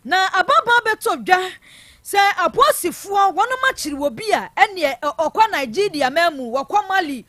na ababa beto dwa se aposifuo wonoma chiri obi a ene okwa Nigeria memu wakwa Mali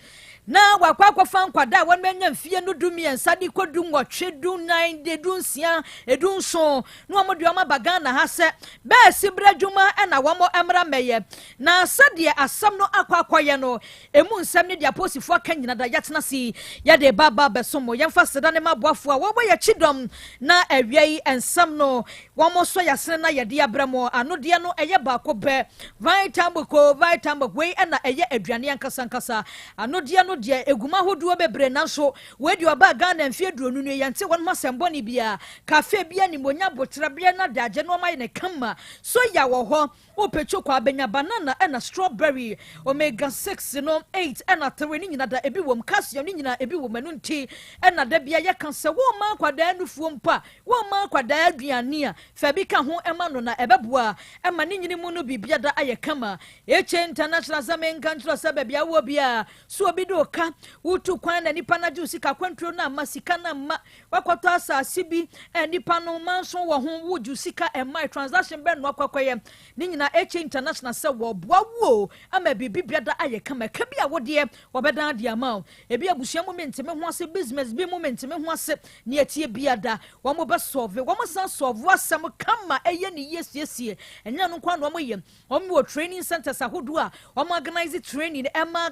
na wakwa fan kwada won menya mfie no dumi ensade kodu nwotwe du 9 de du nsia edu nso no omodi oma bagana ha se be sibradwuma na womo emra meye na sade asam no akwakoye no emu nsam ne dia posifo kanyina da yatena si ya de baba besomo yemfa seda ne maboafo a wobo ye chidom na awiei ensam no womo so yasene na ye de abramo anode no eye ba ko be vitamin we na eye aduane ankasa anode no de eguma hoduo bebre nanso we de oba Ghana mfie duonu no yente won masembo ni bia cafe bia ni monya botra bia na daje no maye ne kama so ya wo ho opecho kwa benya banana na strawberry omega 6 no 8 na 3 ni nyina da ebi wom calcium ni nyina ebi wom anu nti na da bia ye kan se wo ma kwada anufuo mpa wo ma kwada aduane a fa bi ka ho ema no na ebeboa ema ni nyini mu no bibia da aye kama eche international zamen country sabe bia wo bia so obi do ka utu kwan na nipa na jusi ka kwantro na masika na ma wakwato asase bi nipa no manso wo ho wo jusi ka ema transaction be no akwakoye ni nyina eche international se wo boa wo ama bibia da aye kama ka bia wo de obedan de ama ebi abusua moment me ho ase business bi moment me ho ase ni etie bia da wo mo be solve wo mo san solve asem kama eye ni yesiesie enya no kwa no mo yem wo mo training centers ahodo a wo mo organize training ema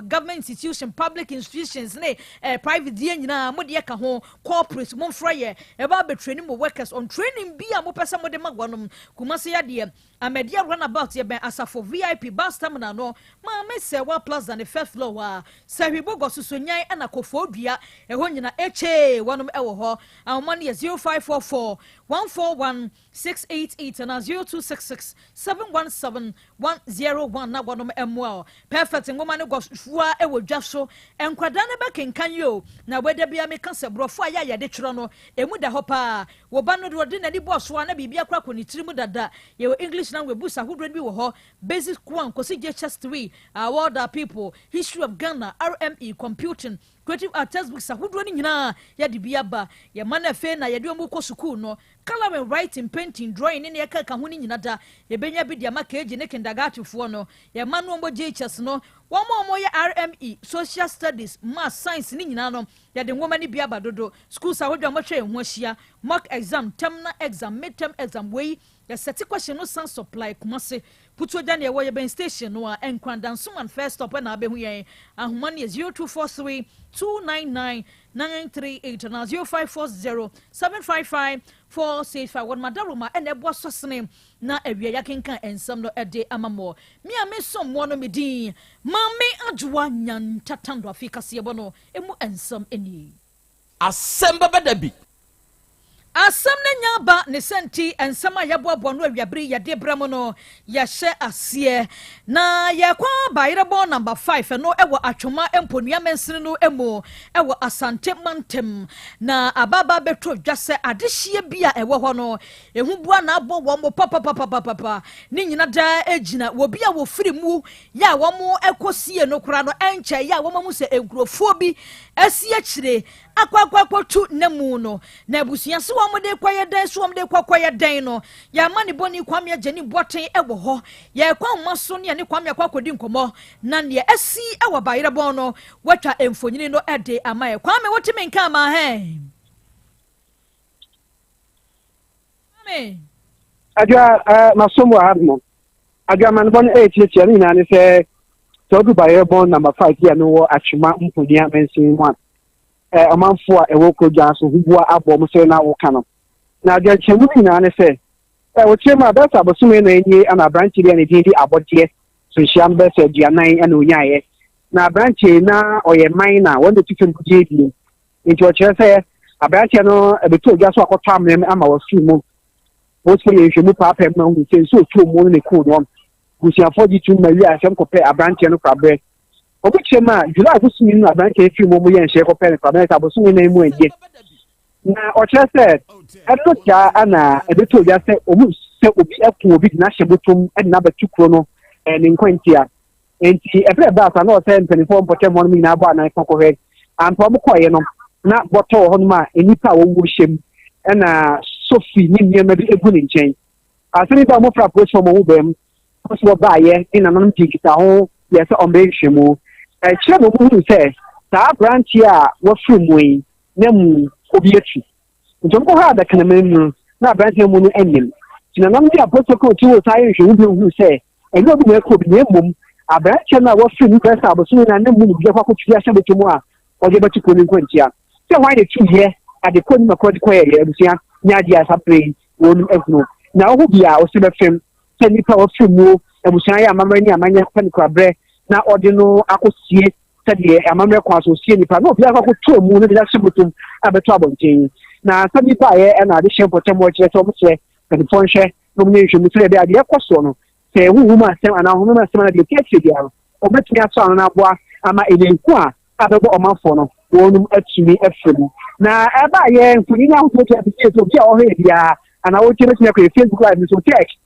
government institution public institutions ne private die nyina mo de ka ho corporate mo fraye e ba be training mo workers on training bia mo pesa mo de magwanom kuma se ya de amedia run about ye ben asafo VIP bus terminal no ma me se wa plus than the first floor wa se hwibogo susonyan na kofo dua e ho nyina eche wonom e wo ho amane 0544 141 688 na 0266 717 101 na wonom emwa perfect ngoma ne gofua e wo dwa so enkwada ne be kenkan yo na weda bia me kan se brofo aya ya de twro no emu da ho pa wo ba no de na di boss wa na bibia kwa ko ni tirimu dada ye English language busa hudred bi wo ho basic one kosi just 3 award people history of Ghana RME computing creative art textbooks hudred ni nyina ya de bia ba ye mana fe na ye de omu ko school no color and writing painting drawing ni ye ka ho ni nyina da ye benya bi dia maka eji ne kindergarten fo no ye manu ombo JHS no womo ye RME social studies math science ni nyina no ye de ngoma ni bia ba dodo schools ahudwa mo hwe ho ahia mock exam terminal exam midterm exam we the set question no san supply kumase puto dan ye wo ben station no a enkwanda nsoman first stop na abehu yen ahoma ne 0243 299 938 na 0540 755 465 won madaroma ene bo sosene na awia yakenkan ensam no ede amamo mi a me som mo no medin mame adwa nyan tatando afika se bo no emu ensam eni Asem Beba Dabi asam na nyaba ne senti ensama yaboabo no awiabere yade bramo no yahye asie na yakwa bayirebo number 5 no ewo atwoma emponua mensene no emo ewo asante mantem na ababa beto dwase adehie bia ewo ho no ehu bua na abo wo mo papa ni nyina da ejina wo bia wo firi mu ya wo mo ekosie no kura no enche ya wo mo se enkrofo bi asie kire akwakwakwotu nemu no na abusia se wo mo de kwaye dan so wo mo de kwaye dan no ya mani boni kwame ageni boten ewo ho ya kwa maso ne kwame akwakodi nkomo na ne asi ewo bayire bon no watwa emfonyini no ede amaye kwame wotime nka ma he kwame aja masomo hadmo aja man bon echi ni na ne se to du bayire bon number 5 ya no atwuma mponia mensin one amanfo a ewo kodwa so hubua abom se na wo kana na aja chemu na ne se wo chema data bosume na enyi ana branch ri na dindi abodie so shiambe se duanan ana onyaye na branch na oye mine won de tikem JD nti o chere se abranch no ebeto odwa so akotwa amem ama wo fi mu wo se ye hwemu papa ma hu se so tu mu ne ko no gusia 42 ma wi asem ko pe abranch no kwabe obi chema jula ko sumi na branch e fi mu mu ye nhye ko pe ne kwabe ta bosume na emu enye na o chere se eto tia ana ebeto odwa se omu se obi ekun obi na hyebotom e na batukuro no ne nkwantia enti efre ba sa no se 24 potem mo mi na abo anan kokko he ampo mo koye no na boto ho no ma enipa wo wuhyem na Sophie ni nneɛma bi egu ne nkyɛn asɛm bi a wɔfra post form ho bɛm wɔso wɔbaayɛ na nanom tikita ho yɛ sɛ ɔmbɛhwɛ mu ɛkyerɛ mo mu sɛ saa aberanteɛ a wɔfiri mu yi na mu obi atwi nti ɔmkɔ hɔ adakanama mu na aberanteɛ mu no anim nti nanom de apost form ti wɔ saa yɛhwɛ wo bi hu sɛ ɛnyɛ obi na ɛkɔ obi na mmom aberanteɛ no a wɔfiri mu bɛsa abosom na ne mu no bi akɔ akɔtwi ahyɛ bɛtɔ mu a ɔde bɛto kuro no nkwantia sɛ wɔn ayɛ tu yɛ ade kɔ nim akɔde kɔ yɛ abusua nyaade asapre wɔn ehunu na ɔho bi a ɔsi bɛfem sɛ nipa ɔfiri mu abusua yɛ amammerɛ ne amanya panikrabrɛ na ɔde no akɔsie sɛdeɛ amammerɛ kɔ aso sie nipa na obi akɔto mu no de ahyɛ bɔtɔm abɛto abɔnten na sɛ nipa yɛ ɛna ade hyɛ mpɔtɛm ɔkyerɛ sɛ ɔmo kyerɛ panifoɔ nhwɛ na ɔmo nhwɛ mu sɛ adeɛ kɔ soɔ no sɛ huhum asɛm anaa honhom asɛm na deɛ kɛkyɛ biara ɔbɛtumi aso ano no aboa ama ɛnenku a abɛbɔ ɔmanfoɔ no wɔnum atumi afiri mu na ɛba yɛ mfonyin ahosuo to apɛkyɛ so obi a ɔhɔ yɛ biara anaa wɔkyerɛ bɛtumi akɔ Facebook live nso text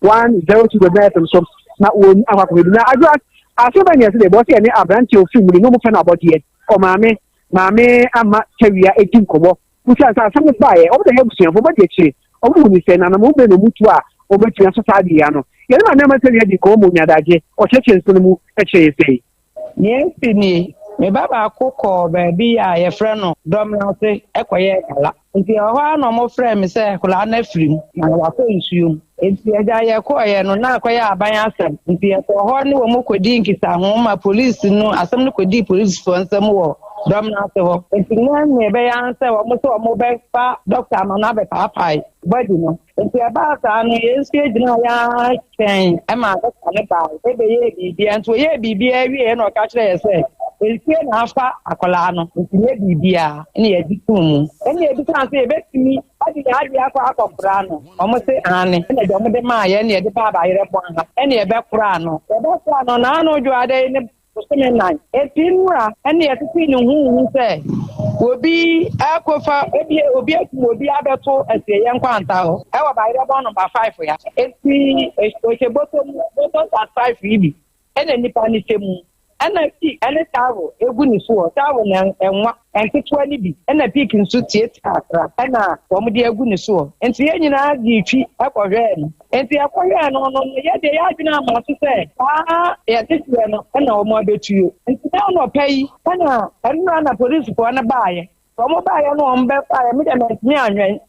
102.9 so na wɔn akɔkɔ bi na adwa asɛm bɛ nyɛ sɛ deɛ bɔ sɛ ɛne aberanteɛ ofiri mu no na ɔmofɛ no abɔdeɛ ɔmaame ama kawia edi nkɔmmɔ musa sɛ asɛm no baeɛ ɔmo da yɛ abusuafo ɔmɔde akyire ɔmo hu ne sɛ nanam ɔmo na ɔmutu a ɔmɛtumi aso saa adeɛ no yɛne ma nneɛma sɛ yɛdi nkɔmmɔ mu nyadagye ɔkyerɛkyerɛ nso no mu kyerɛ yɛ sɛ yɛmfi ni me baba kɔ baabi a yɛfrɛ no dɔmnase ɛkɔyɛ kala nti ɔhɔ a na ɔmofrɛ me sɛ kola na afiri mu na wakɔ nsuo mu nti agya yɛkɔɔyɛ no na akɔyɛ aban asɛm nti yɛkɔ hɔ ne wɔ mo kɔdi nkitaho ma polisi no asɛm no kɔdi polisifoɔ nsɛm wɔ dɔmnase hɔ nti na ne ɛbɛyɛ sɛ wɔn sɛ wɔn bɛfa dɔkta ama no abɛpaapae bɔdi no nti ɛbaa saa no yɛnsu gyina yɛ twɛn ɛma dɔkta ne baa ɛbɛyɛ biribiara nti wɔyɛ biribiara wie na ɔka kyerɛ yɛ sɛ esie na afa akɔlaa no nti yɛ biribiara ɛna yɛdi kum mu ɛna yɛdi kan sɛ yɛbɛtumi ɔde yɛ adeɛ akɔ akɔkora no wɔn sɛ ane ɛna deɛ wɔn de maa yɛ ɛna yɛde ba abayerɛ bɔ aha ɛna yɛbɛkora no n'ano dwo ade ne bosome nan eti nwura ɛna yɛtete ne huhu sɛ obi akɔfa obi akum obi abɛto ɛsɛ yɛn kwanta hɔ ɛwɔ abayerɛ bɔ nɔmba 5 ya eti ohyɛ bɔtɔ 5 yi bi ɛna nipa ne hyɛ mu ɛna pi ɛne tawo egu ne so tawo na enwa enketewa ni bi ɛna pik nso tie akra ɛna wɔn de egu ne so nti yɛn nyinaa di twi akɔhwɛ no nti akɔhwɛ no yɛ de yɛ adwena ama so sɛ yɛ tete no ɛna wɔn abetuo nti na no pɛ yi ɛna ɛnura na polisifoɔ no baayɛ wɔn baayɛ no wɔn bɛfa yɛ me de mɛtumi anwɛn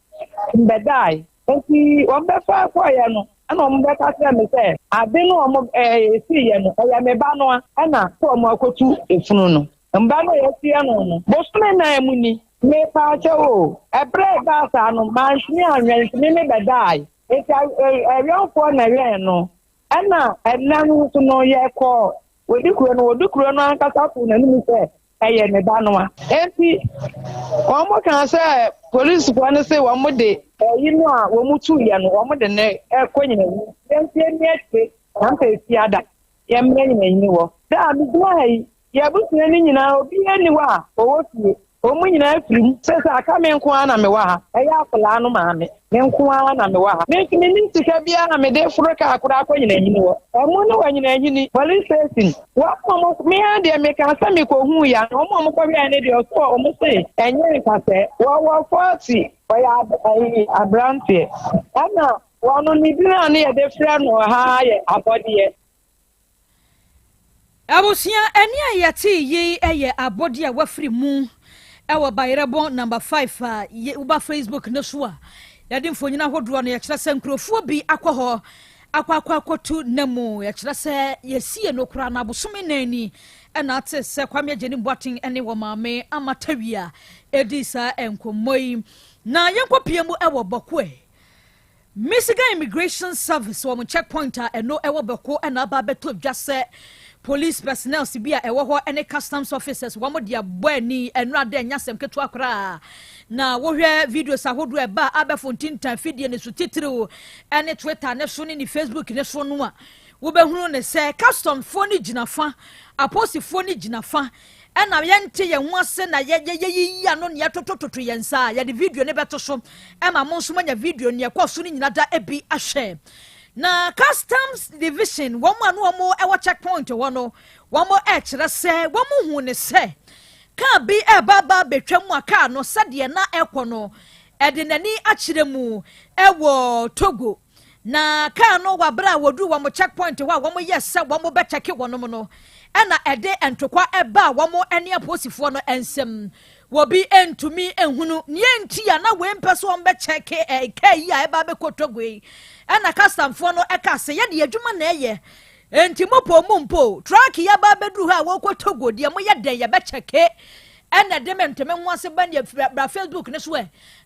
mbɛdae nti wɔn bɛfa akɔyɛ no ɛna ɔmo bɛka kyerɛ me sɛ ade no ɔmo esi yɛ no ɛyɛ me ba no ɛna sɛ ɔmo akotu efunu no mba no yɛsi yɛ no bosome na emu ni mepa akyɛ o ɛbrɛ baasa no manhwene anwɛn ntumi me bɛdae eti ɛwɛnfoɔ na ɛwɛn no ɛna ɛnna no nso no yɛkɔ wodi kuro no ankasa ko n'anim sɛ ɛyɛ me ba no eti ɔmo kan sɛ polisifoɔ no sɛ wɔn de ɛyi no a wɔn tu yɛ no wɔn de ne ɛkɔ nyina yi yɛntie ne ɛkye nanka esi ada yɛmmerɛ nyina yi wɔ daa mi gyina yi yɛbusua ne nyinaa obi ani wɔ a ɔwɔ fie wɔn nyinaa afiri mu sɛ aka me nko ara na me wɔ ha ɛyɛ akwadaa no maame me nko ara na me wɔ ha me ne sika biara na me de foro ka akwadaa akɔ nyina yi wɔ ɛmo no wɔ nyina yi police station wɔn me ha deɛ me ka sɛ me kɔ hu ya na wɔn kɔ bi ne deɛ ɔsɔ wɔn se ɛnyɛ nkasɛ wɔwɔ 40 ɔyɛ aberanteɛ ɛna wɔn ne bi na ne yɛde frɛ no ha yɛ abɔdeɛ abusua ɛne a yɛte yi ɛyɛ abɔdeɛ a wafiri mu ɛwɔ bayerɛbɔ number 5 a uba Facebook ne so a yɛde mfonyina hodoɔ no yɛkyerɛ sɛ nkurɔfoɔ bi akɔ hɔ akɔtu namu yɛkyerɛ sɛ yɛsie no kora na abosome nani ɛna ate sɛ kwame agyeni boaten ɛne wɔ maame amatawia edi saa nkɔmmɔ yi na yɛnkɔpie mu ɛwɔ bɔkoe Michigan Immigration Service wɔ checkpoint a ɛno ɛwɔ bɛko ɛna aba bɛtɔ dwa sɛ police personnel si bi a ɛwɔ hɔ ɛne customs officers wɔn de abɔ ani ɛnura de nyasɛm ketewa koraa na wohwɛ videos ahodoɔ ɛba abɛfo ntintan fidie ne so titiriw ɛne Twitter ne so ne Facebook ne so no a wobɛhunu ne sɛ customs fo ne gyina fa aposifo ne gyina fa ɛna yɛnte yɛn ho ase na yɛyi ano ne yɛtotototo yɛn sa yɛde video ne bɛto so ɛma mo nso manya video ne yɛkɔ so ne nyina da ebi ahwɛ na customs division wɔn a no wɔn ɛwɔ checkpoint wɔ no wɔn ɛkyerɛ sɛ wɔn hu ne sɛ kaa bi ɛbaba betwa mu a kaa no sɛdeɛ na ɛkɔ no nani achiremu ewo Togo na car no wabra wodu wo mo checkpoint wa wo mo yes wo mo be check wo no no na ede entokwa eba wo mo ene aposifo no ensem wo bi entumi ehunu ne entia na we mpeso wo be check kai ya eba be Togo yi na customfo no eka se ye de adwuma na eye enti mopo mumpo truck ya ba bedu ha wo Togo de mo ye den ye be check ena de menteme ho ase ba ne bra Facebook ne so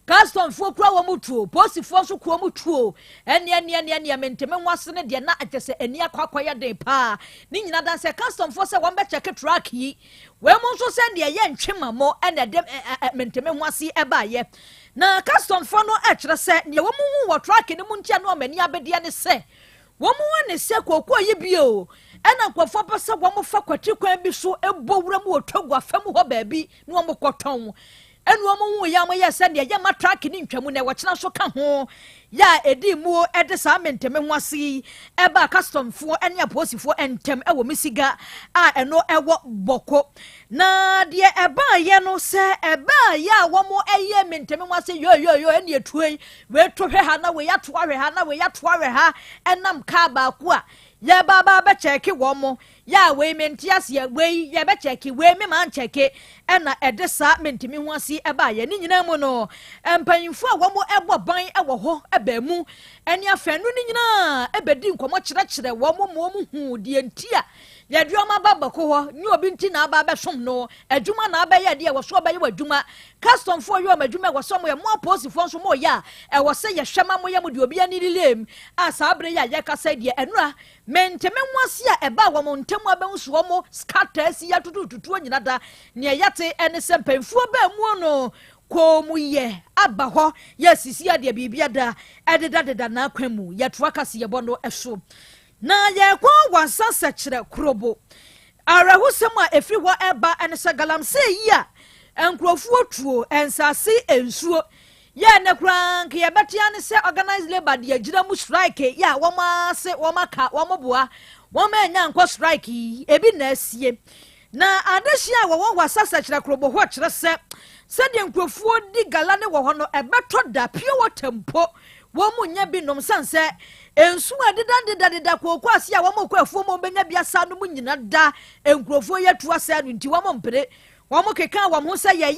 custom fo kura wo mutuo posi fo so kura mutuo ene menteme ho ase ne de na atese eni akwakoya den pa ni nyina dan se custom fo se wo be check truck yi we mo so se de ye ntwema mo ena de menteme ho ase e ba ye na custom fo no e kire se ne wo mu hu wo truck ne mu ntia no mani abede ne se wo mu ne se kokko yi bio ena kwafo pese wo mo fa kwati kwan bi so ebowura mu Togo afam ho ba bi no wo mo koton enu wo mu ya mo ye se ne ye ma track ni ntwamu na wo kina so ka ho ya edi mu ede sa menteme ho ase eba custom fo ene aposifo entem ewo misiga a eno ewo boko na de eba ye no se eba ya wo mo eye menteme ho ase yo ene etuei we to hwe ha na we ya to hwe ha na we ya to hwe ha enam ka ba ko a ya baba be cheki wo mo ya we mentias ya we ya be cheki we me man cheki ena edesa mentimi ho asi eba ye ni nyina mu no empanyimfo a wo mo ebo ban ewo ho eba mu eni afanu ni nyina ebedi nkomo kire wo mo mo hu de ntia ya duoma baba ko ho ni obi nti na aba be som no adwuma na aba ye de wo so ba ye wadwuma custom for yo madwuma wo so mo ye mo posi fo so mo ya e wo se ye hwema mo ye mo de obi ani lilem a sa abre ya ye kasa de enura menteme nwase a eba wo mo ntemu aba nso wo mo scatter si ya tutututu nyina da ne yate ene se mpemfuo ba mu no ko mu ye aba ho ya sisi ade bibia da ededa na kwamu ya tuakase ye bono eso na ye kwa wasasa kire krobo arahusem a efri ho eba ene se galamse yi a enkrofuo tuo ensase ensuo ya ne kran ke ye betia ne se organized labor de agira mu strike ya wo ma se wo maka wo moboa wo ma nya nko strike ebi na asie na adehia wo wasasa kire krobo ho kire se de enkrofuo di gala ne wo ho no ebeto da pure water mpo wo mu nya bi nom sanse ensu adida kokko ase a wo mo kwafuo mo benya biasa no mu nyina da enkrofo yetu ase no nti wo mo mpere wo mo keka wo mo se ye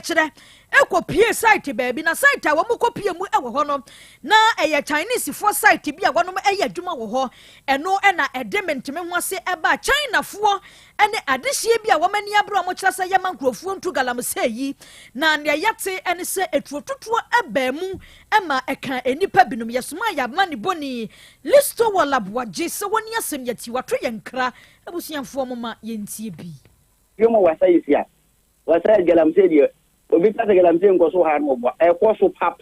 kire ekopie site baabi na site a wo mo kopie mu ewo ho no na eye Chinese fo site bi a wo no eye adwuma wo ho eno na edementime ho ase eba China fo ene adehie bi a wo mani abro mo kire se ye mankrofo ntu galam se yi na ne yate ene se etuotutuo eba mu ema eka enipa binum yesoma ya mani boni listo wala boaje se woni asem yati wato yenkra abusuanfo mo ma yentie bi yomo wasayisia wasay galamse die obi ta galamse nko so ha no bo e ko so pa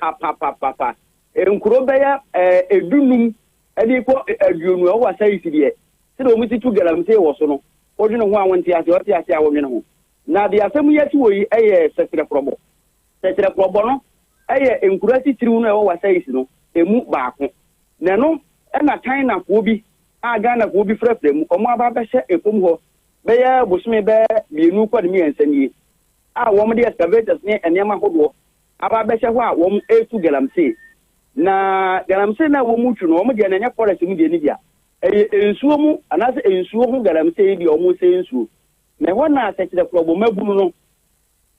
Krobea edunum edi ko aduonu o wasayisi die se do muti tu galamse wo so no odwene ho awonte ase o te ase a wonwene ho na de asem yati wo yi eye sekere krobo no eye enkurasi tiriwu no e wasayisi no emu baako na no e na China ko bi a Ghana ko bi frefre mu omo aba be hye ekom ho beya busumi be bienu kwa de mi ensanie a wo mo de excavators ne enema hodo aba be hye ho a wo mo etu galamse na galamse na wo mu tu no wo mo de na nya forest mu de ni dia ensuo mu anase ensuo ho galamse di o mo se ensuo na ho na sekire krobo mabunu no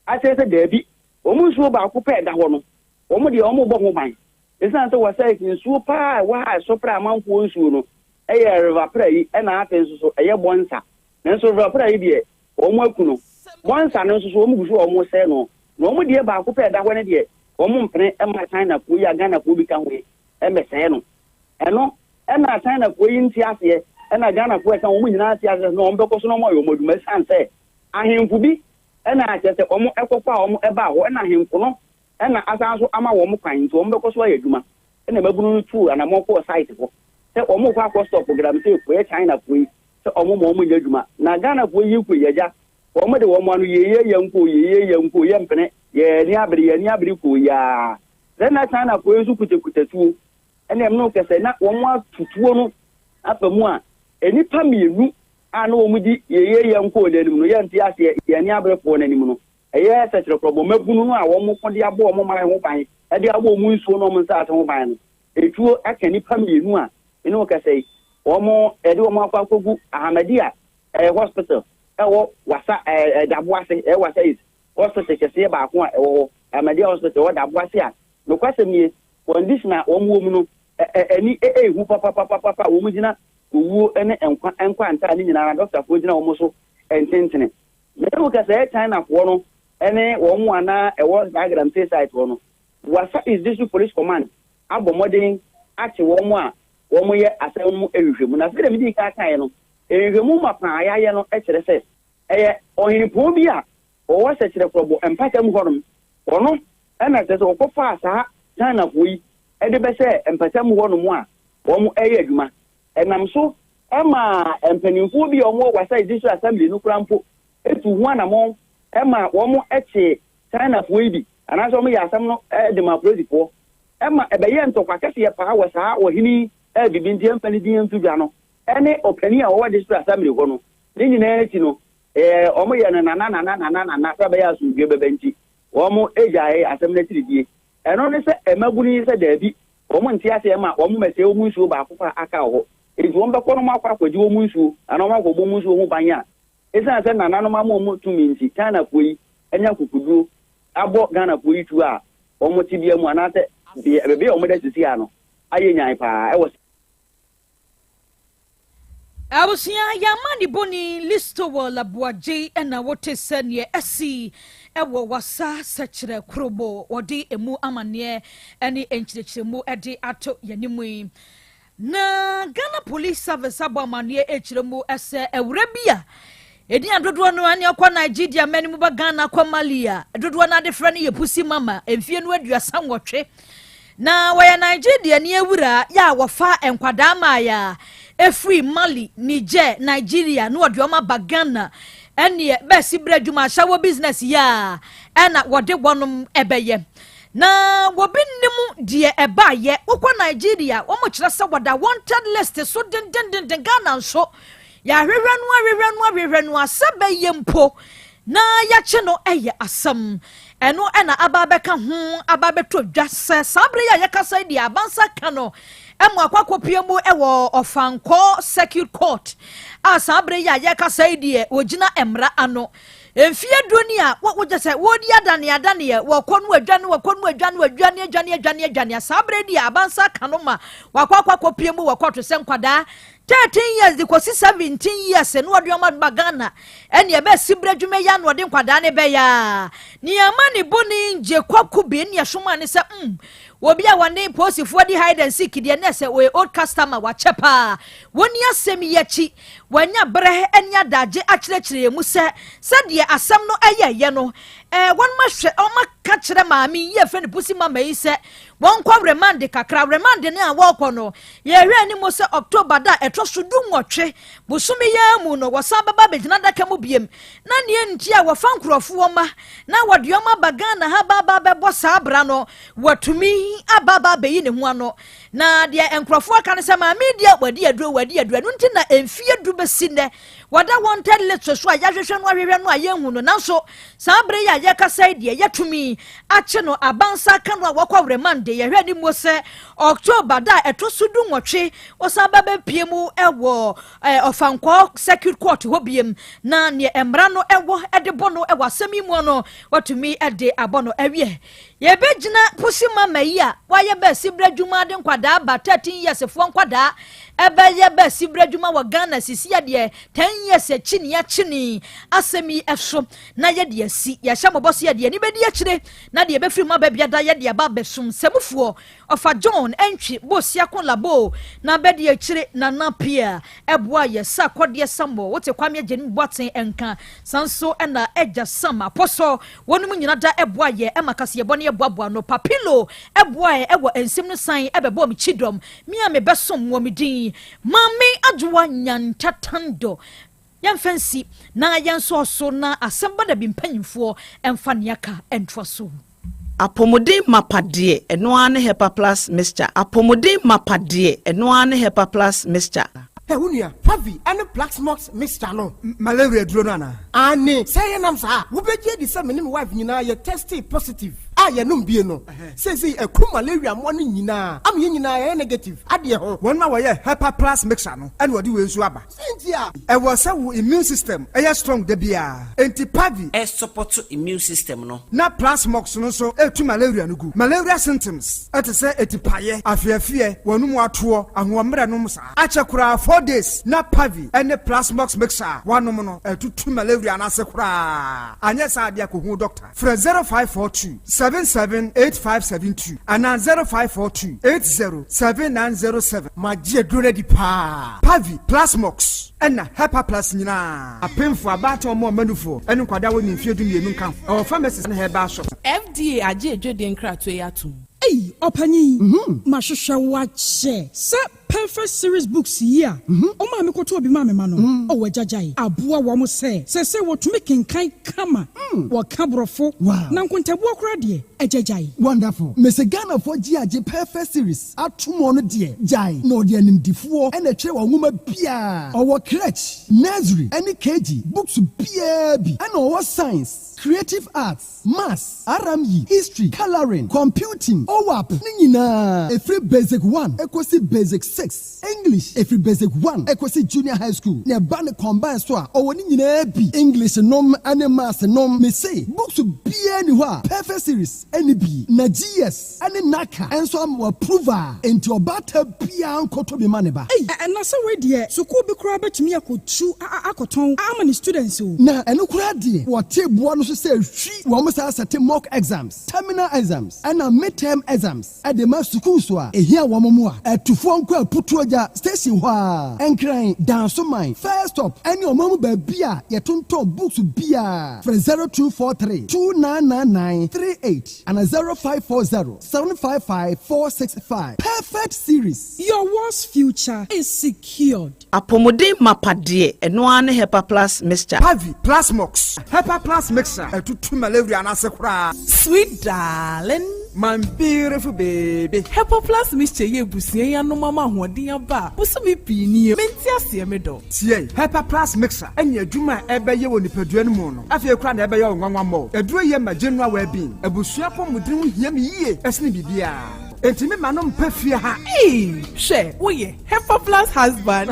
asese dabi o mo nsuo ba ko pe da ho no wo mo de o mo bo ho ban esan so wasa ensuo pa wa so pra amanfo ensuo no river pra yi na atenso so bonsa nenso river pra yi de o mo akuno bonsa nenso so o mo gusu o mo se no na o mo de ba ko pe da ho ne de o mo mpene ma China ko ya Ghana ko bi ka ho me se no eno na China ko yi nti ase na Ghana ko e kan o mo nyina ase ase no o mbeko so no mo yo moduma san se ahemfu bi na achese o mo ekokwa o mo eba ho na ahemfu no na asan so ama wo mo kwan nti o mbeko so ya adwuma na mabunu tu ana mo ko site ko se o mo kwa ko stop program se ko China ko yi se o mo nya adwuma na Ghana ko yi ko yaja o mo de wo mo anu ye yanko ye mpene ye ni abiri ko ya na China ko yi su kutekutatu ene em no kese na wo mo atutuo no apamu a enipa mienu ana wo mu di ye yanko de nim no ye nti ase ye ni abiri ko na nim no ɛyɛ sɛkyerɛ kɔbɔ mabunu no a wɔn ko de abɔ wɔn man ho ban de abɔ wɔn nsuo no wɔn nsa ate ho ban no etuo aka nipa mmienu a ɛne wɔn kasa yi wɔn ɛde wɔn akɔ akɔgu Ahamadia hospital ɛwɔ wasa daboase wasa is hospital kɛseɛ baako a ɛwɔ Ahamadia hospital wɔ daboase a nokwasɛm nie condition a wɔn wɔ mu no ɛni ehu papapapapa wɔn gyina owuo ne nkwa ntaa ne nyinaa dɔktafoɔ gyina wɔn so ntentene mɛ wɔn kasa China foɔ no ɛne wɔn mu ana ɛwɔ diagram say site wɔn no wasa is district police command abɔ mmɔden akye wɔn mu a wɔn yɛ asɛm mu ehwehwɛ mu na sɛ dɛm di ka kan no ehwehwɛ mu ma paa ayɛ no ɛkyerɛ sɛ ɛyɛ ɔhenpɔn bi a ɔwɔ sɛkyerɛ kɔbɔ mpatam hɔnom ɔno ɛna sɛ ɔkɔfa saa China foɔ yi ɛde bɛsɛ mpatam hɔnom a wɔn ɛyɛ adwuma ɛnam so ɛma mpanimfoɔ bi a wɔn wɔ wasa district assembly no kura mpo etu ho anamɔ ɛma wɔn ɛkye China foɔ yi bi anaasɛ wɔn yɛ asɛm no ɛde ma polisifoɔ ɛma ɛbɛyɛ ntɔkwa kɛseɛ paa wɔ saa ɔhene bibi nti ɛmpa ne din nto dwa no ɛne ɔpanin a wɔwɔ district assembly hɔ no ne nyinaa akyi no wɔn yɛ no nana sɛ ɛbɛyɛ asomdwe bɛbɛ nti wɔn agyae asɛm no akyiri die ɛno ne sɛ ɛmabunu yi sɛ daabi wɔn nte aseɛ ma wɔn mɛsɛ wɔn nsuo baako fa aka wɔ nti wɔn bɛkɔ no akɔ akɔgye wɔn nsuo anaa wɔn akɔbɔ wɔn nsuo ho ban a ɛsiane sɛ nananom ama wɔn tumi nti China foɔ yi anya kukuduro abɔ Ghana foɔ yi tu a wɔn ti bia mu anaasɛ baabi a wɔn da sisi ano ayɛ nyan paa ɛwɔ Abusia Yamani Boni listo wɔ labuagye ɛna wote sɛneɛ asi ɛwɔ wasa sɛkyerɛ Krobo wɔde emu amaneɛ ɛne nkyerɛkyerɛmu ɛde ato yɛnimu yi na Ghana Police Service abɔ amaneɛ ɛkyerɛmu ɛsɛ ɛwura bi a ɛdi adodoɔ no ani akɔ Nigeria mani mu ba Ghana akɔ Malia dodoɔ no ade frɛ no yɛ pusi mama mfie no aduasa nwɔtwe na wɔyɛ Nigeria ni ewura ya wɔfa nkwadaa maaya efri Mali Niger Nigeria no wɔde ɔma ba Ghana ɛne bɛsi brɛ dwuma ahyɛwɔ business ya ɛna wɔde wɔnom ɛbɛyɛ na wɔbi nim deɛ ɛbaayɛ wokɔ Nigeria wɔn kyerɛ sɛ wɔda wanted list so den Ghana nso ya hwehwɛ no asɛbɛyɛ mpo na yɛkye no ɛyɛ asɛm ɛno ɛna ababɛka ho ababeto dwa sɛ sabre ya yɛkasa di abansa ka no ɛmo akwakɔpie mu ɛwɔ Ɔfankɔ Circuit Court a sabre ya yɛkasa di ogina emra ano emfie doni a wogye sɛ wodi adane wɔkɔ no adwane sabre di abansa ka no ma wakwakɔpie mu wɔkɔto sɛ nkwadaa 13 years di kosi 17 years no wadi oma bagana eni ebe sibre dwuma ya no wadi nkwadaa ne be ya ni amani boni nje kwaku bi ne yɛsoma ne sɛ obi a wane posifo di hide and seek de ne sɛ we old customer wa chepa woni asɛm yachi wanya bre eni adagye akyerɛkyerɛ mu sɛ de asɛm no ɛyɛ no won ma hwɛ o ma ka kyerɛ maami ye fɛ ne pusi mama yi sɛ won kɔ remand kakra remand ne a wɔkɔ no yɛhwɛ ni mo sɛ October da ɛtɔ so du nwɔtwe busumi yɛ mu no wɔsan baba begina daka mu biem na ne nti a wɔfa nkrɔfo ma na wɔde ɔma bagana ha baba bɛbɔ saa bra no watumi ababa beyi ne ho ano na de nkrɔfo aka ne sɛ maami dia wadi aduro no nti na emfie du besi ne wada wanted letso so a yɛhwehwɛ no ahwehwɛ no a yɛhu no nanso saa bre ya yɛkasa die yɛtumi akye no abansa ka no a wɔkɔ remand yɛhwɛ ni mo sɛ October da ɛtɔ so du nwɔtwe wɔsan baba pie mu ɛwɔ Ɔfankɔ Circuit Court hɔ biem na ne emra no ɛwɔ ɛde bɔ no ɛwɔ asɛm mu no watumi ɛde abɔ no ɛwie yɛbɛgyina pusi mama yi a wayɛ bɛ sibra dwuma de nkwadaa ba 13 years fo nkwadaa ɛbɛyɛ bɛ sibra dwuma wɔ Ghana sisi yɛ 10 years akyi asɛm yi ɛso na yɛ de asi yɛhyɛ mɔbɔ so yɛ de ni bɛdi akyire na de yɛbɛfiri mu abɛbia da yɛ de aba bɛsom sɛmufoɔ ɔfa John entwi bosia kon labo na bɛdi akyire na napia ɛboa yɛ sa kɔdeɛ sambo wote kwame agyenim boaten enka sanso ɛna ɛgya sama poso wɔnum nyina da ɛboa yɛ ɛmakase yɛ bɔne ɛboaboa no papilo ɛboa yɛ ɛwɔ ensim no san ɛbɛbɔ me chidom me a me bɛsom wɔ me din mami adwoa nyantatando yɛmfɛnsi na yɛnso so na Asem Beba Dabi mpanyimfoɔ ɛmfa neaka ɛntoa so apomodin mapade eno ane hepa plus mixture apomodin mapade eno ane hepa plus mixture Hey, unia, Pavi, and the Plaxmox mixture no. Malaria dronana. Anne, say an answer. Wubeje the same wife, you know, you tested positive. I no be no. Says a cool malaria morning, you know. I'm in negative. Adia, 1 hour, Hepa Plus mixture no. And what do you swabber? Cynthia, I was so immune system. I strong the beer. Anti Pavi, A support to immune system no. na Plasmox no so to malaria no go. Malaria symptoms. At say etipaye, afia, one more tour, and 1 minute no sa. Achakura 4 days. Na Pavi, and the Plasmox mixer. 1 no to malaria and asakura. And yes, I be a doctor. For 0542 778572 and 0542 807907. My dear Grady Pa Pavi Plasmox and Hepa Plus Nina. A pin for about or more manufo and Quadawan in Field in Camp. Our pharmacist and her bar shop. FDA aje Jordan Kratweyatu. Hey, Opani. Mashusha wache. Sa perfect series books here. Oma me koto obi mama mano. O wajajai. Abua wa mo se wo to make kan kama. Wa kabrofo. Na nkontabu akra de ejajai. Wonderful. Mese Ghana for GAJ perfect series. Atumo no de jai. No de animdifuo and a tre wa nwoma bia. Our crèche, nursery, any KG, books bia bi. And our science, creative arts, maths, RME, history, coloring, computing, OWAP, nina. Every basic 1, equals basic 6. English, every basic 1, equals junior high school. Ne bane combine so or nina bi. English nom and maths nom me say books be anywhere. Perfect series, any B, na GS, any NACA, and so I'm approver into a batter bia koto be maneba. Hey, and na so we there. So ko be kura betumi akotu akoton. How many students o? Na eno kura de. What table no say we almost set mock exams, terminal exams, and midterm exams. At the mass school so e here wo mo a tufo nko aputuoja station hwa enkran dance mine first stop any omamu ba bia ye tonton books bia for 0243 299938 and 0540 755 465. Perfect series. Your world's future is secured. Apomode mapade eno ane Hepa Plus mixture. Pavi Plasmox Hepa Plus mixer to malaria and asakura. Sweet darling, My beautiful baby. Hepa Plus mixture ye busie ya no mama hoden aba. Busumi pini menti ase me do. Tie Hepa Plus mixer enya adwuma ebeye wo nipadua no mu no. Afie kura na ebeye onwanwa mo. Aduro ye ma general well-being. Abusua pomudin hia me yie esne bibia. Enti me ma no mpafie ha. She, wo ye Hepa Plus husband.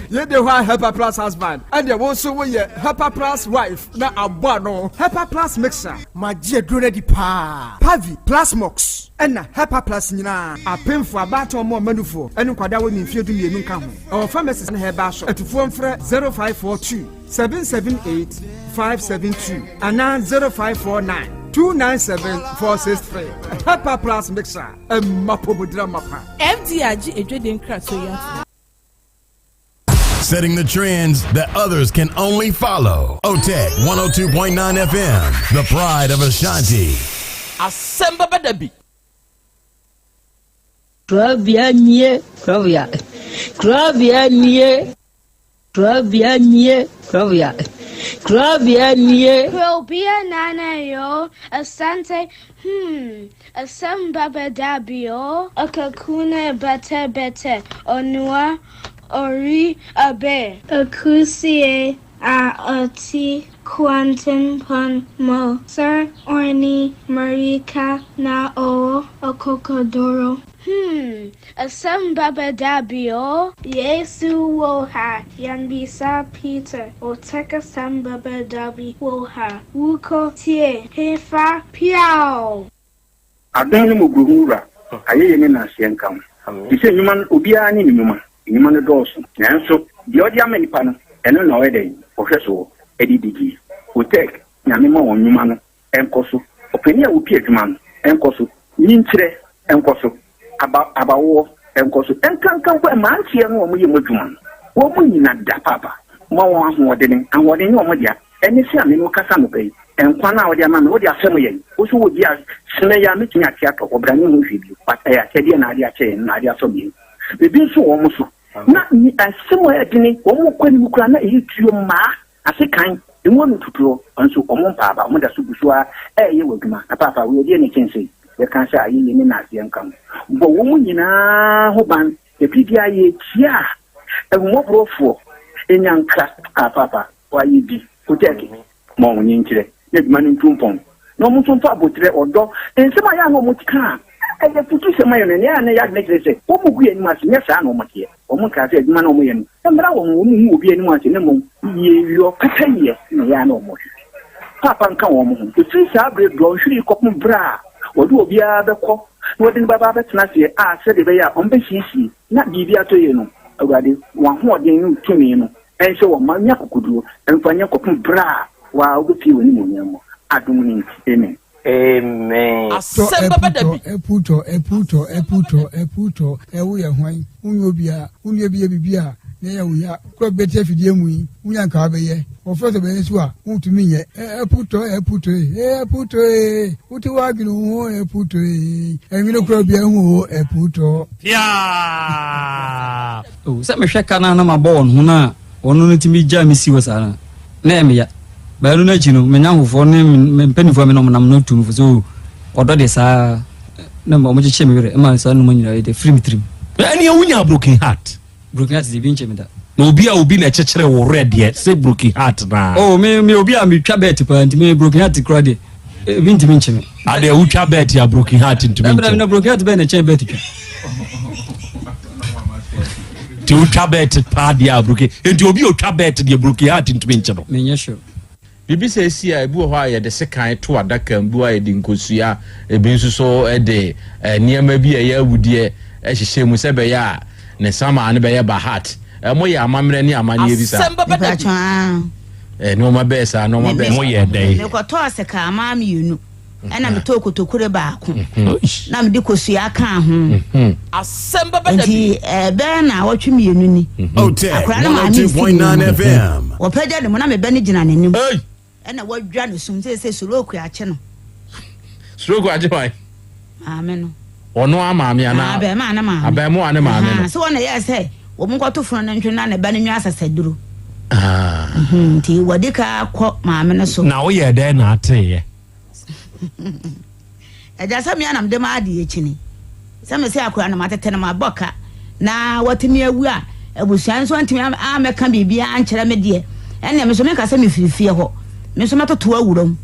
Ye de wa Hepa Plus husband and you also we Hepa Plus wife na abba no. Hepa Plus mixer ma je duro di pa Pavi Plasmox and Hepa Plus nyina apemfo abato mo manufo enu kwada wo nimfie du mienu nka ho our pharmacist na heba shop atufo mfre 0542 778 572 and 0549 297-463. Hepa Plus mixer mapobudra mapa. FDA aje Jordan Kratweyatu. Setting the trends that others can only follow. OTEC 102.9 FM, the pride of Ashanti. Asem Beba Dabi. Krobea nie, Krobea. Krobea nie. Krobea nie, Krobea. Krobea nie. Krobea nana yo, Asante, Asem Beba Dabi yo, Akakuna bete, Onua. Ori abe akusie a oti quantum pon mo sir orni marika na o okokodoro Asem Beba Dabi o Yesu wo ha yanbisa Peter o teka Asem Beba Dabi wo ha wuko tie hefa piao Adan mo guhura ayeye ne na senkam ise nyuma obia ni nyuma nyuma no doso nanso de odi amanipa no eno na wede ohweso edidigi hotek nyame ma won nyuma no enkoso opani a wopi adwuma no enkoso nyinkyire enkoso abawo enkoso enkankan kwa mantie no wo ye modwuma wo mu nyina da papa ma won ahoɔden ahoɔden wo mo dia eni si ame no kasa no bai enkwa na wo dia ma me wo dia asɛm ye wo so wo dia sene ya metumi ate atɔ obrani ho hwebi pata ya kyɛde na ade akyɛ na ade asɔ bi bebi so wo mo so na ni asemo edini wo mo kwani mu kura na etuo ma asekan emu no tuturo nso omo mpaaba mo da so busua ye waduma na papa we die ne kense ye kan sha ayi ni na ase nkam bo wo mu nyina ho ban the PDI tia and more profo in young class papa why you be Kuteki Mon Yinkre yet man in Tumpon no mutum fa botre odo ense ma ya no mutika e ye putu se ma yo ne ya na ya make say o mu gu enima se nyesa no motie o mu ka se aduma no mo ye no emra wo mu obi enima ase ne mo ye yo kata ye na ya no mo papa nka wo mo to fi sa bre do hwiri kopum bra odu obi a bekọ no de baba betena se a se de be ya on be hisi na bibi ato ye no awade wa ho odin no tumi no ense wo ma nya kokoduo emfanya kopum bra wa obi woni mo nyamo adumuni amen amen Asem Beba Dabi eputo ewu ye hwan unyo bia ne ya wuya ko bete fidie mu yi unya ka be ye o feto be nsu a untumi nye eputo uti wa ginu ho eputo engino ko bia hu eputo ya o se me hweka na ma bon hu na onu no timi ja mi si wasana na eme ya ba no na chino me nya hofo ne me mpanifo me no nam no tum so odo de sa na mo chiche me were e ma sa no mo nyina e de free trim ani wunya broken heart di binche me da no obi na chechere wo red ye say broken heart na oh me obi a me twa bet pa nti me broken heart kra de binti binche me ade wu twa bet ya broken heart nti me na broken heart be na chen bet twa ti wu twa bet pa de ya broken nti obi o twa bet de broken heart nti me nche no me nya sure bibi se si a ebu ho a ye de sekan to adaka mbu a ye de nkosua ebi nso so e de niam bi ye awudie hihye mu se be ya ne sama ne be ye ba heart mo ye amamre ni amane bi sa no ma be sa no ma be mo ye dey me ko to aseka amam yenu ana me to kotokure ba ko na me de kosua kan ho Asem Beba Dabi nti be na wotwe yenu ni akra na ma 2.9 FM wo pagya de mo na me be ne gina nanim ana wadwa no sum se soroku ache no soroku ache bai amen no ono amami ana abe ma na ma abe mo ane ma no so wona ye say wo mo kwato funu na ntwe na ne ba ne nwa asasaduro nti wadika kọ maame no so na wo ye de na ateye eja sami anam de ma ade echini sami se akura na matete na maboka na watimi awu a ebusuan so ntimi ameka bibia ankyere me de ene me so me ka se me firifie ho me so matoto awuram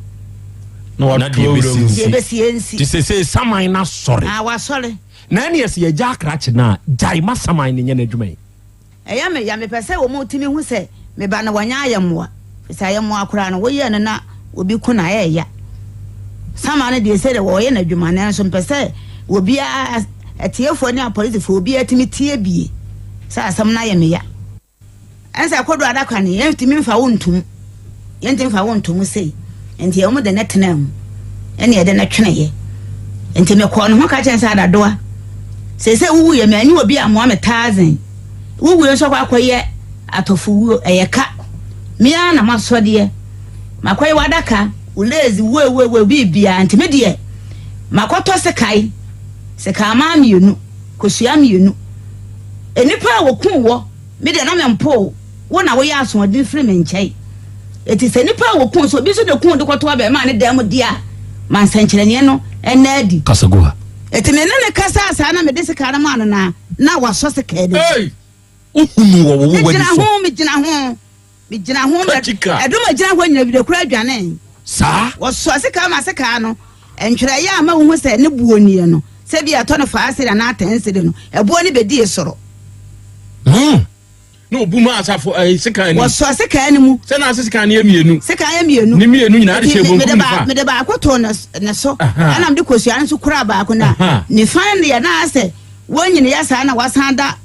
no wa de besiensi ti se saman na sore wa sore na ne ye ja akrache na jai ma saman ne nya na dwuma eya me ya me pese wo mo timi hu se me ba na wanya ayemmoa fisa ayemmoa akura no wo ye ne na obi ku na ya saman de se de wo ye na dwuma na so mpese obi a etiefo ne police fo obi atimi tie bie sa asam na ye me ya ansa kodo adakwa ne yentimi mfa wontum yentimi mfa wontum sei enti e mo de netenam ene ye de na twene enti me ko no ho ka chensa adadoa se wuwu ye me ani obi amoa me 1000 wuwu so kwa akoye atofu eyeka mia na masode makoye wadaka ulezi we bibia enti me de makoto sekai seka ma mienu kosua mienu enipa wokun wo me de na me mpo wo na wo ya aso de free me nchai eti se nipa wokun so bi so de kun de koto ba ma ne dem dia man sankyerene no enadi kasagoa eti me ne kasa asa na me de seka na ma no na waso seka de uhunu wo me gina ho eduma gina ho nyina bi de kura adwane sa waso seka ma seka no entwere ya ma wo se ne buonie no se bi ato no fa ase na atense de no ebuo ni be die soro no buma asafo seka ni waso seka ni mu se na seka ni emienu ni mienu nyina de shebo nfa me de ba akoto na so ana me de kosua nso kura ba ko na ni fan ya na ase wonyine ya sa na wasanda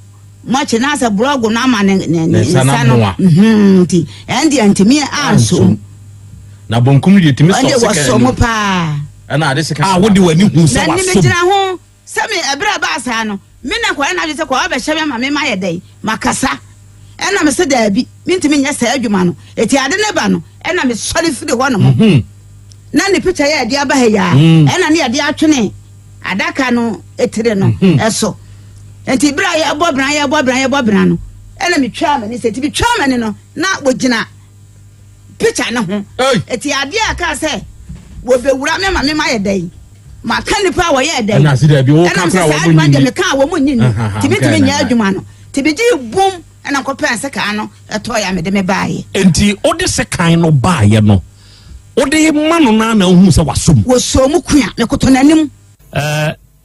mache na ase blog na ma ne sana nti endi antimi anso na bonkum de timi so seka ni waso mo pa ana ade seka wodi wani hu so waso na ni me jira ho se me ebra ba asa no me na kwa na je kwa ba hye ma me ma ye dai makasa ena me se da bi mintimi nya sa adwuma no eti ade ne ba no ena me sori firi ho no na ni picture ya de aba he ya ena ne de atwene adaka no etire no eso enti bra ya bobran no ena me twa me ni se ti bi twa me no na wogina picture ne ho eti ade aka se wo bewura me ma ye dai ma ka nipa wo ye dai na se da bi wo ka kra wo mo nyi me ka wo mo nyi ni timi nya adwuma no tibi ji bum na ko pen se ka no eto ya me de me baaye enti o de se kan no baaye no o de ma no na hu se wasom wo so mu kua me koto nanim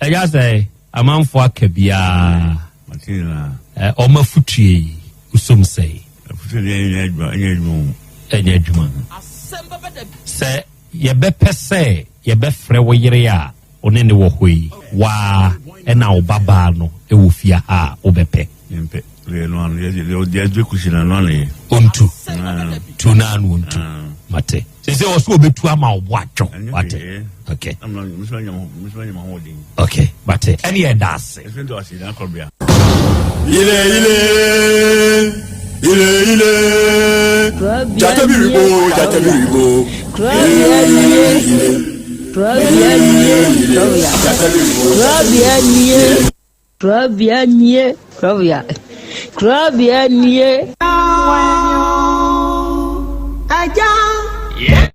eya say amanfo akabia matina o mafutue usom say afutue enya adwuma se ye be pese ye be frɛ wo yere a one ne wo hoi wa na wo baba no e wo fia ha wo bepe Nempe le no anu ye je kushina no anu ontu tuna anu ontu mate se o so obetu ama wo atwo mate okay okay mate any e das ile jatabiribo Krobea nie. Aja. Yeah.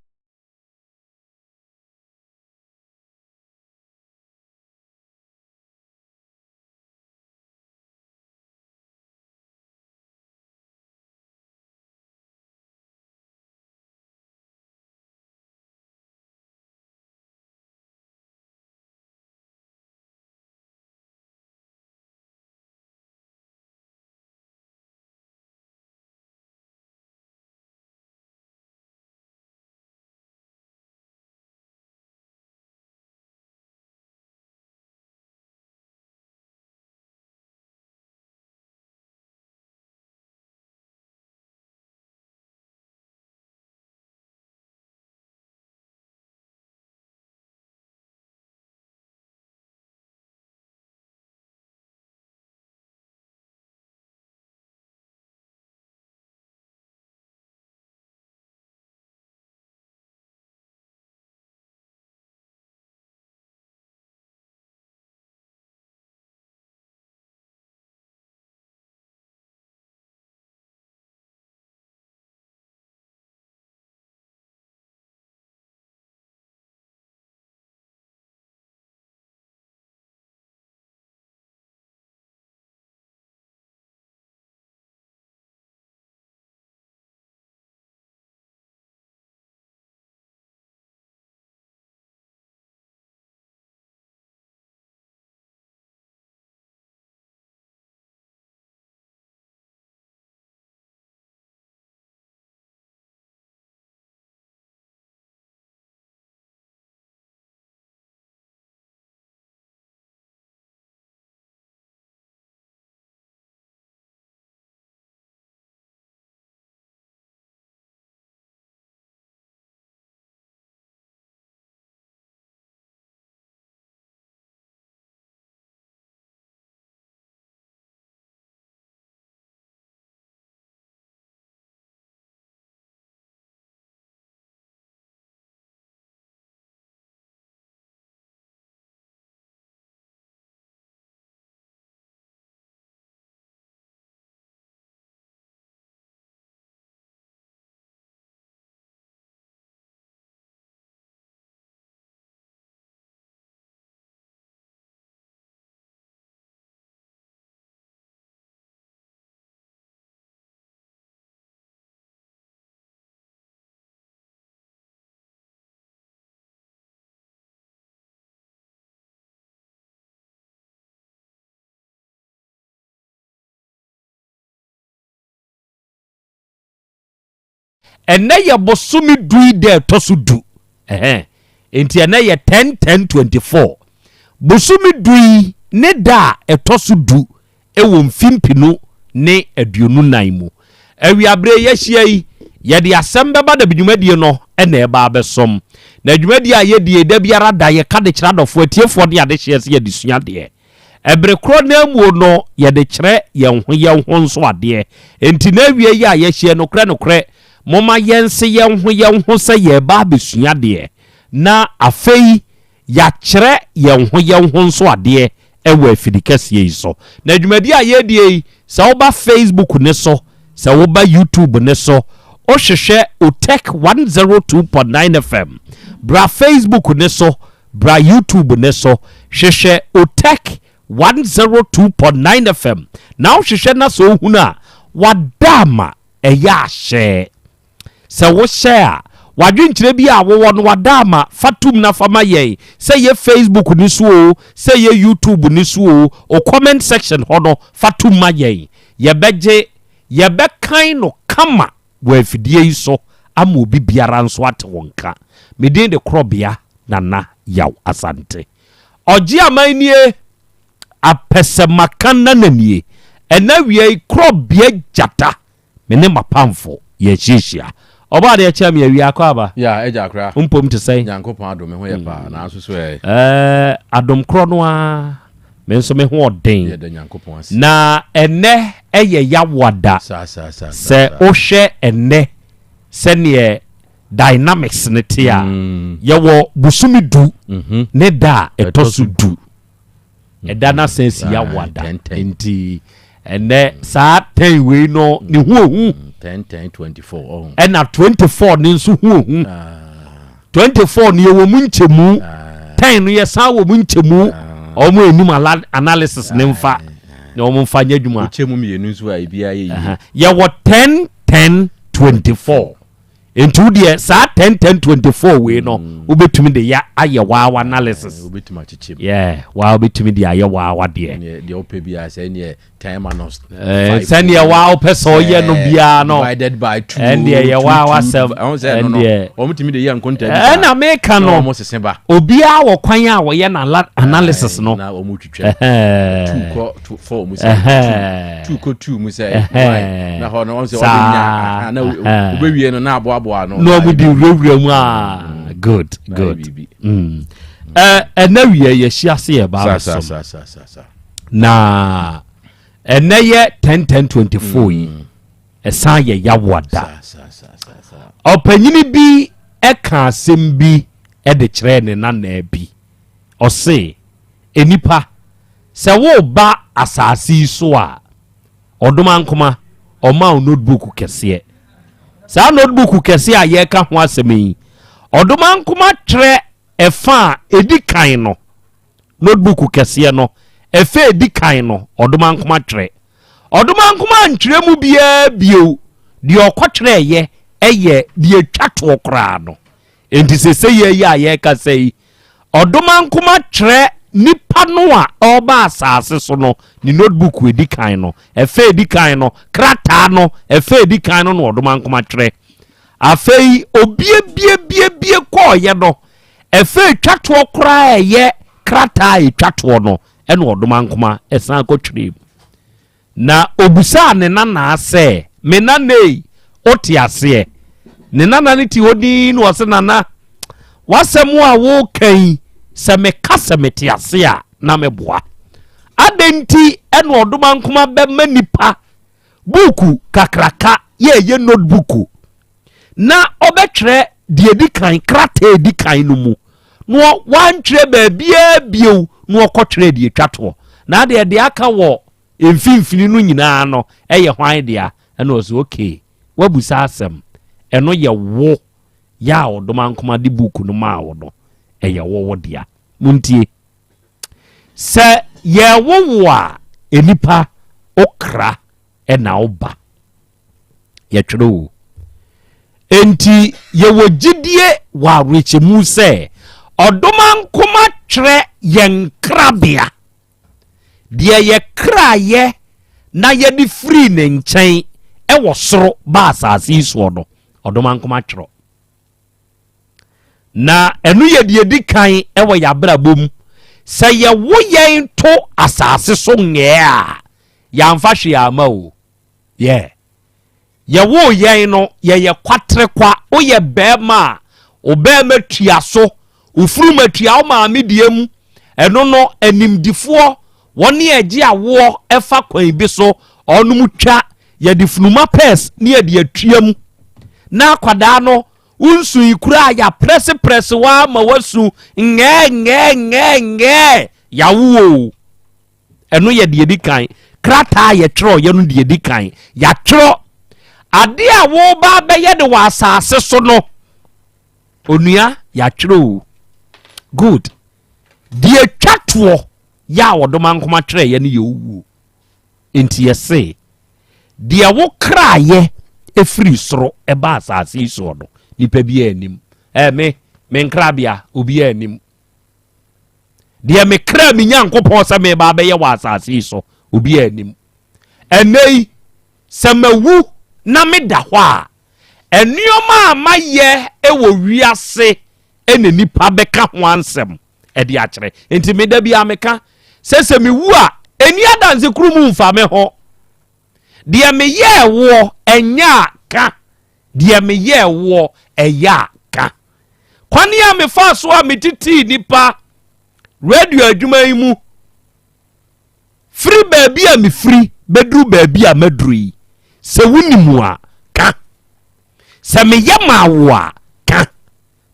ene ye bosumi dui de tosudu enti ene ye 10-10-24 bosumi dui ne da etosudu ewo mfimpinu ne aduonu nan mu awiabre ye hia yi ye de Asem Beba Dabi dwumadie no ene eba abesom na dwumadie a ye de da biara da ye ka de kira dofo atiefo de ade hia se ye de sua de ebre kro na mu no ye de kire ye ho nso ade enti na awie yi a ye hia no kre moma yense ye ho se ye ba besua de na afei ya kire ye ho nso ade ewa afidikasie yi so na dwumadi a ye die se wo ba Facebook ne so se wo ba YouTube ne so o hwehwe o Tech 102.9 FM bra Facebook ne so bra YouTube ne so hwehwɛ Otek 102.9 FM now hwehwɛ na so huna wadama ɛyɛ ahyɛ sɛ wo hyɛ a wadwenkyerɛ bi a wowɔ no wadama fatum na fama yɛn sɛ yɛ Facebook ni so o sɛ yɛ YouTube ni so o comment section hɔ no fatum ma yɛn yɛbɛkan no kama wɔ afidie yi so ama obi biara nso ate wɔn ka medin de Krobea Nana Yaw Asante ɔgye amanie apɛsɛmaka nananie ɛna wie Krobea gyata mene mapamfo yɛhyehyia ọba de echa me awia akọ aba ya eja akra mpom te sɛ Nyankopɔn adom ho yɛ pa na so so adom kro no a me nso me ho ɔden yɛ de Nyankopɔn ase na ɛnɛ ɛyɛ yawada sɛ ohwɛ ɛnɛ sɛneɛ dynamics ne te a yɛwɔ busumi du ne da ɛtɔ du ɛda na sense yawada nti ɛnɛ saa 10 wei no ne hu 10-10-24 ɛna 24 ne nso hu 24 ne yɛwɔ mu nkyɛmu 10 no yɛ saa wɔ mu nkyɛmu ɔmo enim analysis ne mfa na ɔmo mfa nya dwuma nkyɛmu mmienu nso a ebia yɛ yɛwɔ 10-10-24 ntu deɛ saa 10-10-24 wei no wobɛtumi de ya ayɛ waawa analysis wobɛtumi akyekye waa wobɛtumi de ayɛ waawa deɛ wopɛ bi a sɛ neɛ time anos sɛneɛ waa wopɛ sɛ ɔyɛ no biara no divided by 2 ɛndeɛ yɛ waawa sɛm ɛndeɛ ɔmutumi de yɛ nkonta ɛna meka no obiara wɔ kwan a wɔyɛ na analysis no na ɔmo twitwa 2 mu sɛ 2 mu sɛ na hɔ no ɔsɛ ɔde nya na obewie no na aboa no mu di wurawura mu a good ɛna wie yɛ hyiase yɛ ba so na ɛnɛ yɛ 10-10-24 yi ɛsan yɛ yawada ɔpanyini bi ɛka asɛm bi ɛde kyerɛ ne nana bi ɔse enipa sɛ wo ba asase yi so a ɔdoma nkoma ɔma wo notebook kɛseɛ saa notebook kɛse a yɛka ho asɛm yi ɔdoma nkoma trɛ ɛfa a edi kan no notebook kɛseɛ no ɛfa edi kan no ɔdoma nkoma trɛ ɔdoma nkoma ntrɛ mu biaa bio deɛ ɔkɔtrɛ yɛ ɛyɛ deɛ twa to koraa no enti sɛ yɛ a yɛka sɛ yi ɔdoma nkoma trɛ nipa no a ɔba asase so no ni notebook edi kan no ɛfa edi kan no krataa no ɛfa edi kan no no ɔdoma nkoma trɛ afei obie kɔɔyɛ no ɛfa twatoɔ koraa ɛyɛ krataa twatoɔ no ɛna ɔdoma nkoma ɛsan kɔtwerɛ na obusa ne nana sɛ me nana yi ɔte aseɛ ne nana ne ti hodi no ɔse nana wasɛm a wo kan sɛ meka sɛ mete ase a na meboa adenti ɛna ɔdoma nkoma bɛma nipa buku kakraka yɛ notebook na ɔbɛtwerɛ deɛ di kan krataa di kan no mu no wantwerɛ baabia bio no ɔkɔtwerɛ deɛ twatoɔ na deɛ aka wɔ mfimfini no nyinaa no ɛyɛ hwan deɛ ɛna ɔsɛ okay wabusa asɛm ɛno yɛ wo ya ɔdoma nkoma de book no ma wo no ɛyɛ wo deɛ muntie sɛ yɛ wo a enipa okra ɛna oba yɛtwerɛ wo enti yɛwɔ gyidie wɔ awerɛkyɛmu sɛ ɔdoma nkoma twerɛ yɛn krabea deɛ yɛ krayɛ na yɛde firi ne nkyɛn ɛwɔ soro ba asase yi soɔ no ɔdoma nkoma twerɛ na ɛno yɛ deɛ di kan ɛwɔ yɛabrabɔ mu sɛ yɛwo yɛn to asase so nyɛɛ a yɛamfa hwee ama o yɛwo yɛn no yɛyɛ kwatre kwa woyɛ bɛɛma a obɛɛma tua so ofuruma tua wo maame die mu ɛno no animdifoɔ wɔne agye awoɔ ɛfa kwan bi so ɔnom twa yɛde funuma pɛs ne yɛde atua mu na akwadaa no unsu ikura ya press wa ma wasu nge yawo eno ye de kan krata ye tro ye no de kan ya tro ade a wo ba be ye de wa asase so no onua ya tro good die twatwo ya wodoma nkoma twere ye ne ye wuo enti ye se die wo kraye efiri soro eba asase so no nipa bi anim me nkrabia obi anim die me kra mi nyankopon se me ba be ye wa asase so obi anim enei se mawu na me da ho a enuoma amaye ewo wiase ene nipa beka ho ansem edi akere enti me da bia meka se me wu a eni adanse krumu mfa me ho de me ye wo enya ka de me ye wo eya ka kwani a me fa so a me titi nipa radio adwuma yi mu free baby a me free bedru baby a madru se wunimu a ka se me ye ma wo a ka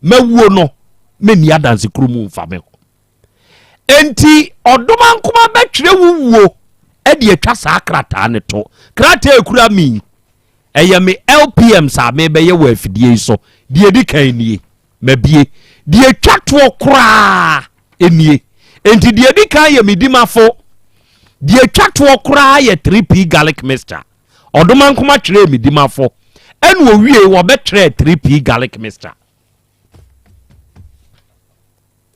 mawuo no me ni adanse krumu mfa me ho enti odoma nkoma betwere wuwo e de atwa sa krata ne to krata ekura mi eye me LPM sa me be ye wa afidie so de edi kan nie mabie de atwa to kura enie enti de edi kan ye medimafo de atwa to kura ye 3p garlic mixture odoma nkoma twere medimafo enu owie wo betwere 3p garlic mixture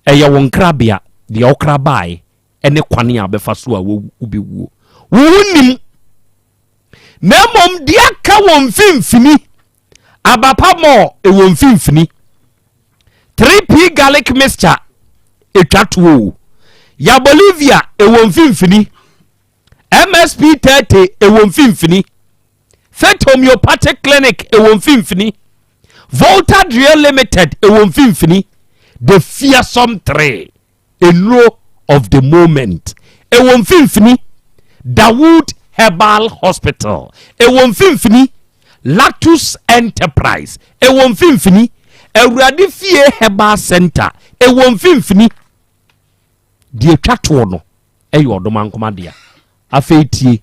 eye won krabia de okra bai ene kwane a befa so a wo wunim na mom de aka won finfini abapa mo e won finfini 3p garlic mixture etwatwo ya Bolivia e won finfini MSP 30 e won finfini Fet Homeopathic Clinic e won finfini Volta Drill Limited e won finfini the fearsome 3 a law of the moment e won finfini Dawood Herbal Hospital e won finfini Lactus Enterprise e won finfini Awurade Fie Herbal Center e won finfini die twato no e yodoma nkoma dia afetie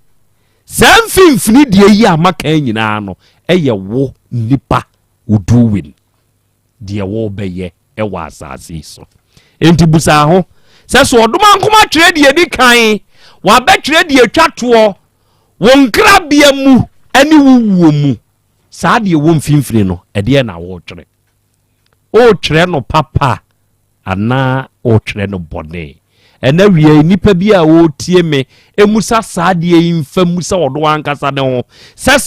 sam finfini die yi amaka nyina no e ye wo nipa uduwin die wo beye e wa asase so enti busa ho se so odoma nkoma twere die di kan wa betwere die twato won krabia mu ani wuwo mu saa die wo mfinfini no e de na wo twere o twere no papa ana o twere no bone ena wie nipa bi a wo tie me emusa saa die imfa musa wodo ankasa ne ho sa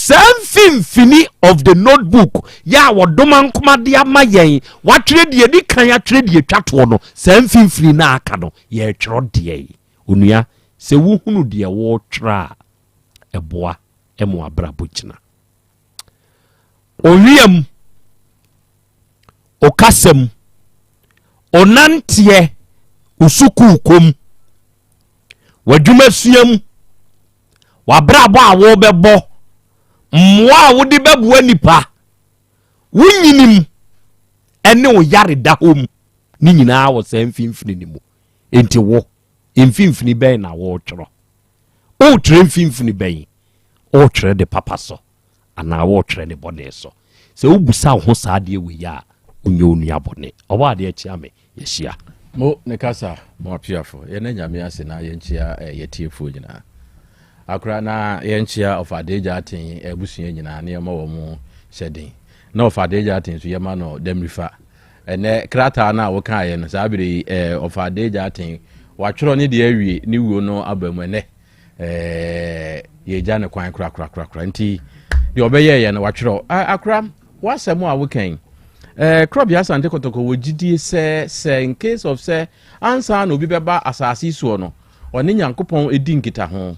finfini of the notebook ya wodoma nkoma de amayen watwere die di kan ya twere die twato no sa finfini na aka no ye twero die onua se wo hunu die wo twra eboa emu abrabo kina owiem okasem onantie usuku kom wadwuma suam wabrabo a wo bebo mmoa wo de bebo nipa wunyinim ene o yare da hom ni nyina wo san finfini ni mu enti wo mfinfini ben na wo twro o twre mfinfini ben o twre de papa so ana wo twre ne bone so se ubusa ho saade we ya onyo onua bone oba de achi ame yeshia mo ne kasa mo piafo ye na nyame ase na ye nchia ye tiefo nyina akra na ye nchia of adeja atin ebusua nyina na ye ma wo mo shedin na of adeja atin so ye ma no demrifa ene krata na wo kan ye no sabire of adeja atin wa tworo ne de awie ne wuo no abamu ene ye ja ne kwan kra nti de obeye ye no wa tworo akra wasemu a wo kan Krobea Asante kotoko wogidie se in case of se ansa na obi beba asase so no one nyankopon edi nkita ho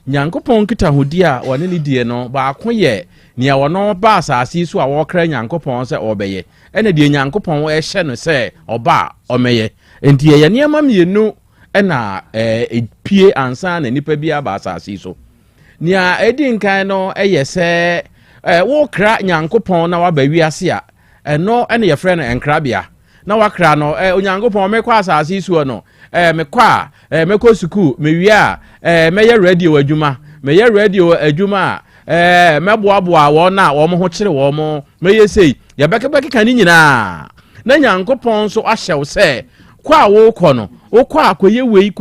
nyankopon nkita ho di a one ne die no ba akoye ne wono ba asase so a wo kra nyankopon se obeye ene die nyankopon wo ehye no se oba omeye enti ye ne ma mienu ena pie ansa na nipa bia ba asase so nia edi nkan no eye se wo kra nyankopon na waba wiase a eno ene ye frɛ no enkrabia na wakra no onyankopɔn mekɔ asase suo no mekɔ a mekɔ suku mewia meyɛ radio adwuma meyɛ radio adwuma meboaboa wɔ na wɔ mo ho kyere wɔ mo meyɛ sei yɛbɛkɛbɛkɛ kan nyinaa na nyankopɔn so ahyɛw sɛ kɔ a wo kɔ no okwa akoye wei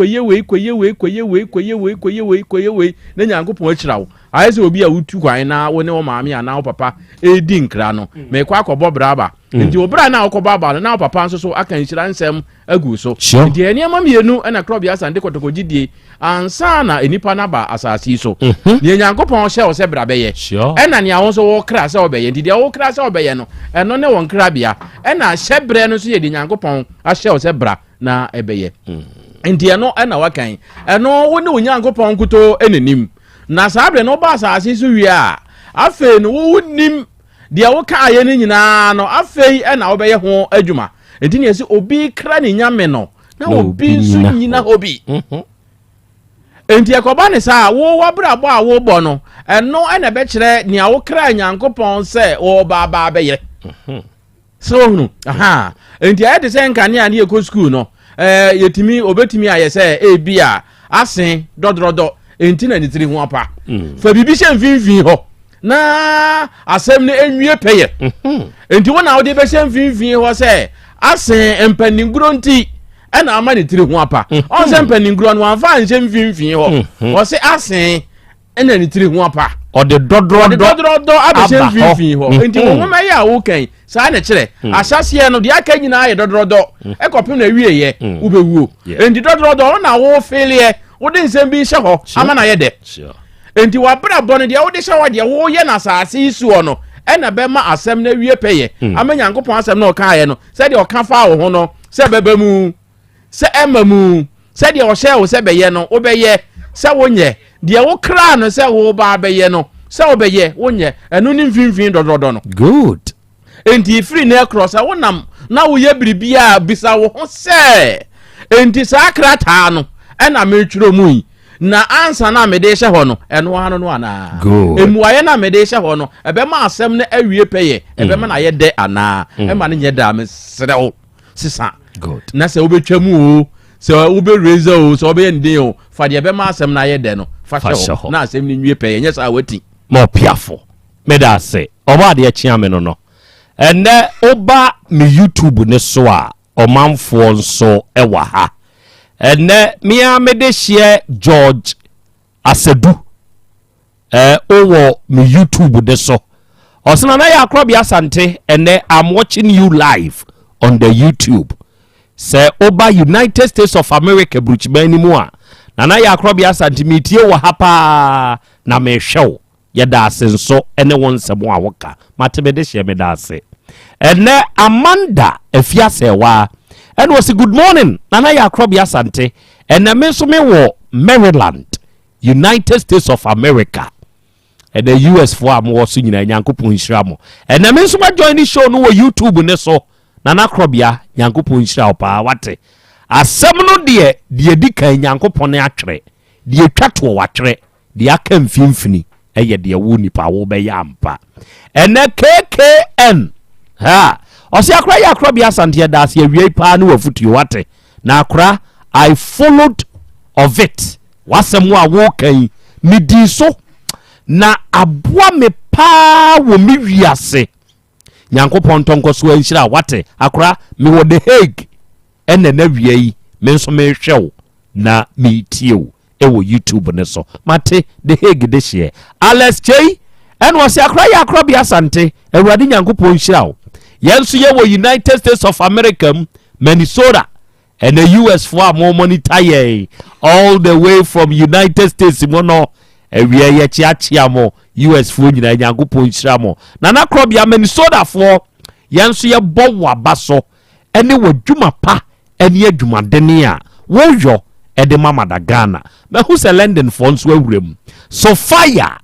na nyankopon akira wo ayese obi a wutu kwan na wo ne wo maami ana wo papa edi nkra no me kwa akobọ braba nti obra na akobọ aba na wo papa nso so aka nhyira nsem agu so nti eniema mienu na Krobea Asante kotokogidie ansa na enipa na ba asasi so ne nyankopon hye wo se bra beye ena ne awon so wo kra se obeye nti de wo kra se obeye no eno ne won kra bia ena hye bre no so ye de nyankopon ahye wo se bra na ebeye nti eno ena wakan eno wo ne onyankopon kuto enenim na sabre no ba asase so wi a afe no wo nim de wo ka aye ne nyina no afe ena wo beye ho adwuma nti ne esi obi kra ne nyame no na obi nso nyina obi nti ekoba ne sa wo wabrabo a wo bo no eno ena be kire ne wo kra nyankopon se wo ba beye so hunu aha nti aye de se nkane a ne ekɔ school no yetimi obetimi aye se bia asen dodrodo enti na nitiri ho apa fa bibi hye mfinfin ho na asem ne enwie peye enti wona wo de be hye mfinfin ho se asen empaninguro nti ena ama nitiri ho apa on se empaninguro no anfa hye mfinfin ho wo se asen ena nitiri ho apa ode dodrodo abehye mfinfin ho enti wo homa ya wo kan sa na kire asase no de aka nyina aye dodrodo ekopem na wie ye wo bewuo enti dodrodo na wo fele wode nsem bi hye ho ama na ye de enti wabra bone de wode hye ho de wo ye na asase isu no ena be ma asem na wie peye ama nyankopon asem na oka ye no se de oka fa wo ho no se beba mu se emamu se de o hye wo se be ye no wo be ye se wonye de wo kra no se wo ba be ye no se wo be ye wonye enu ni mfinfin dodrodo no good enti free na cross a wonam na wo ye biribia bisa wo ho se enti sa krata no ena metwiro mu yi na ansa na mede hye ho no eno ano no ana emuaye na mede hye ho no ebe ma asem na awie peye ebe ma na ye de ana e ma ne nye da me serew sisa good na se obetwamu o se obe raise o se obe ndin o fa de ebe ma asem na ye de no fa hye ho na asem ni nwie peye nye sa wati mo piafo me da se oba de chia me no ene oba me YouTube ne so a omanfo nso ewa ha ene mia me de share George Asedu owo me YouTube de so osina na ya Krobea Asante ene I'm watching you live on the YouTube say oba United States of America bruchmani mu a na ya Krobea Asante mitie wo hapa na me hwew ye da asenso ene won semo a woka matebe de share me da ase ene Amanda Efiasewa and was a good morning nana ya Krobea Asante ene me so me wo Maryland United States of America and the US for am wo so nyina nyankopon hira mo ene me so ma join the show no wo YouTube ne so nana Krobea nyankopon hira pa wate asem no de dikan nyankopon atwere de twato watwere de aka mfimfini eye de wo nipa wo be ya ampa ene KKN ha osi akra ya Krobea Asante da se awie pa na wafutuo wate na akra I followed of it wasemu a wo kan mi di so na aboa me pa wo mi wiase nyankopon tonko so anhira wate akra me wo the Hague ene na wie yi me nso me hwew na me tiew ewo YouTube ne so mate the Hague de hye Alex Chey en wasi akra ya Krobea Asante awurade nyankopon hira yensu ye wo United States of America Minnesota and the US for more monitor ye all the way from United States mono we ye chia mo US for nyina nyankopon hira mo na Krobea Minnesota for yensu ye bo wabaso ene wadwuma pa ene adwuma dene a wo yo e de mama da Ghana me hu se London for nso awurem so fire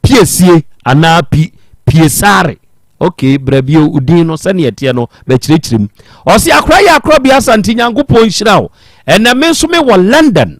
PSA ana piesare okay brabio udin no sane etie no be kirekirim osi akra ya Krobea Asante nyankopon hira ena me nso me wo London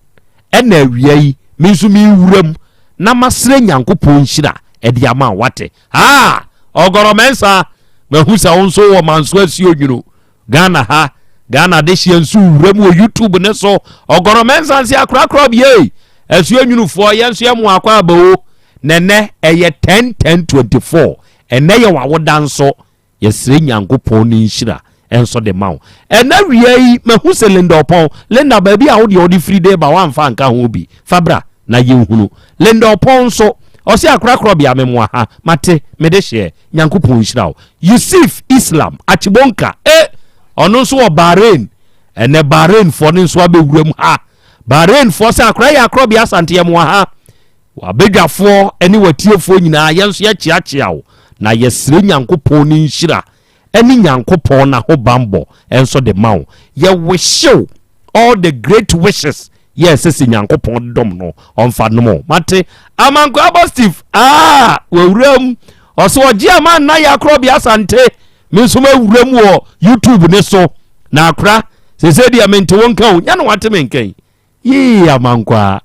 ena awiai me nso me wuram na masre nyankopon hira e de ama wate ha ogoromensa me hu sa wonso wo manso asi onwuru Ghana de hye nso wuram wo YouTube ne so ogoromensa nsi akra Krobea asi onwuru fo yenso ye mo akwa abawo nene eye 10-10-24 ene ye wawoda nso yesire nyankopon ni nhira enso de mawo ena wiei mahu se Linda Opon Linda baby a wo de odi free day ba wan fa nka ho bi fabra na ye hunu Linda Opon so o se akra Krobea memwa ha mate me de hye Nyankopon hirawo Yusuf Islam Achibonka ono so wo Bahrain ene Bahrain fo ne so abewuram ha Bahrain fo se akra ya Krobea Asante yemwa ha wabedwafo ene watiefo nyina yenso ya chiachiawo na yesire Nyankopon ni nhira ene Nyankopon na ho bambo enso de mawo ye wishew all the great wishes yes ese Nyankopon dom no onfa no mo mate amanko abostif wewuram oso oji ama na ya Krobea Asante me so mewuram wo YouTube ne so na akra sese dia mente wonka wo nya no wate menkan yi amanko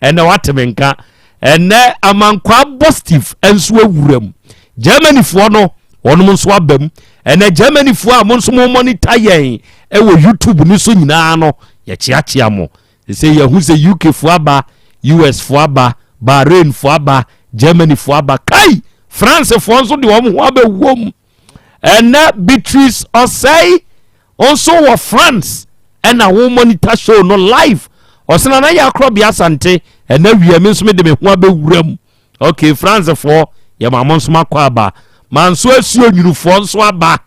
ene wate menka ene amanko abostif enso ewuram Germany fo no wonum so abam ene Germany fo a monso mo monitor yen ewo YouTube ni so nyina no ye chiachia mo say ye hu say UK fo aba US fo aba Bahrain fo aba Germany fo aba kai France fo nso de wo ho aba wom ene Beatrice Osei also wo France ena wo monitor show no live osena na ya Krobea Asante ena wiame nso me de me ho aba wuram okay France fo ye ma monso makwa aba manso asuo nyurufo nso aba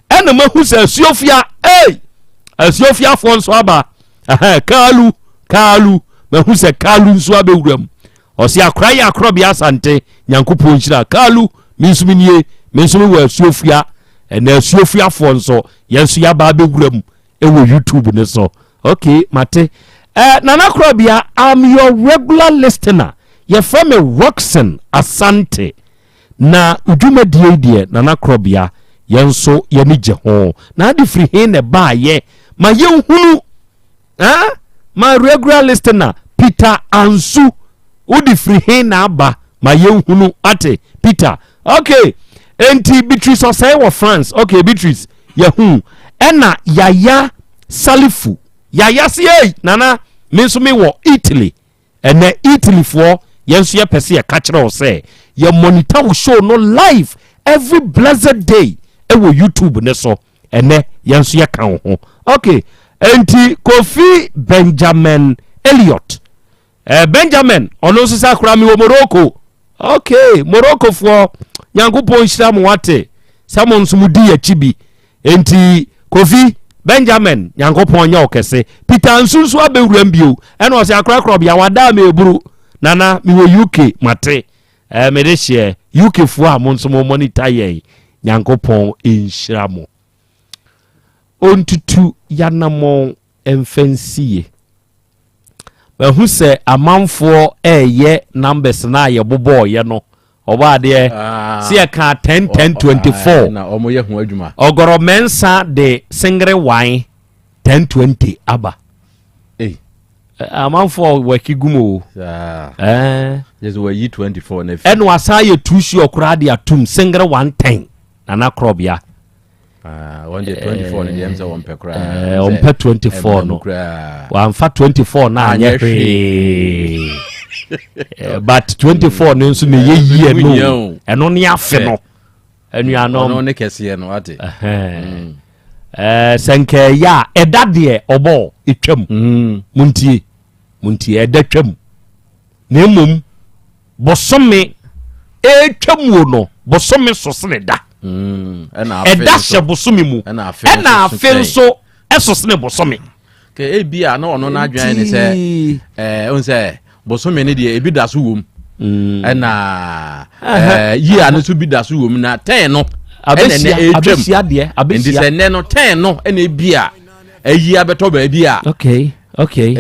ena mahu se asuofia asuofia fo nso aba kalu mahu se kalu nso abewuram osi akra ya Krobea Asante Nyankopon hira kalu minsumnie wa asuofia ena asuofia fo nso yenso ya ba abewuram ewo YouTube ne so okay mate Nana Krobea, I'm your regular listener ye from a Roxanne Asante na udwuma die Nana Krobea yenso ye nije ho na adi free he ne ba ye ma ye hunu my regular listener Peter Ansu udi free he na ba ma ye hunu ate Peter okay enti Beatrice Osei wo France okay Beatrice ye hu ena Yaya Salifu Yaya sie nana menso me wo Italy ene Italy for yenso ye pese ye kachira o say ye monitor wo show no live every blessed day ewo YouTube ne so ene yenso ye kan ho okay enti Kofi Benjamin Elliot Benjamin ono so sakura mi wo Morocco okay Morocco for Nyankopon hira mo wate samon so mudi ya chibi enti Kofi Benjamin Nyankopon nya okese Peter Ansunsu abewuram bio ena o se akra Krobea wada me eburu nana mi wo UK mate me de hye UK fu a monso mo monitor ye Nyankopon enhira mo ontutu yanamo emfansie ba hu se amanfo eye numbers na ye bobo ye no oba de se ka 10-10-24 na omo ye hu adwuma ogoro mensa de singre wine 10-20 aba amanfo wakigumo yes we yi 24 na fi eno asaye tushi okura de atum singre 110 Nana Krobea one day 24 ne yemza won pekra on pe 24 no wan fa 24 na anya but 24 no nso ne ye no eno ne afe no anuano no ne kese no ate senke ya edade obo etwam muntie edatwam na mum bosome etwam wo no bosome so sene da eda hye bosome mu ena afe nso esosene bosome ke ebia na ono na adwan ni se onse bosome ne de ebi da so wom ena yi anu so bi da so wom na 10 no abesia de ndi se ne no 10 no ena ebia ayi abeto ba bia okay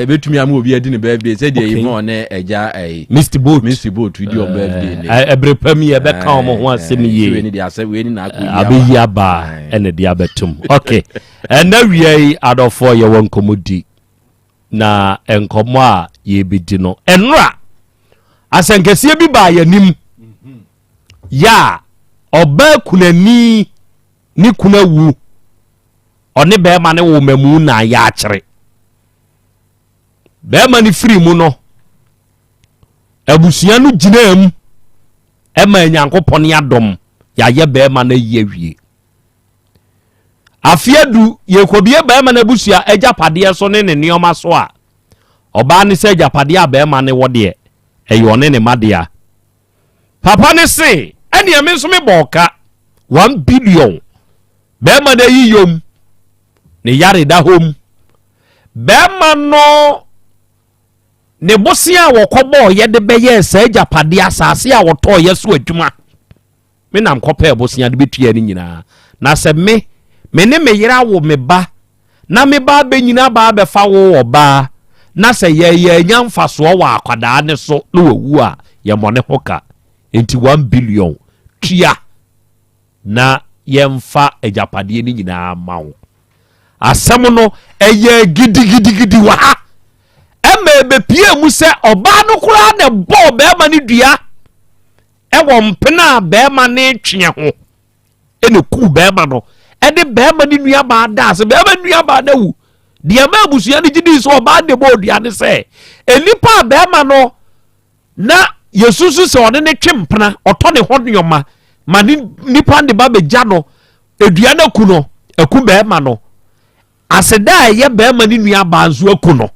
ebetumi am obi adi ne birthday se de yi mo ne eja Mr. Boat video on birthday ne ebrepam ye be ka omo ho asem ye we ni de ase we ni na akodi abeyi aba ene de abetum okay and na we adofo ye won komodi na enkomo a ye bidi no enra asenkesie bi ba yanim ya oba kunani ni kunawu one be ma ne wo mamu na ya akere be ma ni free mu no abusia no ginam e ma Nyankopon ya dom ya ye be ma na ye wie afiadu yekobie bɛɛma na busua agyapadeɛ so ne nneɛma so a ɔbaa ne sɛ agyapadeɛ a bɛɛma ne wɔdeɛ ɛyɛ ɔne ne madea papa ne se ɛne me nso me bɔɔka 1 billion bɛɛma na yi yom ne yare da hom bɛɛma no ne bosia a wɔkɔbɔɔ yɛde bɛyɛ sɛ agyapadeɛ asase a wɔtɔɔ yɛ so adwuma me nam kɔpɛ bosia de betua ne nyinaa na sɛ me ne me yera wo me ba na me ba benyina ba bɛfa wo ɔba na sɛ yɛ nya mfasoɔ wɔ akwadaa ne so na wawu a yɛ mɔne ho ka enti 1 billion tua na yɛmfa agyapadeɛ ne nyinaa ma wo asɛm no ɛyɛ gidigidi wɔ ha ɛma ɛbɛpie mu sɛ ɔbaa no koraa na bɔɔ bɛɛma ne dua ɛwɔ mpena a bɛɛma ne twe ho ɛna ku bɛɛma no ɛde bɛɛma ne nua baa da ase bɛɛma nua baa da wu deɛ ma abusua no gyidi sɛ ɔbaa de bɔ dua ne sɛ enipa a bɛɛma no na yesusu sɛ ɔne ne twe mpena ɔtɔ ne ho nneɔma ma ne nipa de ba bɛgya no edua no aku no aku bɛɛma no aseda a ɛyɛ bɛɛma ne nua baa nso aku no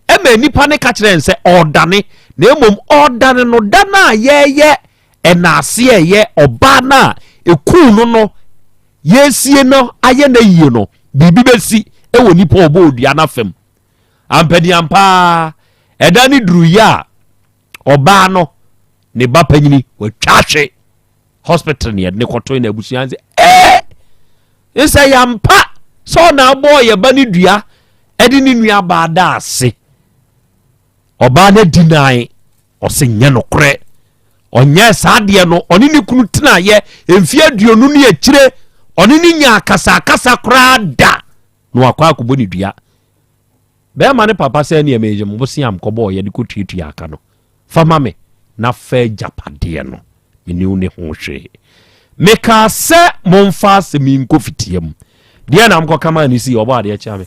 ɛma nipa ne ka kyerɛ sɛ ɔdane na emom ɔdane no da na yɛyɛ ɛnaase ɛyɛ ɔbaa na eku no yɛsie no ayɛ na yie no biribi bɛsi ɛwɔ nipa ɔbɔ odua na fam ampɛdi ampa ɛda ne duru yi a ɔbaa no ne ba panyini watwahwe hospital ne yɛde ne kɔtɔ na abusua sɛ ɛsɛ yampa sɛ ɔna abɔ yɛ ba ne dua ɛde ne nua baa da ase ɔbaa no dinae ɔsɛ nyɛ no korɛ ɔnyɛ saa deɛ no ɔne ne kunu tena yɛ mfie aduonu ne akyire ɔne ne nya akasa koraa da na wakɔ akɔbɔ ne dua bɛɛma ne papa sɛ ne ɛmɛgye mo bosia mkɔbɔ yɛde kɔtuatua aka no fama me na fa gyapadeɛ no mene ne ho hwee meka sɛ momfa asɛm nkɔ fitia mu deɛ na mkɔ kama ne si ɔbɔ adeɛ kyɛ me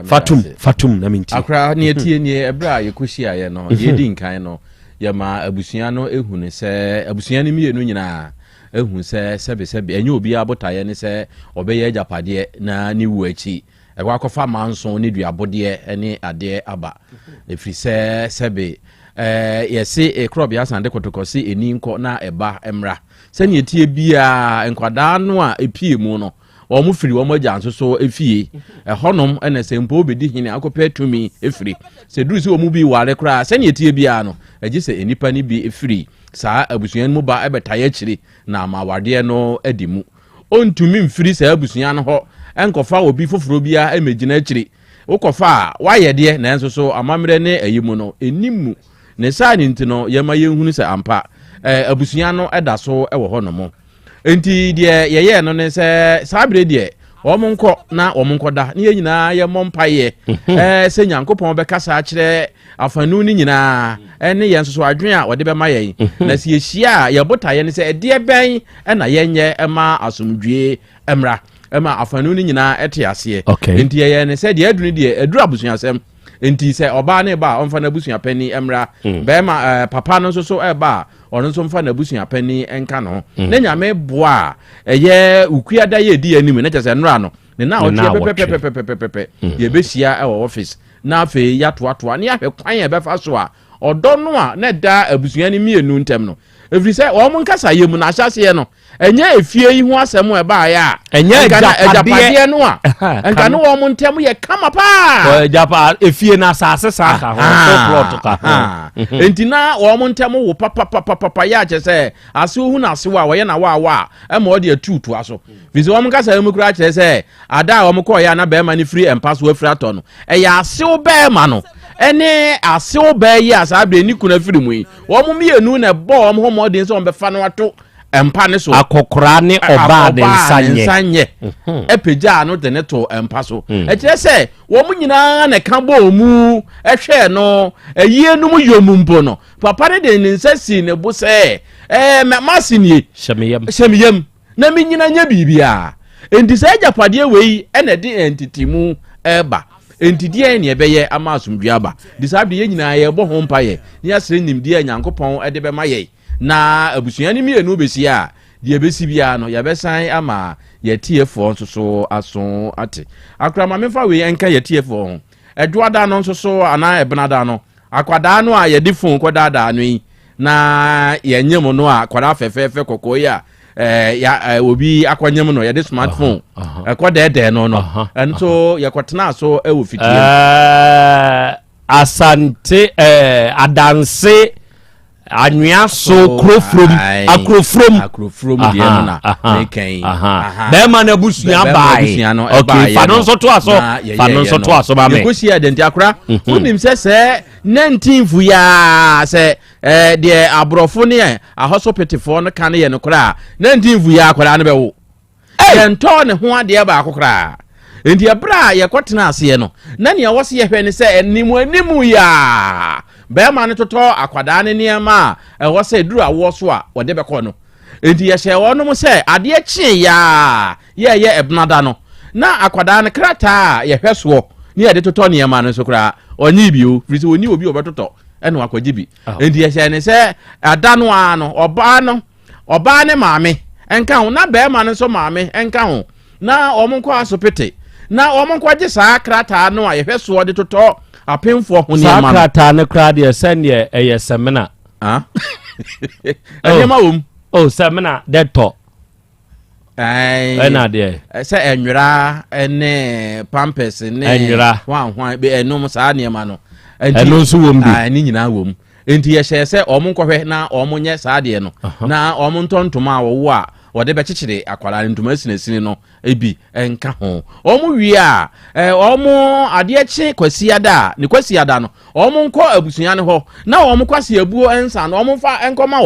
fatum na menti akra ne etie ne ebra yɛkɔhyia yɛ no yɛdi nkan no yɛma abusua no ehu ne sɛ abusua no mienu nyinaa ehu sɛ sɛbe enye obi abotaye ne sɛ obɛyɛ agyapadeɛ na ne wu akyi ɛkɔ akɔfa manso ne duabɔdeɛ ne ade aba efiri sɛ sɛbe yɛse Krobea Asante kotokosi eninkɔ na ɛba emra sɛ ne etie bia nkwadaa no a epie mu no wɔn firi wɔn agya nso so efie ɛhɔnom ɛna sɛ mpo obedi hene akɔpɛ tumi efiri sɛ duru sɛ wɔn bi ware koraa sɛ ne etie bia no agye sɛ enipa ne bi efiri saa abusua no mu ba ɛbɛtaye akyiri na amawadeɛ no adi mu ontumi mfiri saa abusua no hɔ ɛnkɔfa obi foforo bia ɛmɛgyina akyiri wokɔfa a wayɛ deɛ na nso so amammerɛ ne ayi mu no enimu ne saa ne ntino yɛma yɛnhunu sɛ ampa abusua no ɛda so ɛwɔ hɔ no mo enti deɛ yɛyɛ no ne sɛ saa bere deɛ wɔn nkɔ na wɔn nkɔda ne yɛ nyinaa yɛ mɔ mpaeɛ sɛ Nyankopɔn bɛkasa akyerɛ afanu ne nyinaa ɛne yɛn nso so adwen a wɔde bɛma yɛn na sɛ yɛhyia a yɛbotaeɛ ne sɛ ɛdeɛ bɛn ɛna yɛnyɛ ɛma asomdwie ɛmra ɛma afanu ne nyinaa ɛte aseɛ enti yɛyɛ ne sɛ deɛ adunu deɛ aduru abusuasɛm enti sɛ ɔbaa ne ba ɔmfa na abusua pani ɛmra bɛɛma papa no nso so ɛba ɔno nso mfa na abusua pani ɛnka no ne nyame boa ɛyɛ ukuada yɛ di anim ne kyɛ sɛ nnora no ne na ɔtwe pɛpɛpɛpɛpɛpɛ yɛbɛhyia ɛwɔ office na afei yɛatoatoa ne yɛahwɛ kwan yɛ bɛfa so a ɔdɔ no a ne da abusua ne mmienu ntɛm no ɛfiri sɛ wɔn nkasa yɛ mu na ahyɛseɛ no ɛnyɛ efie yi ho asɛm ɛbaayɛ a ɛnyɛ agyapadeɛ no a ɛnka no wɔn ntɛm yɛ kama paa ɛgyapa efie na asase saa ka ho plot ka ho enti na wɔn ntɛm wo papa yɛ akyɛ sɛ ase ohu na ase wa wɔyɛ na wa ɛma ɔde atutu aso firi sɛ wɔn nkasa mu kura kyerɛ sɛ ada a wɔn kɔɔ yɛ na bɛrima ne firi ɛmpa so afiri atɔ no ɛyɛ asew bɛrima no ɛne asew bɛyɛ asabre ni kuna firi mu yi wɔn mmienu na bɔ wɔn ho mɔden sɛ wɔn bɛfa no ato empa ne so akokora ne oba de nsanye epegya no de ne to empa so ekire se wo mu nyina na ka bo mu ehwe no ayie no mu yomumpo no papa ne de nsasi ne bo se masini hyemiyam na me nyina nya bibia enti se agapade wei ene de entity mu eba entidie ne ebeye ama asomdua aba disabde ye nyina ye bo ho mpaye ne asere nimdie Nyankopɔn ede be ma ye na abusua ni mienu besia die besi bia no ya besan ama ye tiefo nso so aso ate akra ma mefa we enka ye tiefo ho eduada no nso so ana ebnada no akwada no a ye di phone kodada no yi na ye nyem no a kwada fefefe kokoya ya obi akwanyem no ye di smartphone kodede no enso ye kwotena so e wo fitie asante adanse anwea so akrofrom die no na mekan be ma na busua bai okay fano nso to aso ba me kosi adenti akra unim se 19th ya se de abrofo ne ahosopetifo no kan ye no kra 19th ya akra no be wo ento ne ho ade ba akokra enti abra ye kwotena ase no na ne wose ye hwe ne se animu ya be ma ne toto akwada ne niema wo se duru awo so a wode be ko no enti ye hye wo no mo se ade chi ya ye ebnada no na akwada ne krata ye hwe so ni ye de toto niema no so kra onyi bio frisi oni obi obetoto eno akwaji bi enti ye hye ne se ada no a no oba ne maame enka ho na be ma ne so maame enka ho na omonko asopete na omonko age saa krata no a ye hwe so de toto apemfo ho niema sa krata ne kra de sene eye semina niema wom semina deto na de se enwira ene pampers ne enwira hwan be enum saa niema no eno so wom bi ni nyina wom enti ye hye se omonkɔhwe na omonye saa de no na omontontoma a wo a wode be kyekyere akwala ntoma sinesini no ebi enka ho omo wie a omo ade akye kwasiada ne kwasiada no omo nkɔ abusunya ne ho na omo kwasi abuo ensa no omo fa enkɔma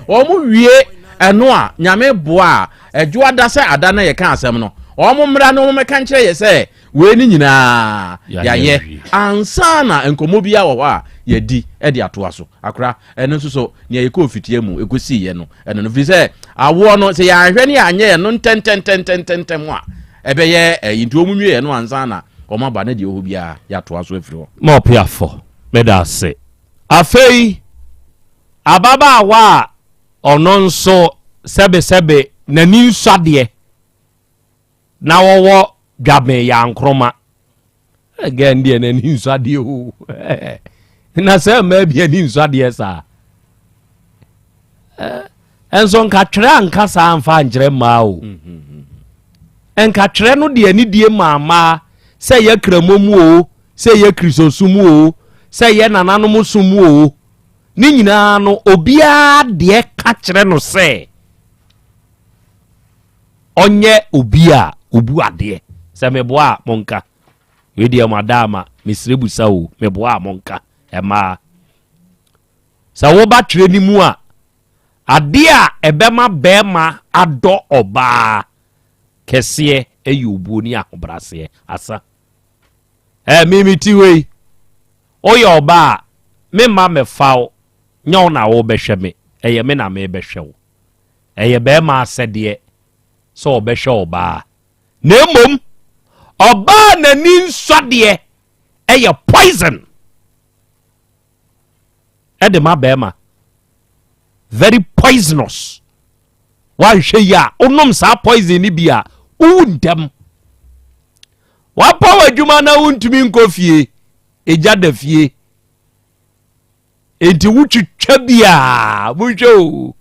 omo wie eno a nyame boa adwoada se ada na ye ka asɛm no omo mra no omo meka nkyere ye se we ni nyina ya ansa na enkomo bia wo a yedi de atoa so akra eno nso so ne ye ko fitie mu ekosi ye no eno no fi se awo no se ya hwe ne anye no ntenten a ebe ye yintu omunwe ye no ansa na omo ba na de oho bia ya toa so afiri ho mo piafo meda se afei ababa wa ono nso sebe nani nsade na wowo dwame ya nkroma again die nani nsade o na se ma bia ni nsade sa enso nkatwere anka sa amfa nkyere ma o enkatwere no de ani die mama se ye kramomu o se ye krisosumu o se ye nananom sumu o ni nyina no obia de ka kyere no se onye obia obu ade se meboa monka we de madama misrebusa o meboa monka ema sa wo ba twere ni mu a ade a ebema bema ado oba kese eyubu ni ahobrase asa mimi tiwe oyo oba me ma me fawo nyaw na wo behwe me eye me na me behwe wo eye bema asede so obehwe oba nemom oba na ni nsode eye poison edema bema very poisonous wan hwe ya onom sa poison ni bia undem wa power adwuma na untumi nkofie eja da fie enti wutwitwa bia muhwe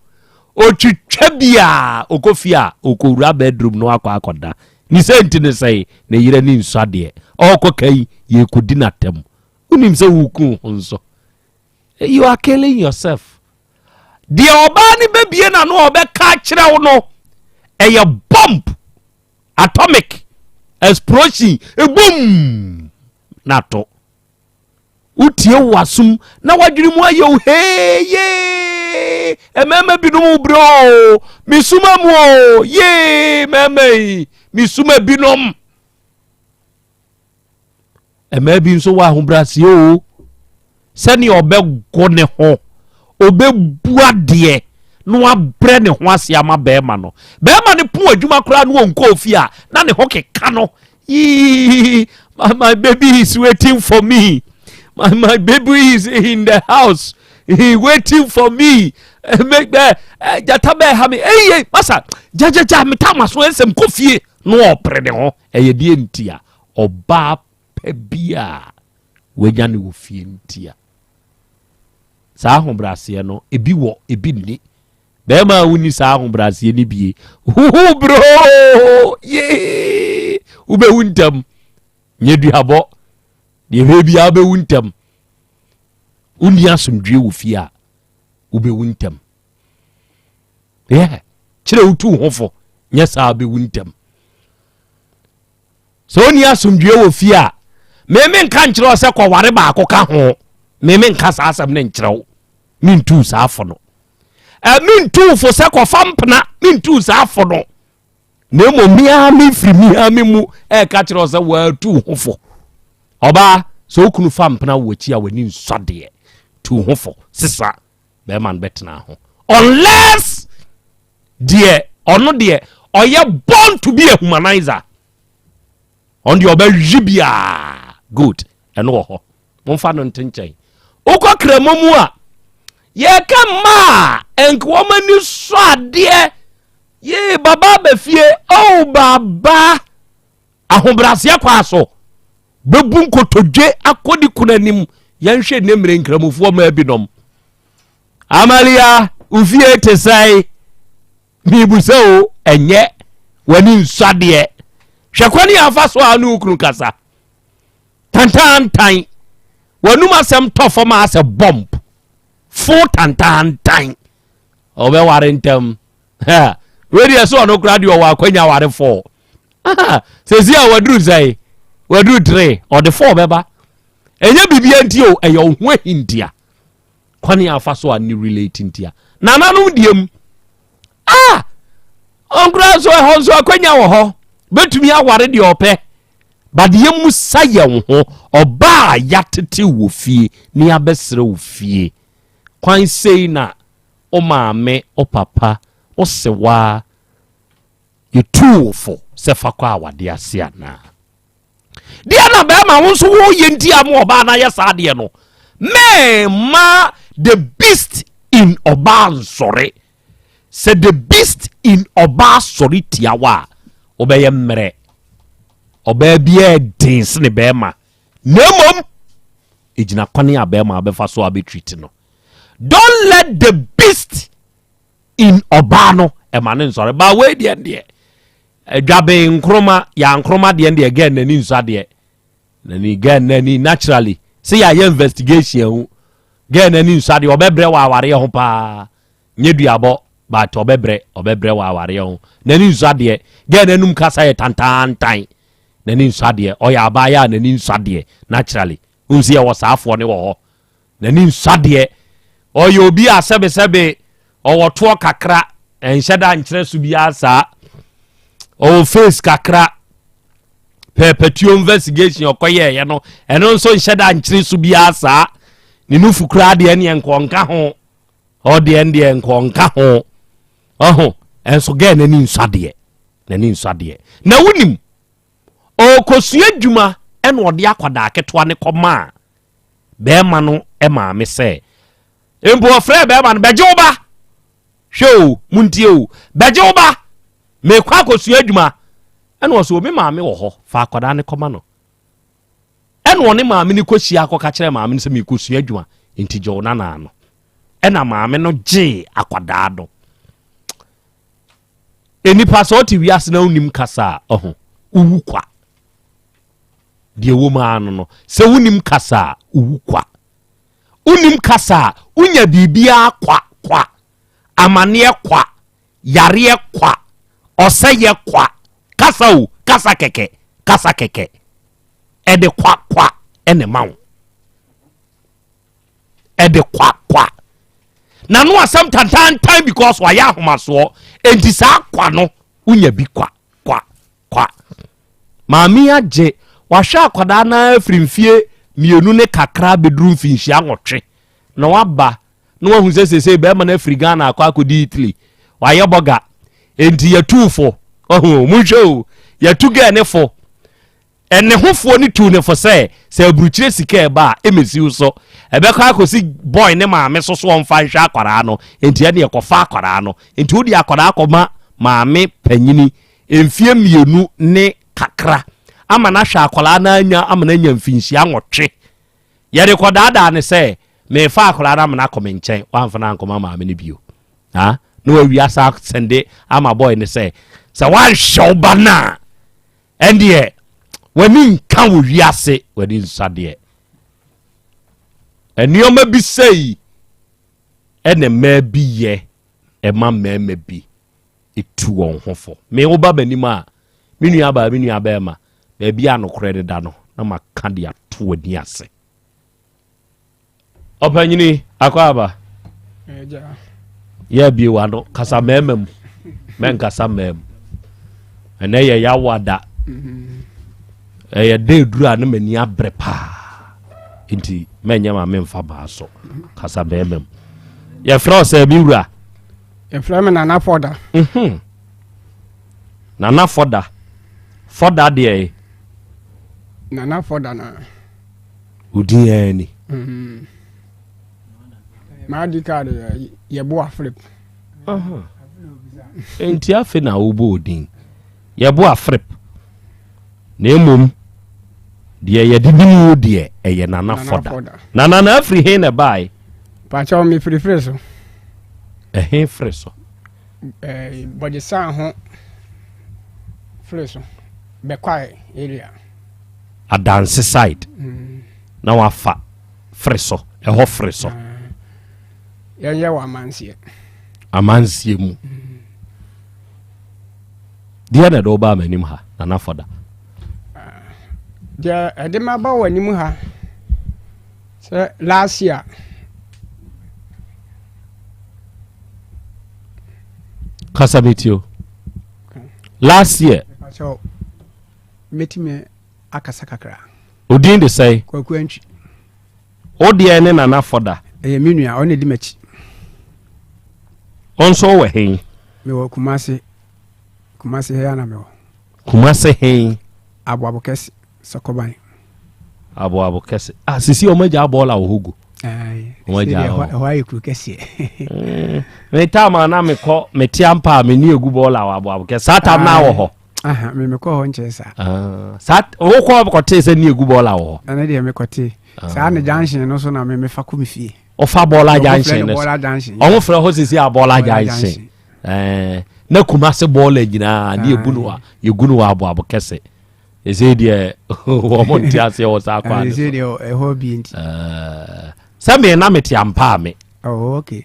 o twitwa bia okofia okowura bedroom no akoda ni senti ne sei na yire ni nsade okokai ye kodi na tem unim se wuku honso you are killing yourself the obani bebie na no obeka kire wo no eye bomb atomic explosion boom nato utie wasum na wadwiri mu ayo heye ememe binom bro misuma mu ye meme misuma binom emebi nso wa hobrase o sani obego ne ho obebuade no abre ne ho ase ama bema no bema ne po adwuma kra no onko ofia na ne ho keka no my baby is waiting for me my baby is in the house he waiting for me make jata be ha me masa jajaja me tama so ensem kofie no oprede ho die ntia oba pa bia wanya ne wo fie ntia saa hobrase no ebi wo ebi ni be ma woni saa hobrase ni bie bro ye ube wuntam nyedu habo de bebi abe wuntam uni asomdwe wo fie a ube wuntam chire utu hofo nya saa be wuntam so ni asomdwe wo fie a meme nka nkyerɛ sɛ kɔ ware ba ko ka ho meme nka saa asɛm ne nkyerɛ mintu saa fo no mintu fo sɛ kɔ fampna mintu saa fo no na mo mia me firi mia me mu ka kyerɛ sɛ wa tu hofo oba so kunu fampna wo chi a wani nsɔdeɛ tu hofo sisa be man betena ho unless deɛ ɔno deɛ ɔyɛ born to be a humanizer on the obejibia good eno wo ho momfa no ntenkyɛn ukɔ kramomu a ye ka ma enko mani so ade ye baba ba fie oh baba ahobrase akwa so bebu nkotodwe akodi kunanim yanhwe nemre nkramofo ma binom amalia ufie tesai bibuseo enye wani nsade hwekwani afa so anu ukru kasa tantantan wanu masem tofo ma ase bomb full tantantan obe warentem ha wedi so no gradio wa kwanya ware 4 sezi a waduru zai waduru 3 or the 4 beba enye bibia ntio eyo ho hindia kwani afa so ani relate ntia nananu diem onkra so ho so kwanya wo ho betumi aware de opɛ badeɛ mu sayɛ ho oba yatete wo fie ni abɛsere wo fie kwan sei na o maame o papa o sewa yetufo se fa kwa awade ase ana dia na be ma wo so wo yenti am oba na yesa de no me ma the beast in oba nsore se the beast in oba sori tiawa obeye mre oba bia dins ne bema nemom ejina kwane abema abefa so abetreat no don't let the beast in obano emane nsore ba we de adwabe nkroma ya nkroma de again nani nsade nani gan nani naturally say ya investigation gan nani nsade obebre wa aware ho pa nyeduabo but obebre wa aware ho nani nsade gan nanum kasa ye tantantan nani nsade oya abaya nani nsade naturally unsi ye wasafo ne wo ho nani nsade oya obi asebe owoto kakra enhyeda nkyere so bia sa o face kakra perpetual investigation okoye ye no eno nso nhyeda nkyere so bia sa ni nufu kra de ene enkonka ho o de ende enkonka ho enso ge nani nsade na wunim o kosua dwuma ene ode akwada aketwa ne koma be ma no e ma me se embo ofre be ma no beje oba show muntie o beje oba me kwa kosua dwuma ene so me ma me wo ho fa akwada ne koma no ene one ma me ni kosia akoka kire ma me se me kosua dwuma enti jo na no ena ma me no je akwada do eni paso ti wiase na unim kasa uwu kwa die wo ma no se unim kasa uwu kwa unim kasa unya bibia kwa amane kwa yare kwa oseye kwa kasa keke ede kwa ene mawo ede kwa na no asam tantan because wa ya homaso enti sa kwa no unya bi kwa maami age wa hwa akwada na afrimfie mienu ne kakra bedrum mfinhia nwotwe na waba na wahu sesese be ma na afriga na akwa akodi Italy wa ye boga enti yatufo munhwe yatuga ne fo ene hofo ni tu ne for say aburukyire sika e ba emesi so ebe kwa akosi boy ne maame so so onfa hwa akwara no enti ane yekofa akwara no enti odi akwara akoma maame panyini emfie mienu ne kakra ama na hwa akwara na anya ama na nya mfinhia nwotwe yere kodada ne say me fa akwara na na komenchen wanfa na nkoma maame ne bio ha no wi asa sende ama boy ne say wan show bana endie wani kan wo wiase wani nsade enioma bi sei ene ma bi ye e ma mema bi etu won hofo me wo baba ni ma me nua ba ma ba bi anokore de da no na maka de ato wani ase opanyini akwaba ya bi wa no kasa memem men kasa mem ene ye ya wada de dura na mani abre pa nti menya ma memfa ba so kasa memem ye frose bi wura ye frame na na foda na na foda de na foda na udi ani ma di card ye bo aflip enti afi na obo odin ye bo aflip na emom de ye dibinu de eye nana foda nana afri he na bai pa cha mi free so he free so body san ho free so be kwai area a dance side na wafa free so ho free so ye wa amansie mu dia na do ba manim ha nana foda dia edema ba wani mu ha so last year kasabetio last year so metime akasa kakra odin de say kwaku antwi odie ne nana foda minua one di machi onso we hen me wo kumase he na me wo kumase hen abo kesi sokoban abo kesi sisi o maja bola wo hugo o maja ho ayi kru kesi me tama na me ko me tiampa me ni egu bola wa abo kesi sata na wo ho me ko ho nchesa sat o ko te se ni egu bola wo ana de me ko te sa na junction no so na me fa ko me fie o fa bola junction o mo fra ho sisi a bola junction na kumase bola nyina ni egunu wa abo kesi ezedie wo monti ase wo sa kwa ezedie e hobby nti same na metiampa me okay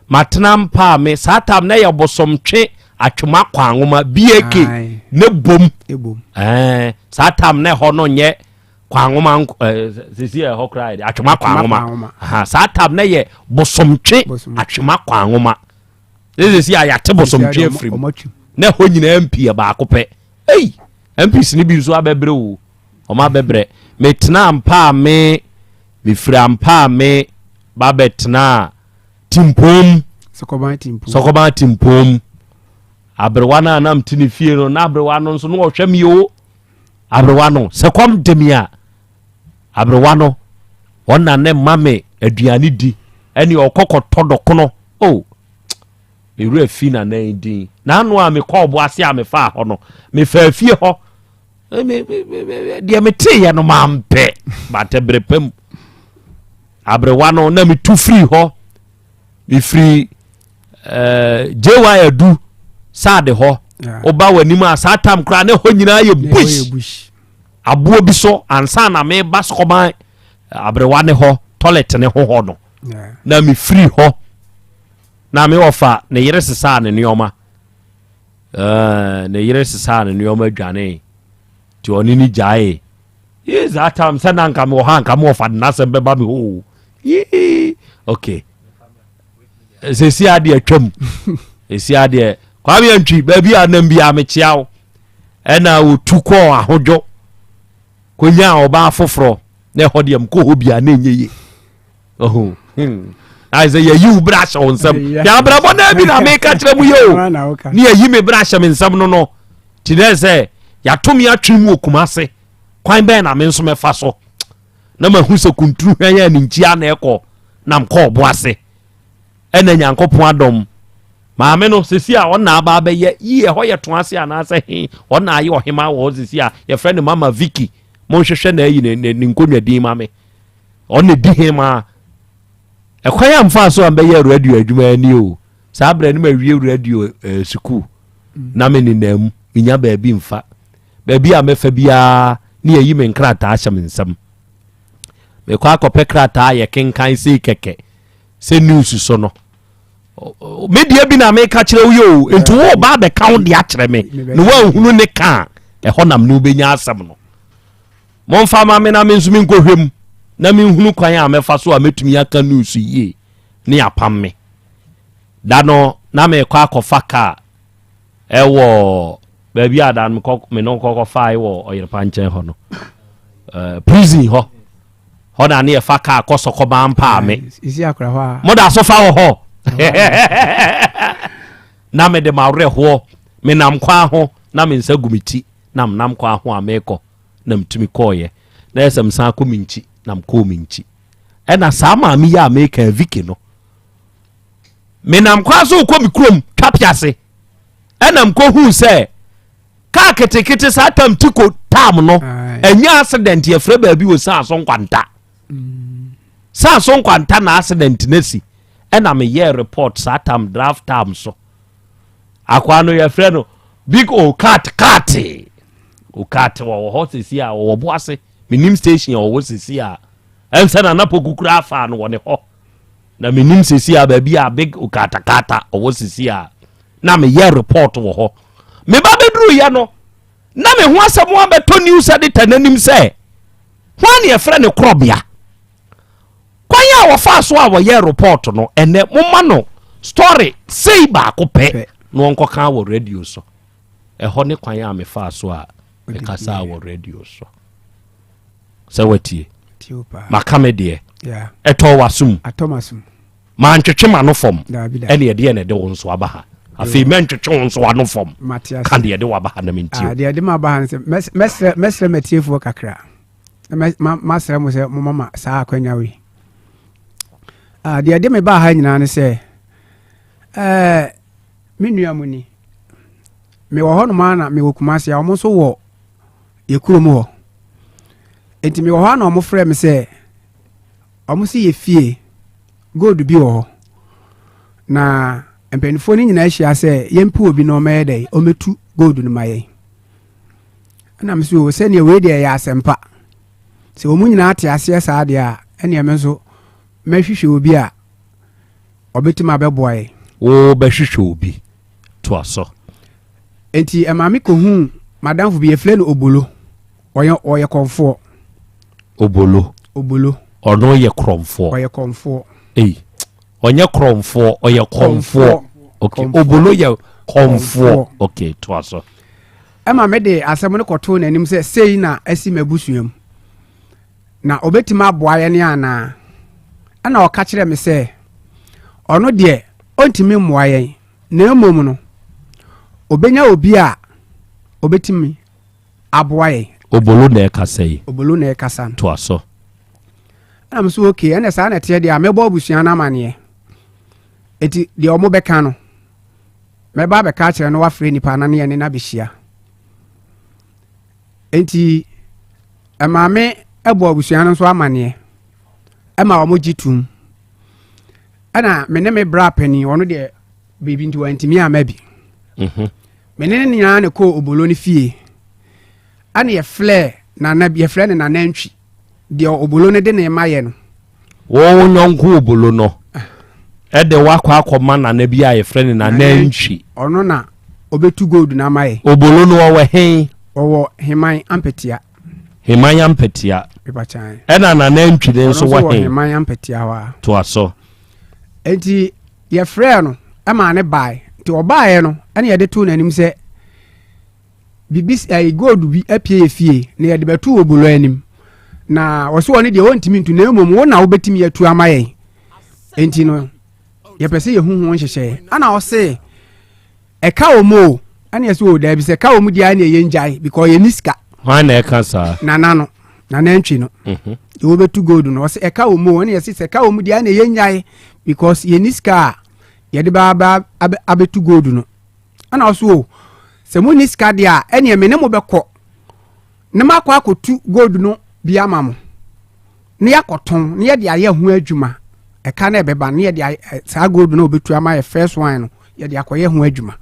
matena mpa me satam na ye bosomtwe atwema kwanwoma BK ne bom satam na ho no nye kwanwoma sisi e ho cry atwema kwanwoma satam na ye bosomtwe atwema kwanwoma sisi ayate bosomtwe afrim na ho nyina MP ba akopɛ MPs ni bi so abebre wo o ma bebre metena mpa me mefira mpa me ba betena timpom sokoban timpom abrewa na nam tini fie no na abrewa no so no hwam yo abrewa no sekom demia abrewa no wona ne mame aduane di eni okokoto dokono meru afi na na din na anu a me call bo ase a me fa ho no me fa fie ho dia me te ya no mampe ba te brepem abrewa no na me tu free ho me free jewa adu sade ho oba wani ma satam kra ne ho nyina ye bush abo bi so ansa na me ba skoban abrewa ne ho toilet ne ho no na me free ho na me ofa ne yere sesa ne nioma ne yere sesa ne nioma dwane ti oni ni jae yes that time sana nka me ha nka me ofa na se beba me ho okay sesi ade atwam esi ade kwa me antwi ba bi anam bi amechiawo ena otukọ ahojo konya oba foforo na hodiem ko ho bia na enyeye aize ye you brush on some ya brabo na bi na make kire mu yo ni ye me brush me nsam no no ti dey say ya tomi atwi mu okumase kwan bɛn na me nso mɛfa so na mahu sɛ kunturu hwan ya ne nkyia na ɛkɔ nam kɔ ɔbo ase ɛna nyankopɔn adɔm maame no sesi a ɔna aba bɛyɛ yi ɛhɔ yɛ to ase anaasɛ he ɔna ayɛ ɔhema wɔ sesi a yɛfrɛ ne mama Vicky monhwehwɛ na ayi ne nkonnwa din ma me ɔna di hema ɛkwan ya mfa so ambɛyɛ radio adwuma ani o saa brɛ no ma wie radio school na me nenam minya baabi mfa baabi a mɛfa biara ne yayi me nkrataa hyɛ me nsam mekɔ akɔpɛ krataa yɛ kenkan sei kɛkɛ sɛ news so no media bi na meka kyerɛ wo yo enti wo ba be ka wo de akyerɛ me ne wo hunu ne ka ɛhɔ nam ne wobɛnya asɛm no momfa ma me na me nso me nkɔhwem na me hunu kwan a mɛfa so a metumi aka news yie ne apam me da no na me kɔ akɔfa ka ɛwɔ baabi a da me no kɔkɔ fa ɛwɔ ɔyerpa nkyɛn hɔ no prison hɔ na ne yɛfa ka akɔsɔkɔ ba mpa me isi akora hɔ a moda so fa wɔ hɔ na me de mawre ho me nam kwa ho na me nsa gumiti nam kwa ho ameko na mtumi koye na esem san ko minchi nam ko minchi e na sa ma mi ya America Vicky no me nam kwa so ko mi krom twapiase e nam ko hu se ka ketekete sa tam tiko tam no enya accident ye fra ba bi wo sa so nkwanta sa so nkwanta na accident nesi and I'm a year report satam draft time so akwano your friend big o cat wo hot is here wo boase minim station wo was here em say na napokukura afa no woni ho na minim sesi ba bia big o kata wo was here na me year report wo ho me ba bedru ye no na me ho asem wa beto news editor nanim say hwan ye friend Krobea kwanya wo fa so a wo ye report no ene momma no story sei ba ko pe no onko kan wo radio so ho ne kwanya me fa so a me kasa wo radio so se watie makamede yeah eto wasum atomasum ma ntwetwe ma no fom ene de ne de wo nso aba ha afi me ntwetwe wo nso wa no fom kan de de wa ba ha na mentio de ma ba ha se mesre metiefo kakra masra mo se mo mama saa akwanya we de me ba ha nyina ne se me nuamuni me wo hono ma na me wo Kumase a omo so wo ye kurom ho enti me wo ha na omo frɛ me se omo si ye fie gold bi wo na empenifo ni nyina ahia se yempe obi no omede ometu gold no maye na me so se ne we de ya asempa se wo mu nyina ate ase saa de a ene me so mehwehwe obi a obetima beboae wo behwehwe obi to aso enti emami ko hu madam fu bi e fle no obolo oye konfo obolo ono ye kromfo oye konfo onye kromfo oye konfo okay obolo ye konfo okay to aso emami de asem no koto na anim se sei na asi mabusuam na obetima boaye ne ana ana o ka kire me se ono de ontimi mmoaye na emom no obenya obi a obetimi aboaye obolo na ekasai obolo na ekasa to aso ana mso okay ene sa na tie de a mebo abusua na mane eti de omo beka no meba beka kire no wafre nipa na ne na behia enti amame ebo abusua no so amane ema omo gitum ana mene me bra pani ono de baby nti wantimi amabi mene ne nyana ne ko obolo ne fie ana ye flare na na ye flare ne na nantwi de obolo ne de ne maye no wo nyonko obolo no e de wakwa akoma na na bia ye flare ne na nantwi ono na obetu gold na maye obolo no wo hen wo heman ampetia bibachan ena na nantwi de nso wo hen heman ampetia wa to aso enti ye frɛ no ama ne bai ti obae no ene ye de tu nanim sɛ bibis ai gold bi apie fie ne ye de betu obolo anim na wo so one de wontimi ntu na emom wo na wo betimi atu amaye enti no ye pese ye huhu nhyehyɛ ana wo se e ka omo ene ye so da bi se ka omo dia na ye njai because ye niska hwan na ɛka saa nana no nana ntwi no wo betu gold no se eka wo mu ne yesi eka wo mu dia na yenyae because yeniska ye de ba abetu gold no ana so se mu niska dia ene me ne mo bekọ ne makọ akotu gold no bia mamo ne yakoton ne ye de aye ho adwuma eka na ebeba ne ye de saa gold no obetu ama ye first one no ye de akoye ho adwuma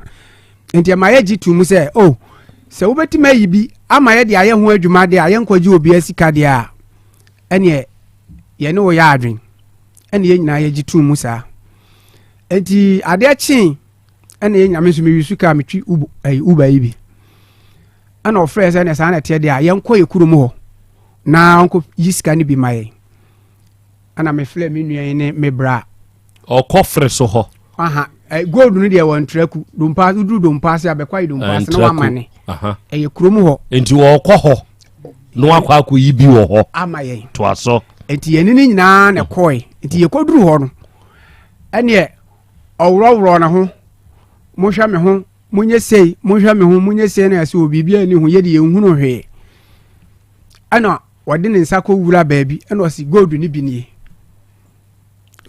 enti ma ye gitu mu se oh se wo beti mayi bi ama ye de aye ho adwuma de aye nkwaji obi asika de a ene ye ne wo ya adwen ene ye nyina ye gitu mu saa enti ade achi ene ye nyame so me wisu ka metwi uba yi bi ana ofre se ne saa na te de a ye nkọ ye kuru mu ho na onko yisika ne bi maye ana me fle me nua ne me bra okofre so ho aha gold no de won traku dompa du dompa se abekwa dompa se na wamane aha ye kuru mu ho enti wo kọ ho no akwa akoyi bi wo ho amaye to aso enti ye ni nyina na koi enti ye koduru ho no ene owro na ho mo hwa me ho munye sei mo hwa me ho munye sei na ase obi ani ho ye de ehunu hwe ana wode ne nsa ko wura baabi ana osi gold ni bi nie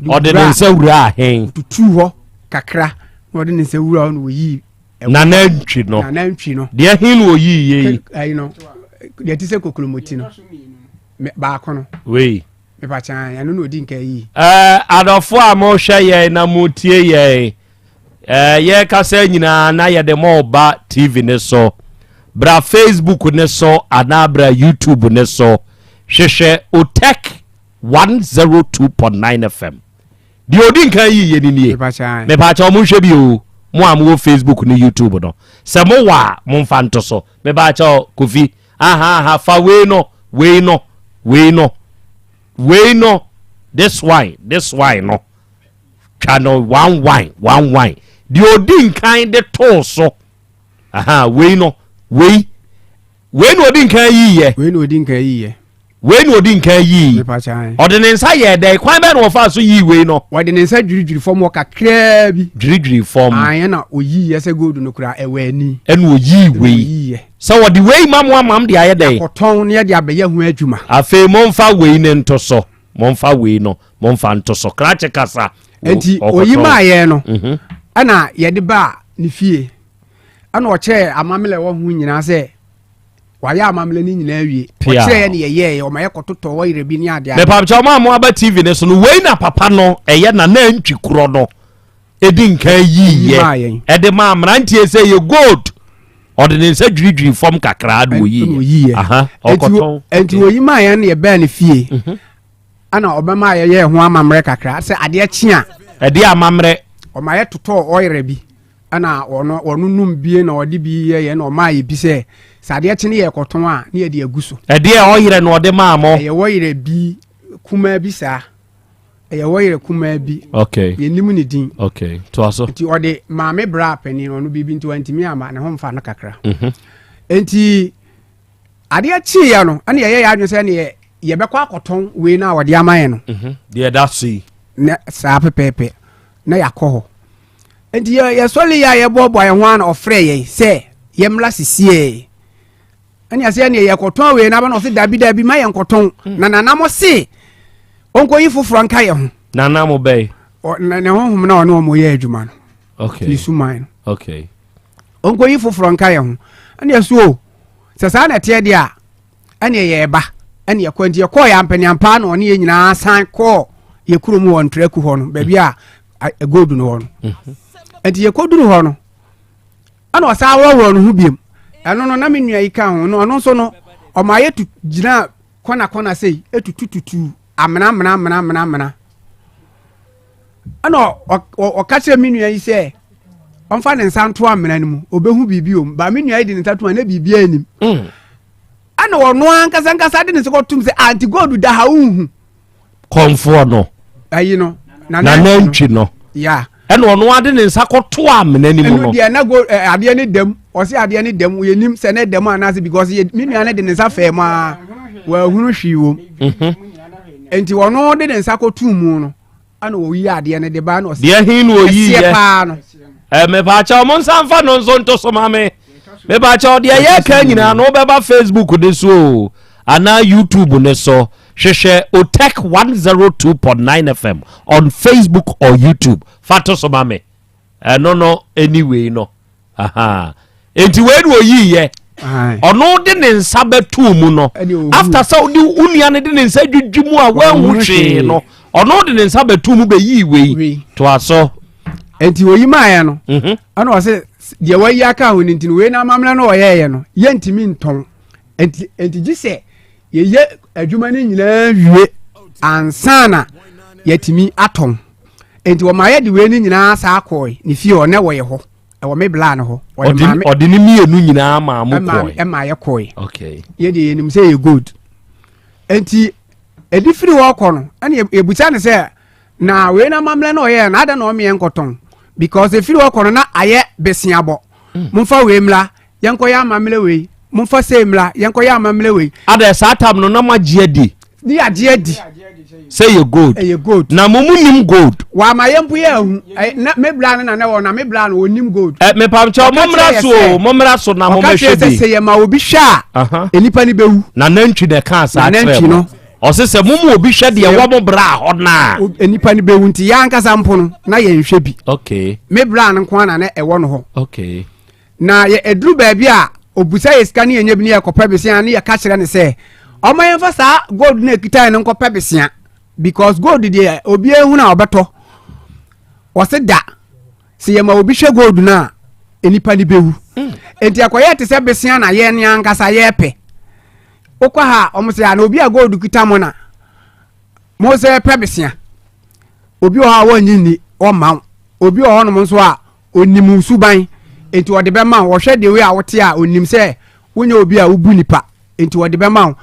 ode ne nsa wura ahen tutu ho kakra wode ne nsa wura no yi na nantwi no de hin wo yi ye ayi no de ti se kokolomoti no ba kono we me pa chan ya no odi nka yi adofo a mo hwe ye na mo tie ye ye kasa nyina na ye de mo ba TV ne so bra Facebook ne so anabra YouTube ne so hwehwe Otek 102.9 FM di odi nka yi ye ni nie me pa cha mo hwe bi o mo am wo Facebook ni YouTube no se mo wa mo mfa nto so me ba cha Kofi aha fa we no this wine no channel one wine di odi nkan de to so aha we no odi nkan yi ye we no odi nkan yi ordinance ye dey kwan be no fa so yi we no ordinance dwiridwiri form wo kakra bi dwiridwiri form anya na oyi ye se gold no kura ewe ani enu oyi we so what the way mam de aye dey koton ne de abeye ho adwuma afi momfa we ne nto so momfa we no momfa nto so krache kasa enti oyi ma ye no ana ye de ba ni fie ana o che amamele wo hu nyina se waya amamele ni nyina awie o che ye ne ye o ma ye kototo wo yire bi ni ade me papa chama mo aba TV ne so no we na papa no eye na ntwi kuro no edi nkan yi ye e de ma amrantie se ye gold ordinance dwiridwiri form kakra do yi aha okoton enti oyi ma ye ne ye ba ne fie ana obema ye ho amamre kakra se ade chia ade amamre o ma ye toto oyire bi ana ono num bie na ode bi ye na o ma ye bi se sade chi ne ye koton a ne ye de aguso ade oyire na ode ma mo ye oyire bi kuma bi sa ye oyire kuma bi okay ye nimu ne din okay to aso ti ode ma me bra pani ono bi bi nti wantimi ama ne ho mfa na kakra enti ade chi ya no ana ye adwo se ne ye bekwa akoton we na ode amaye no de da see na sa pepepe na yakoho enti ye soli ya ye bobo ye ho ana ofre ye se ye mla sisie ani ase ne ye koton we na ba no se dabi ma ye koton na nana mo se onko yi foforo nka ye ho nana mo be na ho hum na ono mo ye adwuma no okay ni suman okay onko yi foforo nka ye ho ani aso se sa na te de a ani ye ba ani ye kwanti ye ko ya mpani ampa na one ye nyina san ko ye kurom won traku ho no ba bia gold no ho no enti ye koduru ho no ana osa aworo no hu biem eno no na menua yi ka ho no ono so no o ma ye tu gina kona sei etutututu amna ana o ka che menua yi se onfa ne nsanto amna ni mu obehu bibi o ba menua yi de nsanto na bibi anim ana ono ankasa de ne se kotum se anti gold da ha uhu konfo no ayi no na nantwi no ya eno ono ade ne nsa koto amna ni mu no de na go ade ne dem o se ade ne dem ye nim se ne dem anase because menua ne de ne nsa fe ma wa hunu hwiwo enti ono de ne nsa kotum mu no ana wo yi ade ne de ba na o se de hin wo yi ye pa no me pa cha mo nsa mfa no nso nto so ma me me ba cha odi ya ka nyina no be ba Facebook de so ana YouTube ne so hwehwe Otech 102.9 FM on Facebook or YouTube fato so mame no anyway no aha enti we do yiye ono de ne nsa betu mu no after so di unia ne de ne nsa dwudwumu a wanhu hwe no ono de ne nsa betu mu be yi we to aso enti oyi maaya no ana o se de wayi aka ho enti we na amamla no oyeye no ye ntimi nton enti gise ye adwuma ne nyina wie ansana yetimi aton enti wo maaya de we ne nyina sa akoi ne fie o ne wo ye ho e wo me bla no ho odi ni mienu nyina ma mo koi e ma ye koi okay ye de enim say ye good enti edifiri wo kɔ no ane ebucha ne se na we na mamle na oyɛ na ada na o me enkoton because efiri wo kɔ no na ayɛ besiabo mumfa we mla yenko ya mamle we mumfa se mla yenko ya mamle we ada sa tam no na magye di di agye di say you good na munim good wa ma yempu ya hu na me bla na wo na me bla na onim good me pam cha momra so na mo mehwe bi se ye ma obi hwa enipa ni bewu na nantwi de ka sa atrem no osese mumu obi hwe de wo mo bra ho na enipa ni bewu nti ya nkasa mpo no na ye nhwe bi okay me bla na nko na ewo no ho okay na ye edru ba bi a obusa ye ska ne nya bi ne yakopa besia ne ya ka kire ne se omo yemfa sa gold na ekita ne nkopa besia because gold de obi ehu na obeto wose da se ye ma obi hwe gold na enipa ni bewu enti akoye te se besia na ye ne ankasa ye pe okwa ha omo se na obi a gold kita mo na mo se pe besia obi o ha wanyini o ma obi o hono mo so a onimu suban enti wode be ma wo hwe de we a wote a onim se wonya obi a ubu nipa enti wode be ma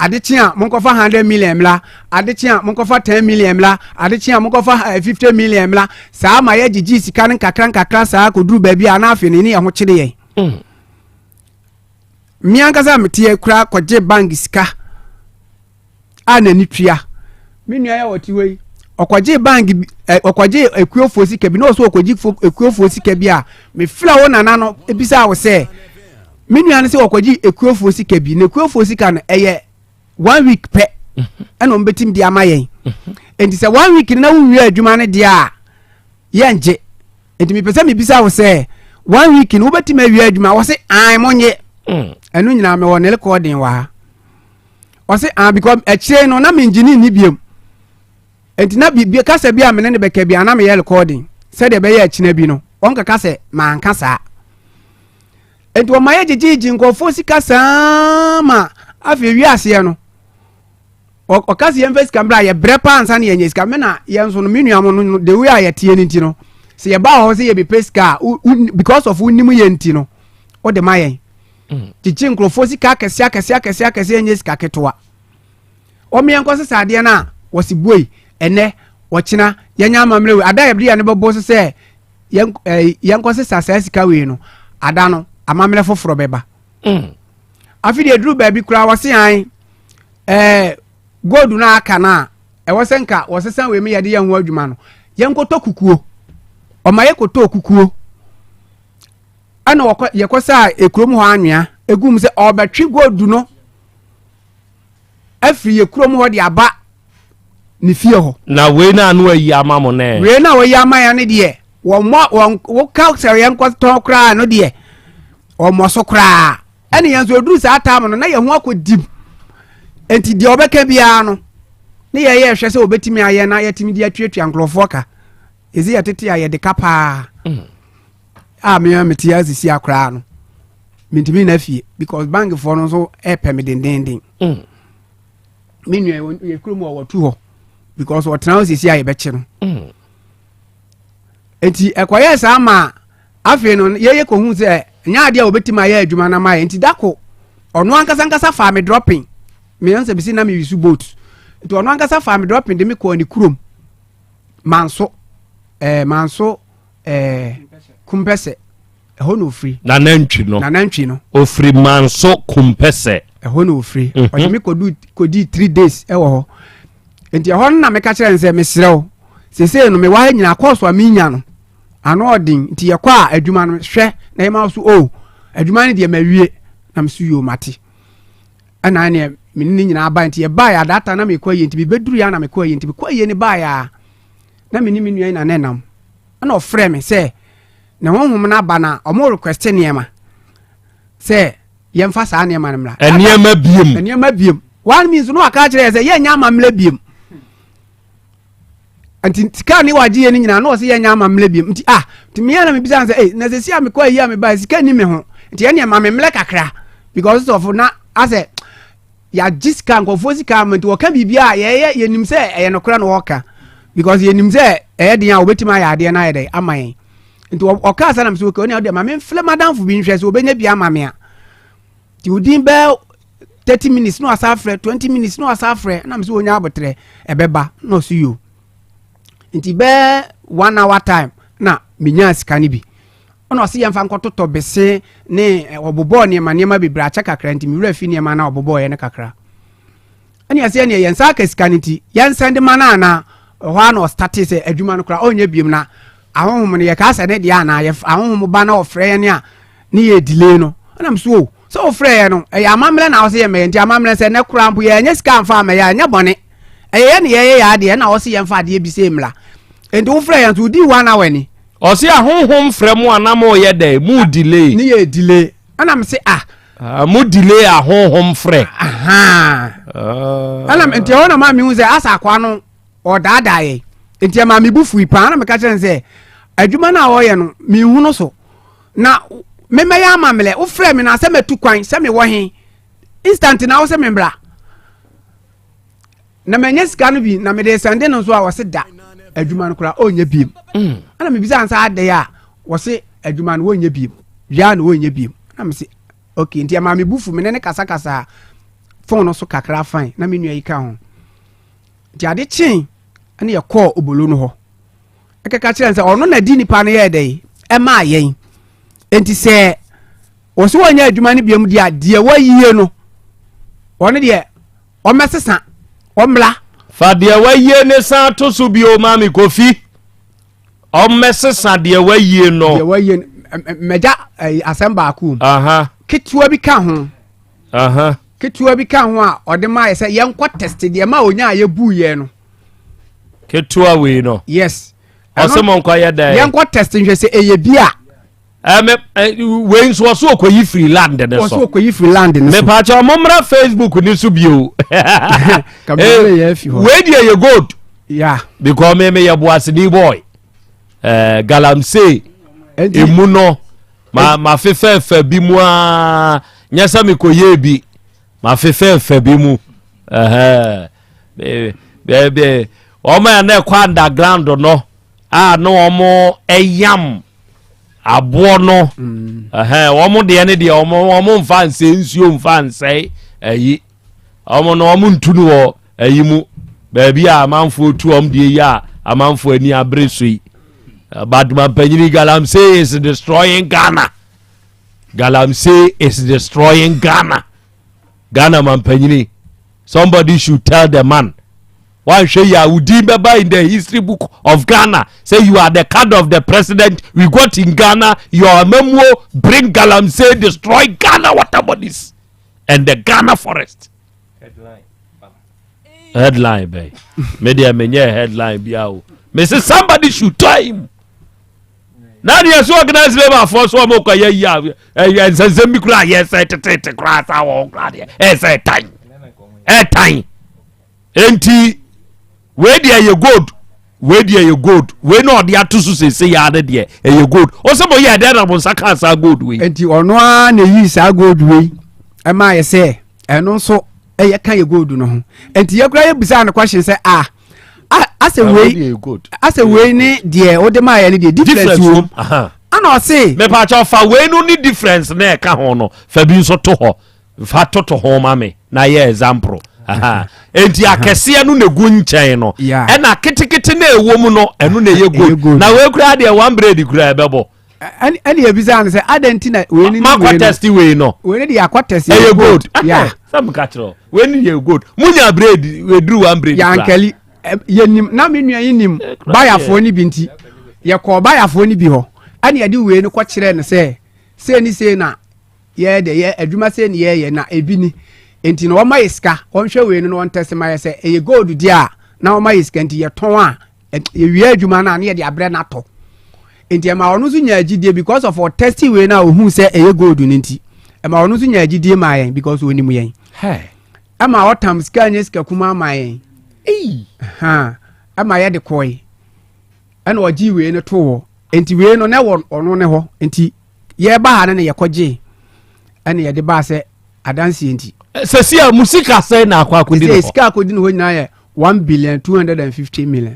adechia monkofa 100 million mla adechia monkofa 10 million mla adechia monkofa 50 million mla saa ma ye gigi sika ne kakran saa koduru ba bia na afi ne ho kyere ye mianka za metie kura koje bank sika ana ni tua menua ya woti wei okwaje bank okwaje ekuofo sika bi no so okwaje ekuofo sika bi a me fla wo nana no ebisa wo se menua ne se okwaje ekuofo sika bi na ekuofo sika no eye 1 week pe eno mbetim di amayen enti se 1 week na wo wi adwuma ne dia ye nje enti me pese me bisa wo se 1 week no betim awi adwuma wo se an monye enu nyina me won recording wa wo se an because echire no na me engineer ni biem enti na bi kasa bi amene ne beka bi ana me ye recording se de be ye echina bi no onka kasa ma anka sa enti wo maye jiji nkofo sika sama afi wi ase no o kasi yemfes kambra ye brepa ansa ne yenye sika me na yenso no menua mo no de we aye tie ni nti no se ye ba ho se ye be peska because of unimu ye nti no o de mayen chichi nkrofo sika kese yenye sika ketoa o me yanko se sade na wosibuoi ene wochina yenya amamrewe ada ye bria ne bebo se yanko se sasa sika we no ada no amamre foforo beba afi de dru ba bi kura wose an gold na aka na wose nka wose san we me yade yan ho adwuma no yenkoto kukuo o ma yekoto kukuo ana yekosa ekrom ho anwea egum se obetwe gold no afri ekrom ho de aba ni fie ho na we na anu ayi ama mo ne we na we ama ya ne de wo ka se yenkoto kra no de o mo so kra ene yanzo oduru sa atam no na ye ho akodim enti de obeka bia no ne ye hwe se obetimi aye na yetimi de atwetwa nklofo ka ezi yatete aye de kapa me meti azisi akra no mintimi na fie because bank for no so epem dendenden menu ye krum wo tu ho because what now sisi aye beche no enti ekwaye sa ma afi no ye ko hu se nya ade a obetima aye adwuma na ma enti dako ono ankasa fa me dropping me yanse bisi na me wisu boat enti ono ankasa fa me dropping de me ko ani krom manso kumpese ho no free na nantwi no ofri manso kumpese ho no free o me kodi 3 days e wo ho enti ho na me ka kire nse me serew sese no me wa nyina course wa minya no ano odin nti ye kwa adwuma no hwe na e ma so adwuma ne de mawie na mso yo mate ana ne menni nyina ba nti e ba ya data na mekɔ yɛ nti bi beduru ya na mekɔ yɛ nti bi kɔ yɛ ne ba ya na menni me nua na nenam ana ɔfrɛ me sɛ na honhom na ba na ɔmo request niema sɛ yɛmfa saa niema no mra niema biem one means no aka kyerɛ sɛ yɛ nya amamle biem anti sika ni waji ye ni nyina no se ye nya amamle biem nti nti me na me bisa sɛ na se sia me kɔ yi a me ba sika ni me ho nti ye ne amamle kakra because of na ase ya jiska nkofo sika amenti wo ka bibia ye nim sɛ ɛyɛ no kora no woka because ye nim sɛ ɛyɛ den a obetima ya ade na ye dɛ amayen nti ɔka sa na me so ko ne ɔde ma me mfle madam fu bi nhwɛ so obenya bia amame a ti udin bɛ 30 minutes no asafre 20 minutes no asafre na me so onya abotre ɛbɛba no so you nti bɛ 1 hour time na menya sika ni bi ono se yemfa nkototo bese ne obobo ne ma bibra acha kakra nti miwura fi ne ma na obobo ye ne kakra ani ase ne yensa ka sika nti yensende ma na ho ana start se adwuma no kra onye biem na ahonhom ne ye ka ase ne dia na ye ahonhom ba na ofre ye ne a ne ye delay no ana mso so ofre ye no e amamre na wo se ye me nti amamre se ne kra mpo ye nya sika mfa ma ye nya bone ye ne ye ya de na wo se ye mfa de bi se mla enti wo frɛ yan to di 1 hour ni ɔse ahonhom frɛ mu anamo yɛ dɛ mu delay ni yɛ delay ana me se mu delay ahonhom frɛ ana enti ona ma mi hu sɛ asa kwa no ɔdaadaa yɛ enti ma mi bu fui pa ana me ka kyerɛ sɛ adwuma na wo yɛ no mi hu no so na me ya amamle wo frɛ me na sɛ metu kwan sɛ me wo he instant na wo sɛ me mbra na menya sika no bi na me de sande no so a wo se da adwuma no kura onye biem ana me bisa ansa ade ya wo se adwuma no onye biem ya no onye biem na me se okay ntia ma me bufu me ne kasa phone no so kakra fine na me nua yi ka ho nti ade chen ana ye call obolo no ho ekeka kire nsa ono na di nipa no ye dey e ma yen enti se wo se onye adwuma no biem dia de wayie no ono de o mesesa o mla Fadia waye ne sa to so bi o mami kofi o mesesa de waye no de waye meja Asem Baaku ketua bi ka ho ketua bi ka ho a ode ma ye yenko test de ma onya ye bu ye no ketua we no yes Asem onko ye da yenko test nhwe se eye bia we nso so okoyi free land de so so okoyi free land ne me pa cha momra Facebook ni so bio we dia ye good yeah because me ye boasini boy galamse emu no ma fefe bi mu a nyasa me koye bi ma fefe bi mu be o ma na kwa underground no no omo eyam abo no omo de ne de omo mfa nse nsuo mfa nse ayi omo no omo ntunu wo ayi mu ba bia amanfo tu om de ya amanfo ani abresui baduma panyini galamse is destroying Ghana man panyini somebody should tell the man one show ya udi beba in the history book of Ghana say you are the card of the president we got in Ghana your memo bring galamse destroy Ghana water bodies and the Ghana forest headline bay media menye headline biao me say somebody should tell him now they so organize labor for so mo kwa ya nsensem kura yes tete kura sa wo kura say time enti we dia ye good we no dia tusu say ya de dia ye good o se mo ya de na mo saka sa good we enti ono a na yi sa good we e ma ye say eno so e ye kan ye good no ho enti ye kura ye bisa na question say ase we ni de o de ma ye ni de difference wo ana o say me pa cha fa we no ni difference na e ka ho no fa bi so to ho fa to ho ma me na ye example enti akese no negu nchen no e na kitikiti na ewo mu no eno na ye good na we kura de one bread kura bebo ani e bisa na say adentina we ni ma test we no we ni de akotest ye good yeah some catro we ni ye good munya bread we drew one bread ya ankeli yenim na me nua yenim bayafo ni bi nti ye ko bayafo ni bi ho ani ade we ni ko kire ne say ni say na ye de ye adwuma se ne ye na ebi ni enti no ma iska onhwe we no on test ma se e gold dia na o ma iska enti ye ton a ye wi adwuma na ye de abre na to enti ma onu so nya agidie because of our testing we na ohun se e gold ni enti ma onu so nya agidie ma yen because oni mu yen ama otam ska nya ska kuma ma yen ama ye de koi ana oji we no to enti we no na won ono ne ho enti ye ba ha ne ye koje ana ye de ba se adansi enti sesia musika sai na akwa akodi no sika akodi no nyina ye 1,250,000,000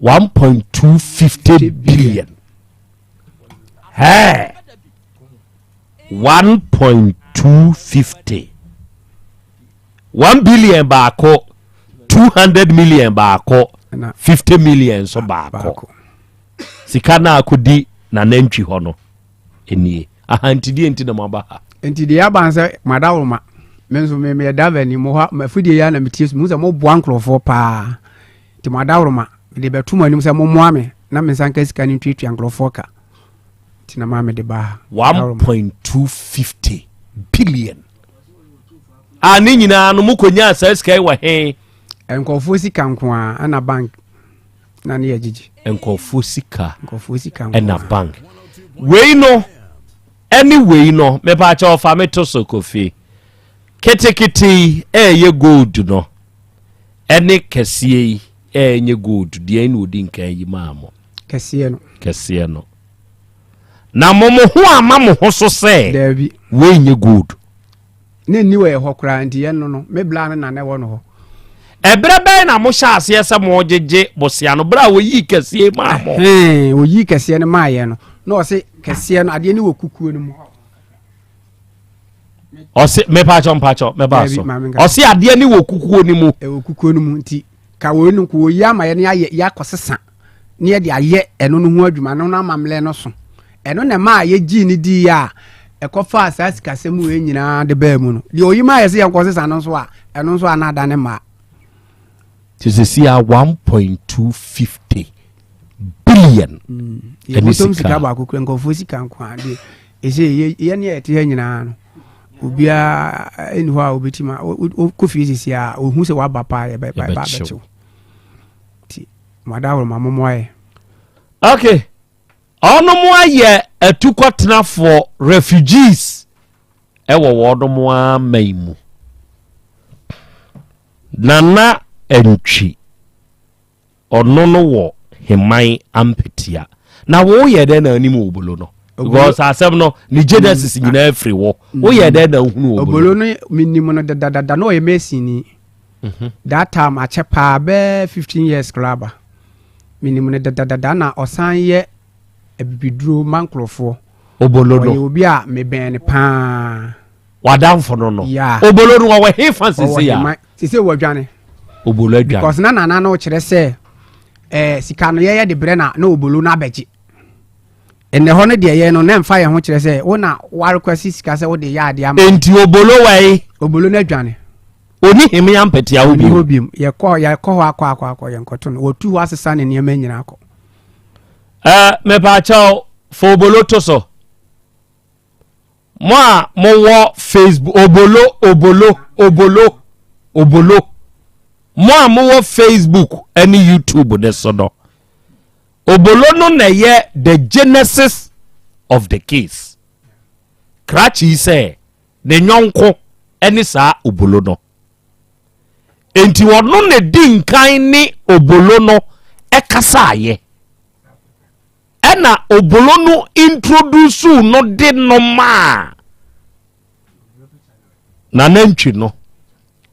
1.250 billion 1.250 1 billion baako 200 million baako 50 million so baako sika na akodi na nantwi ho no enie ahantidi enti na maba ha enti de abanse madawoma menso me davani mo ha mafudi ya na metie mu se mo boa nkrofo pa ti madawoma de betuma anim se mo moame na mensanka sika ni twetwa nkrofo ka ti na mame de ba 1.250 billion ani nyina no mukonya sa sika wa he enkofo sika nko a na bank na ne yagigi enkofo sika na bank we no anyway no me pa cha ofa me to sokofi ketekete ye gold no ene kese enye gold de ene odi nkan yi maamo kese no na momo ho ama mo ho so se dabi we nye gold ne ni we ho kra ndi ye no me bla na ne wo no ho ebrebe na mo sha ase se mo jeje bosia no bra wo yi kese maamo wo yi kese ne maaye no no se kese no ade ni wo kukuo no mu Osi me pacho me baso osi ade ni wo kukuo ni mu wo kukuo ni mu nti ka wo nu ko yi ama ye ne ya kosesa ne ye de aye eno no ho adwuma no na mamle no so eno ne ma ye gi ni di ya ekofa asasi kasem we nyina de ba mu no de oyi ma ye se ye kosesa no so a eno so anada ne ma tisi ya 1.250 billion eni sika ba kukuo nkofo sika nko ade ese ye ne ye te nyina no ubia eni ho a obetima kofi sisi a ohun se wa bapa ye ba becho ti madawo mamomoye okay ono mo aye atukotena for refugees ewo wodo mo amaimu nana entwi ono no wo hemai ampetia na wo ye de na animu obolo no because asem no ni genesis nyina afri wo ye de na hunu obolo no minimo no dada no ye mesini that time a chepa be 15 years club minimo no dada na osan ye ebiduro mankrofo obolo no obi a me ben pa wadamfo no obolo no wo he fancy ya sisi wadwane obolo adwan because na no kire se sika no ye de bre na obolo na abeji ene ho ne de ye no na mfa ye ho kire se wo na warekwasi sika se wo de ya ade ama enti obolo wai obolo na adwane oni hemi ampetia obi ye ko ho akwa ye nkoto no otu ho asesa ne ne nyina akọ me pa chao fo obolo to so mo wo Facebook obolo mo wo Facebook any YouTube de so no obolo no na ye the genesis of the case krachi say ne nyonko eni sa obolo no enti wono ne din kan ni obolo no ekasa ye ena obolo no introduce no de no ma na nantwi no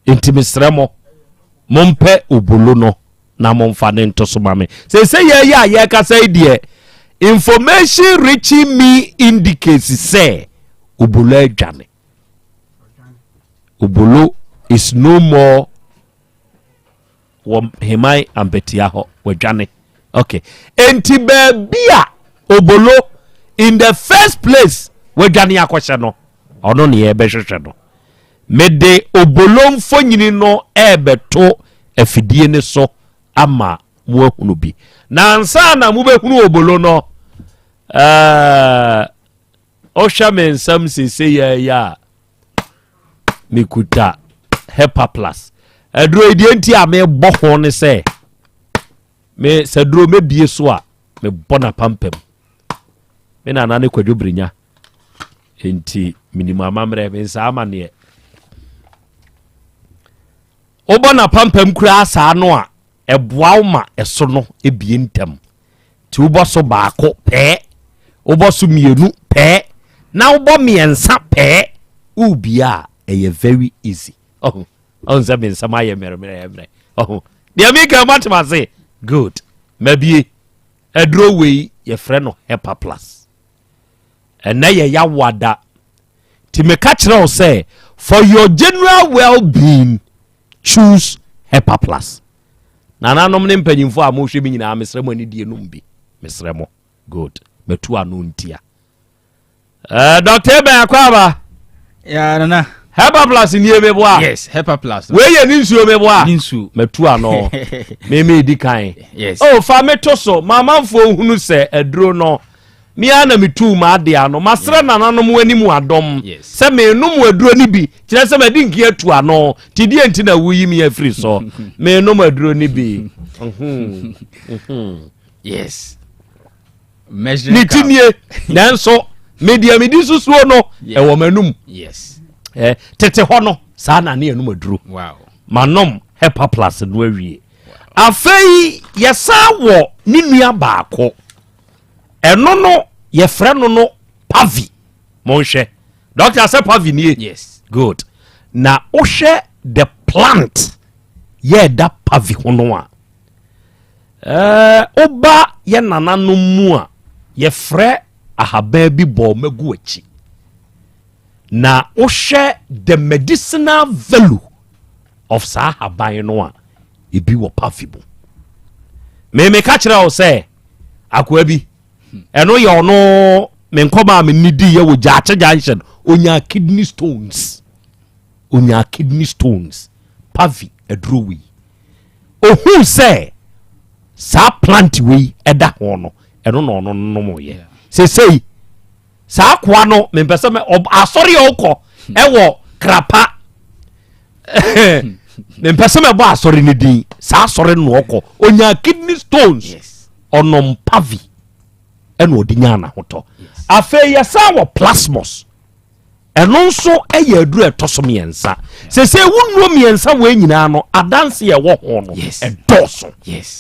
enti misremo mompe obolo no na momfa ne ntoso mame se ye kasa idie information reaching me indicates say obolo adwane obolo is no more hemai ampetia ho wadwane okay enti bia obolo in the first place wadwane akwhye no ono ne ye behwehwe no mede obolo mfonyini no ebeto afidie ne so ama mu ahunu bi na ansa na mu behunu obolo no Osha men some say ya mekuta Hepa Plus. Adro edienti a me bɔ ho ne sɛ me sadro me bie so a me bɔ pampem me na ne kwadwo brinya enti minimum amamre me nsa amane obɔ na pampem kura asa no a ɛboa ma ɛso no ebie ntam ti wobɔ so baako pɛ wobɔ so mienu pɛ na wobɔ miensa pɛ ubia ɛyɛ very easy on zamin sama ye mere dia mi ka matma say good mabie adro we ye frɛ no Hepa Plus ɛna ye ya wada ti me ka kyerɛ o say for your general well-being choose Hepa Plus nananom ne mpanyimfo a mo hwɛ mi nyina mesrɛ mo ani die no mbi mesrɛ mo good metu anu ntia Dr. Ben Akwaba ya nana Hepa Plus ni emeboa. Yes, Hepa Plus. We ye ni nsuo meboa. Ninsu. Metu ano. Me di kan. Yes. Oh, fa meto so. Mamanfo hunu se edro no. Mi ana metu ma ade ano. Masra nananom wanimu adom. Yes. Se me num edro ni bi. Kire se me di nki atu ano. Ti di enti na wuyi mi afri so. Me num edro ni bi. Yes. Measure. Nitinie. Nanso media medi susuo no e wo manum. Yes. Tete hono sa na ne enum aduro. Wow. Manom Hepa Plus no awie. Afei yesa wo ni nua baako. Eno no ye frɛ no Pavi. Monhwɛ. Doctor say Pavi nie. Yes. Good. Na ohwɛ the plant ye da Pavi hono a. Oba ye nananom mu a ye frɛ ahaba bi bɔ magu achi. Na ohwɛ the medicinal value of sahaban no a ebi wo Pavi. Me ka kyerɛ o sɛ akoa bi eno ye ono me nkoma me nidi ye wo Jaache Junction onya kidney stones Pavi adrowi ohu sɛ sa plant we eda ho no eno no mo ye sei sa kwa no me pese me asori okọ ewo krapa me pese me bo asori ne din sa asori no okọ onya kidney stones onom Pavi eno odinya na hoto afa yesa wo plasmos eno nso eye aduru etoso miensa se wonnuo miensa we nyina no adanse ye wo ho no edoso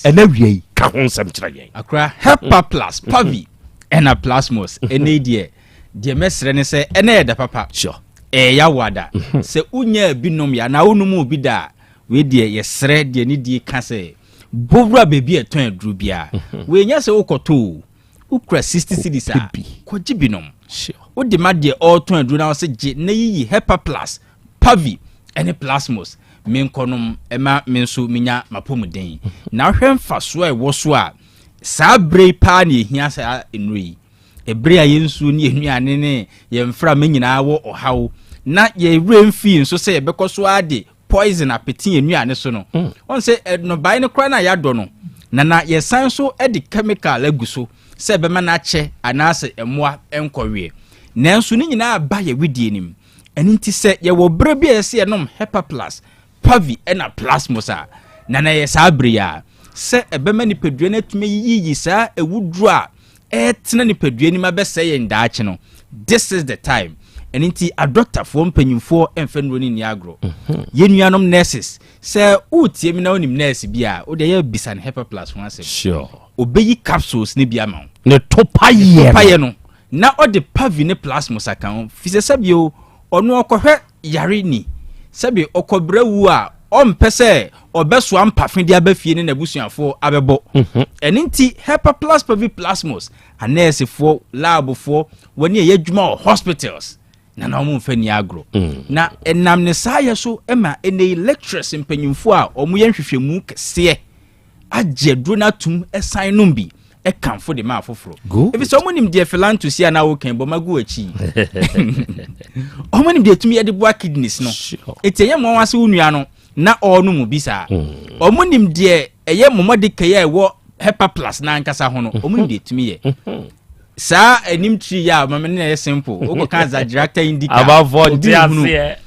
ena wie ka ho nsem kire yen akra Hepa Plus Pavi ena plasmos ene die mesre ne se ene da papa sure ya wada se unya binom ya na wonumu bi da we die yesre die ni die ka se bowura bebi eton aduru bia we nya se ukoto ukra 60 cedis a koji binom sure wo de ma de all ton aduru na se je na yi Hepa Plus Pavi ene plasmos menkonom ema menso minya mapomuden na hwemfa so a wo so a sa brei pa na ehia sa enui ebre a yensu ne enuane ne yemfra menyina wo ohaw na ye remfi nso se yebekoso ade poison apeti enuane so no on se no bai ne kra na yado no na yesan so ede chemical aguso se be ma na che anase emoa enkowe nanso ne nyina ba ye widie nim enti se ye wo bre bia se enom Hepa Plus Pavi ena plasmosa na ye sa bria se ebe ma nipadua na tumi yiyi sa ewudru a etena nipadua ni mabese ye ndaache no this is the time enti a doctor for mpanyimfo enfenro ni agro yenuanom nurses se utie mi na onim nurse bia o de ye bisan Hepa Plus ho asem sure obeyi capsules ne bia ma ne topaye no na o de Pavi ne plasmos akan fise sabio ono okohwe yare ni sabi okobrawu a ompese obeso ampafe dia bafie ne nabusuafo abebo eninti Hepa Plus Pavi plasmos anesefo labofo woni eyadwuma hospitals na omo mfani agro na enam ne saye so ema ene lectures mpanyimfo a omo yenhwehwemu kese agyedu na tum esan numbi e kanfo de ma afoforo ebi so omonim de philanthropy ana wo kan bo magu achi omonim de tumi ye de boa kidneys no etenye mo wase unua no na onu mu bisa omonim de eye momode kaye wo Hepa Plus na ankasa ho no omonim de tumi ye sa enim tree ya mama ne simple wo kan za director indica about 40 years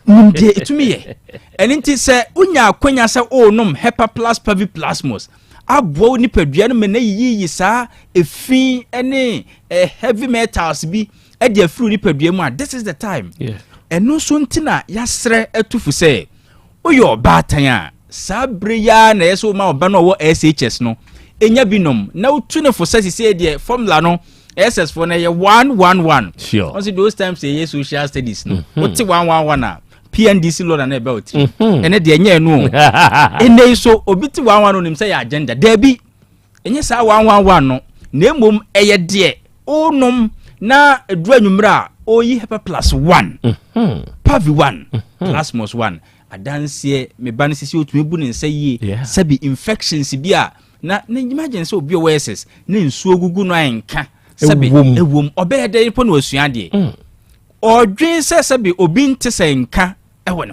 munde etumi ye eninti se unya akwanya se onom hepa plus pavi plasmos abo ni padua no me na yiyi sa efi ene heavy metals bi e de afru ni padua mu this is the time eno so ntina yasre atufu se oyo batan a sabre ya na yeso ma oba no wo SHS no enya binom na utu ne fo se de formula no SS for na ye 111 sure once those times say social studies no uti 111 a PNDC law na ebe oti ene de enya enu ene so obiti 111 nim say agenda debi enye sa 111 no na emom eye de onom na edura nwumra oyi hepa plus 1 pavi 1 plasmos 1 adanse me ban sisi otumi bu ne nsa yie sabi infections bi a na imagine so obi oss na nsuo gugu no anka sabi ewom obede po na osua de odwen sabi obi ntese nka ewo ne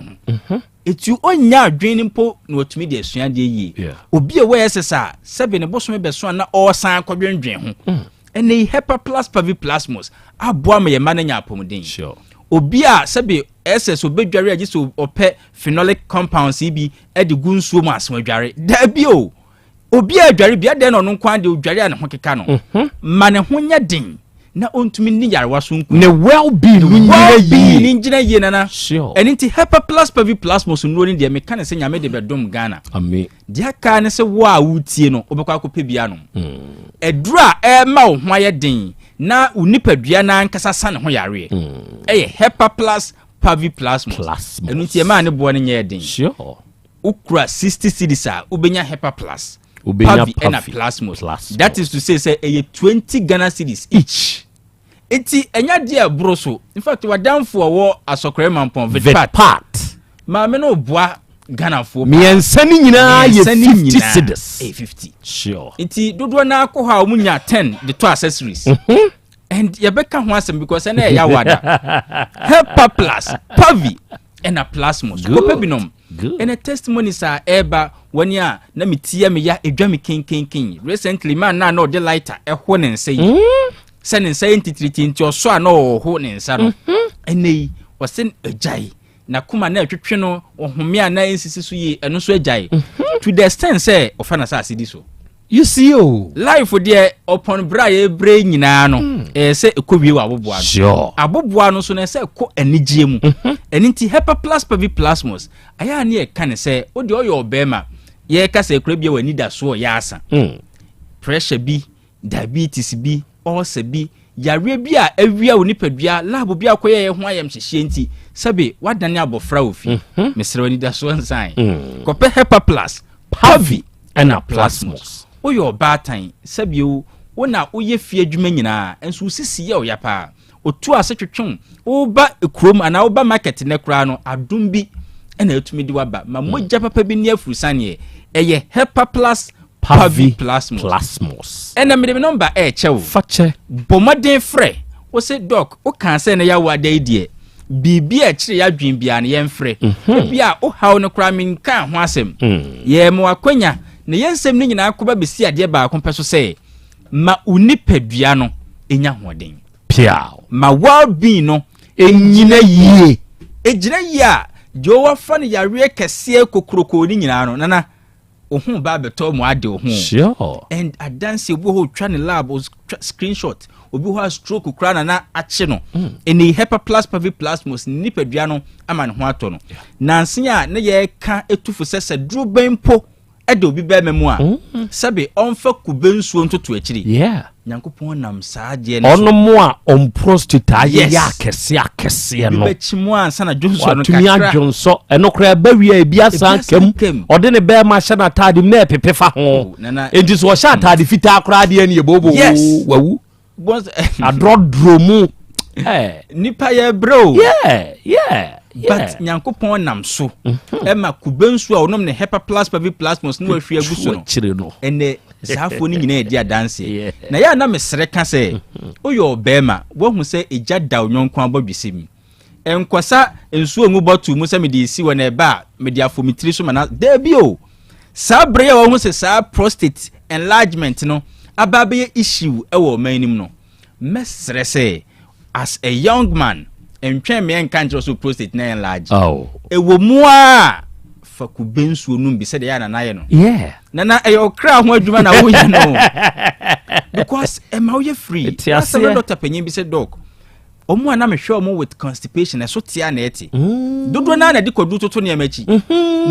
ho etu onya adwen mpo na otumi de asua de yie obi oss a sabi ne boso me beso na osan kodwendwen ho ene hepa plus pavi plasmos aboa me ye mananya apomden sure obi a sabi SS obedware agi so ope phenolic compounds bi e de gu nsuo mu aso adware da bi o obi adware bia de no nkwan de odware a ne ho keka no ma ne ho nya din na ontumi ni yarwa so nku ne well being ni njina yie nana sure enti hepa plus pavi plasmos no ni de me kan se nyame de bedom Ghana amen dia ka ne se wo a wutie no obekwa akopɛ bia no edura e ma wo ho aye din na unipadua na nkasa sa ne ho yare hepa plus pavi plasmos enu tie ma ne bo ne nye din sure ukura 60 cedis a ubenya hepa plus pavi and plasmos that is to say 20 Ghana cedis each enti enya dia broso in fact wadamfo wo asokore mampon vet part ma me no boa Ghana fo miensa ni nyina ye 50 cedis 50 sure enti dodo na akọ ha omunya 10 the two accessories and yebeka ho asem because na ya wada hepa plus pavi and plasmos ko binom and a testimony sa eba wani a na metia me ya edwa me kin recently man na no de lighter ho ne nse yi se ne nse entitriti nti oso a no ho ne nsa no enei wasen ajai na kuma na twetwe no ohome a na ensisi so yi eno so ajai to the extent say ofana sa asidi so you see life there upon braye bre nyina no se ekowie wa aboboa no sure aboboa no so na se ko anigye mu enti hepa plus pavi plasmos aya na e kan se o de oyo obema ye ka se Krobea wani da so ya asa pressure bi diabetes bi ulcer bi yare bi a awia woni padua lab bi akoye ye ho ayam hyehye enti sabe wadane abofra ofi mesre wani da so nsan kope hepa plus pavi and plasmos oyo batan sabio wona oye fie adwuma nyina enso sisi ye oyapa otu ase twetwon oba ekrom ana oba market ne kra no adum bi ena etumi di waba ma mogya papa bi ne afurusane eye hepa plus pavi plasmos ena me de number e chewo fache bomoden frɛ wo se doc wo kan se na ya wada idie bibi a kire ya dwen bia ne yemfrɛ bia o haw no kra min kan ho asem ye mo akwanya na yensem ni nyina akoba besi ade ba akompe so se ma unipadua no enya hoden pia ma well being no enyina yie ejina yie a jo wa fa ne yare kese kokroko ni nyina no nana ohun ba beto mo ade ohun sure and adanse obo ho twa ne lab screenshot obi ho stroke kra na ache no eni hepa plus pavi plasmos nipadua no ama ne ho ato no nanse a ne ye ka etufu sese duro bempo edo obi be memu a sabe onfa kube nsuo ntoto akiri nyankopon nam saaje ne ono mo a on prostitute aye ya kese no be chimu ansa na jonso no kakra tumi adwonso eno kra ba wi a bia san kam ode ne be ma hye na tade na pepe fa ho enti so hye atade fita kra de ne ebobo wawu adrodromu nipa ye bro yeah but nyankopon nam so ema kubensu a onom ne hepa plus pavi plasmos no ahwe aguso no ene safo ni nyina edi adanse na ya na mesere ka se oyo obema wo hu se eja da onyonkon abodwisem enkwasa ensuo mu botu mu se me di si wona eba me di afomitiri so mana da bi o sa bre ya wo hu se sa prostate enlargement no ababe issue ewo manim no mesre say as a young man entwen me enkantre so prostate na enlarge ewo mu a fa kubensu onum bi se de ya na ye no nana eyo kra ho adwuma na wo ye no because am how you free that's a doctor penyin bi se doc omo na me hwe omo with constipation eso tia na eti dodo na na de kodu toto ne amachi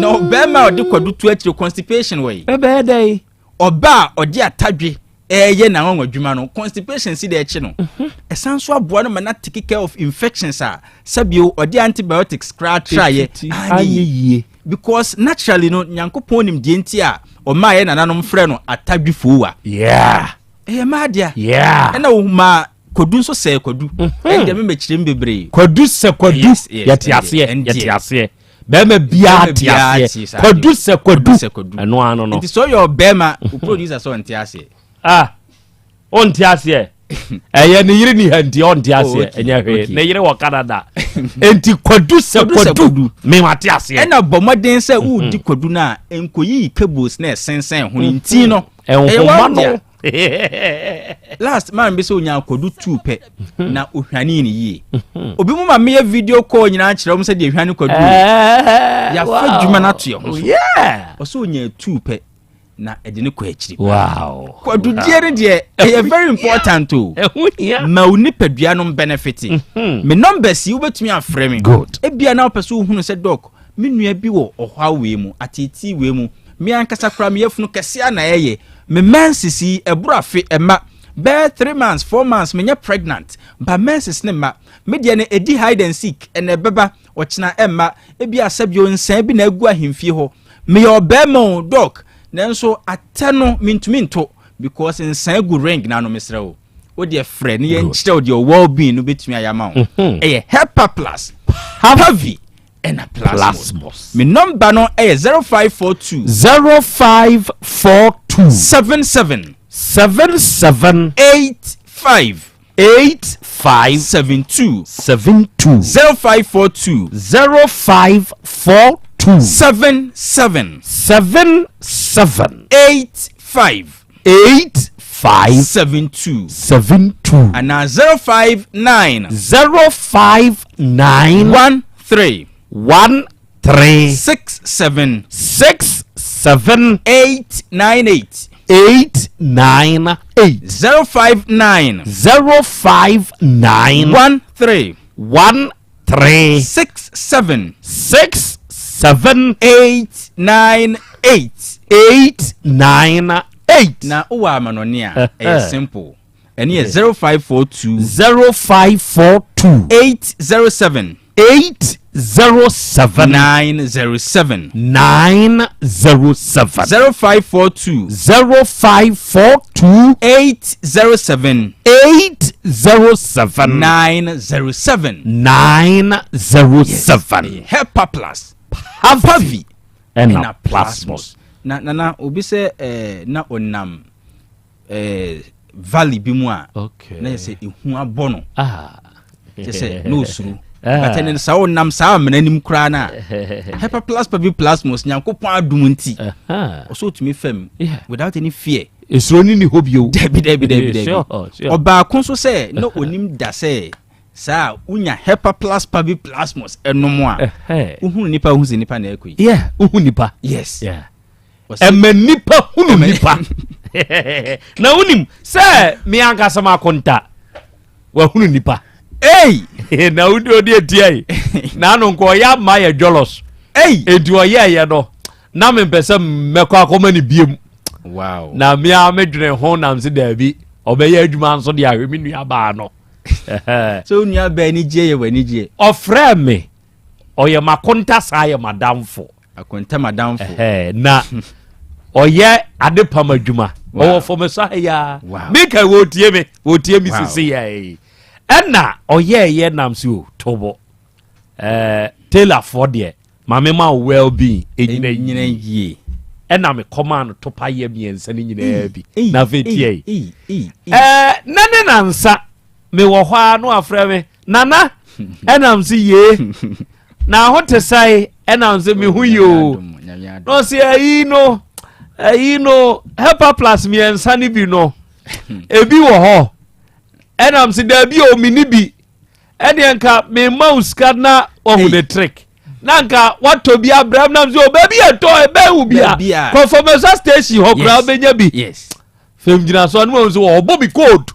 na obema odi kodu to ati constipation way bebe dey oba odi atadwe ye na nwa adwuma no constipation si de echi no esanso aboa no na take care of infections sabio odi antibiotics cra try ayeye because naturally no nyankopon nim die nti a o ma ye nananom frɛ no atadwe fowa ma dia na o ma kodu so sɛ kodu ɛnde me mekirem bebre kodu sɛ kodu yɛte ase bɛma bia te ase kodu sɛ kodu ɛno ano no nti so your bɛma o producer so nte ase on te ase ɛyɛ ne yire ni hanti on te ase ɛnya hwe ne yire wɔ Canada enti kodu sɛ kodu me mate ase ɛna bɔmɔden sɛ wo di kodu na enkoyi cables na sensen ho nti no ɛhoma no last man be so nya kodu 2 pe na ohwane ni yie obi mu ma me video call nyina kyerɛ mo sɛ de ohwane kodu ya fa dwuma na to ye ho o so nya 2 pe na ede ne ko akyiri kodu die ne de e very important o ma uni padua no benefit me number si wo betumi afrɛ me e bia na opeso hunu sɛ doc me nua bi wo ohwa we mu ateti we mu me ankasa kra me yafunu kɛse na yeye me mensisi eburafe ema be 3 months 4 months me pregnant ba mensis ne ma me de ne edi hide and seek ene beba ochina emma ebi asabio nsan bi na agu ahemfie ho me your bemo doc nanso ateno mintuminto because nsan gu ring na no mesre o de frɛ ne ye nkyerɛ o de well being no betumi ayama o Hepa Plus heavy and a plasmos. My number no 0542 77 85 72 0542 77 85 72 and now 059 13 67 898 059 13 67 898 na uwa manonia simple and here 0542 807 907 0542 807 907 Hepa Plus Hapavi and a plasmos na obi se na onam valley bi mu a na se ehu abono se no suru atene sa onam sa mananim kra na Hepa Plus Pabi Plasmos nyankopon adum nti oso tumi fam without any fear esroni ni hobio debi oba kon so se no onim da se sa unya Hepa Plus Pabi Plasmos enomo a uhunu nipa hu nipa na ekoi uhunu nipa yes nipa hunu nipa na unim se mi anka sama konta wa hunu nipa na udi odi etiai na anu nko ya ma ya jolos edi o ya no na me pese mekọ akoma ni biem na mi a medwene ho na mse da bi obeya adwuma nso de ahwe mi nua ba no so nua ba ni je ye wani je ofre me oye makonta sa ye madamfo akonta madamfo na oye adepam adwuma o fo me sa ya mi ka wotie mi sisi ya ena oye namsi tobo Taylor for there mama ma well being enyina yie ena me command to pa ye miensa ni nyina bi na fetie nane nansa me wo hwa no afra me nana enam si ye na hote sai enam se me huyo no si ayino Hepa Plus miensa ni bi no ebi wo ho enam se da bi o mini bi ene nka me mouse ka na ohu the trick na nka wato bi Abraham nam se o ba bi eto e ba wu bia confirmation station ho kra benya bi yes fem gina so no so obo bi code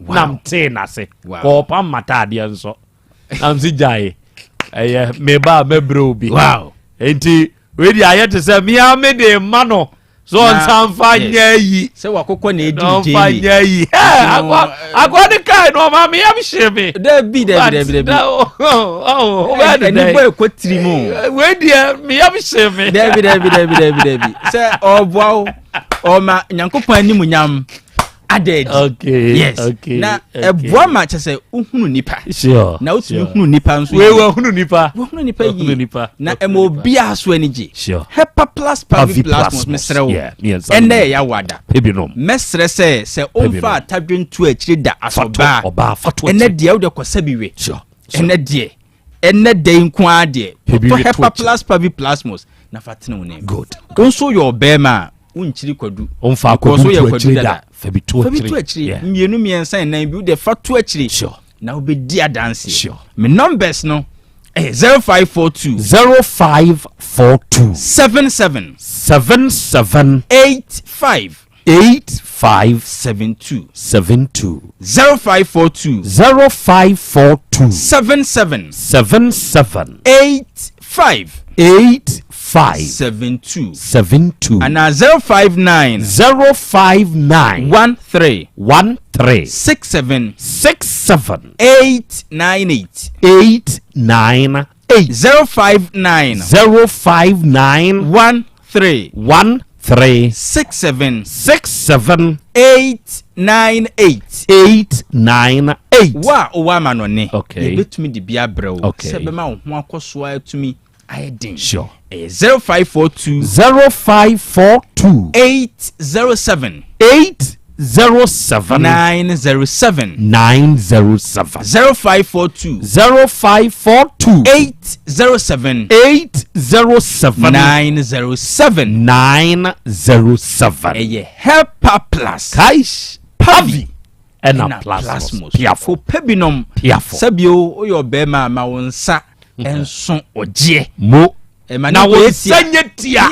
nam te na se ko pa mata de nso nam se jai me ba mebro bi wow enti we di ayete se mi ame de mano so nsamfa nyayi se wakokọ na edu je nsamfa nyayi agwa de kai no ma me am shebe da bi eni boy ko trimo we di me am shebe da bi se oboa o ma nyankopon animu nyam added okay yes okay na eboa ma chese uhunu nipa sure na utumi hunu nipa nso we hunu nipa yi na emo bia so anije sure hepa plus pavi plus mesrewo ende ya wada ebinom mesre se omfa atadwentu akiri da asoba oba fatu ene de wo de kosa biwe sure ene de nko ade to hepa plus pavi plasmos na fatene wo ne good onso your bema unchiri kwadu omfa kwadu to akiri da fabitu akiri mienu miensa nan bi de fatu akiri sure na obedi adanse sure me numbers no 0542 77 85 72 0542 77 85 72 and 059 13 67 898 059 13 67 898 wa ma no ne betumi di bia brew se be ma ho akoso atumi ayedin sure 0542 807 907 0542 807 907 eye hepa plus kaish pavi ena plasmos piafo pebinom sabio oyo be ma wonsa enso oje mo na wo sanye tia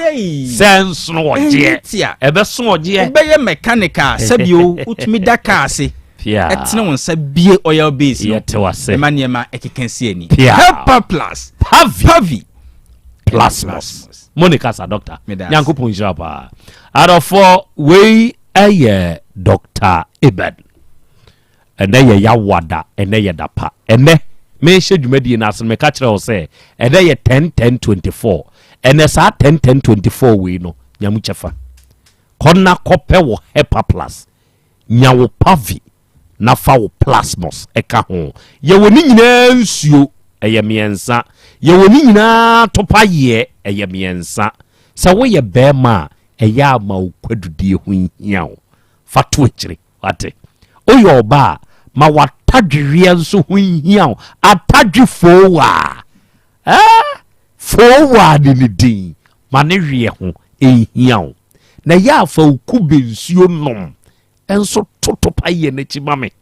senso oje ebe so oje be ye mechanical sabio utumi daka ase etene wonsa bie oil base yetewase ema niema ekekensi ani hepa plus pavi plasmos Monica sa doctor nyankopon jira pa adofo we eye Dr. Ibed ene ye yawada ene ye dapa ene me hwedwumadi na asen me ka kire wo se ene ye 10-10-24 ene sa 10-10-24 we no nyamu chefa konna kope wo hepa plus nyawo pavi na fa wo plasmos eka ho ye woni nyina nsuo eye miensa ye woni nyina topa ye eye miensa sa wo ye bema eye ama okwadudie ho hiawo fa to akire wate oyo ba ma watadwe nso ho hiawo atadwe fowa fowa ni din ma ne hwe ho hiawo na ya fa okube nsuo nom enso totopa ye na chimame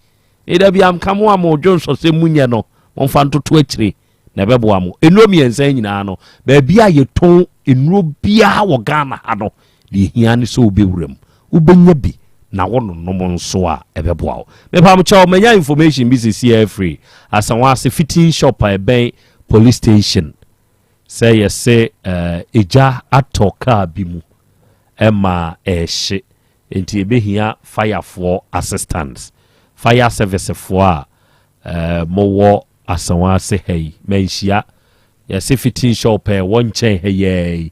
eda bi am kamo am odwonso se munye no wonfa ntoto akire na bebo am eno miensa nyina no ba bia ye ton enuro bia wo Ghana ha no de hia ne so obewuram ubenya bi na wono nom nso a ebebo awo me pa mcha manya information bi se free asanwa se fitting shop a ben police station say yes say eja atoka bi mu ema ehye enti ebehia fire for assistance fire service for mowo asanwa se hey menhia yes fitting shop won chen hey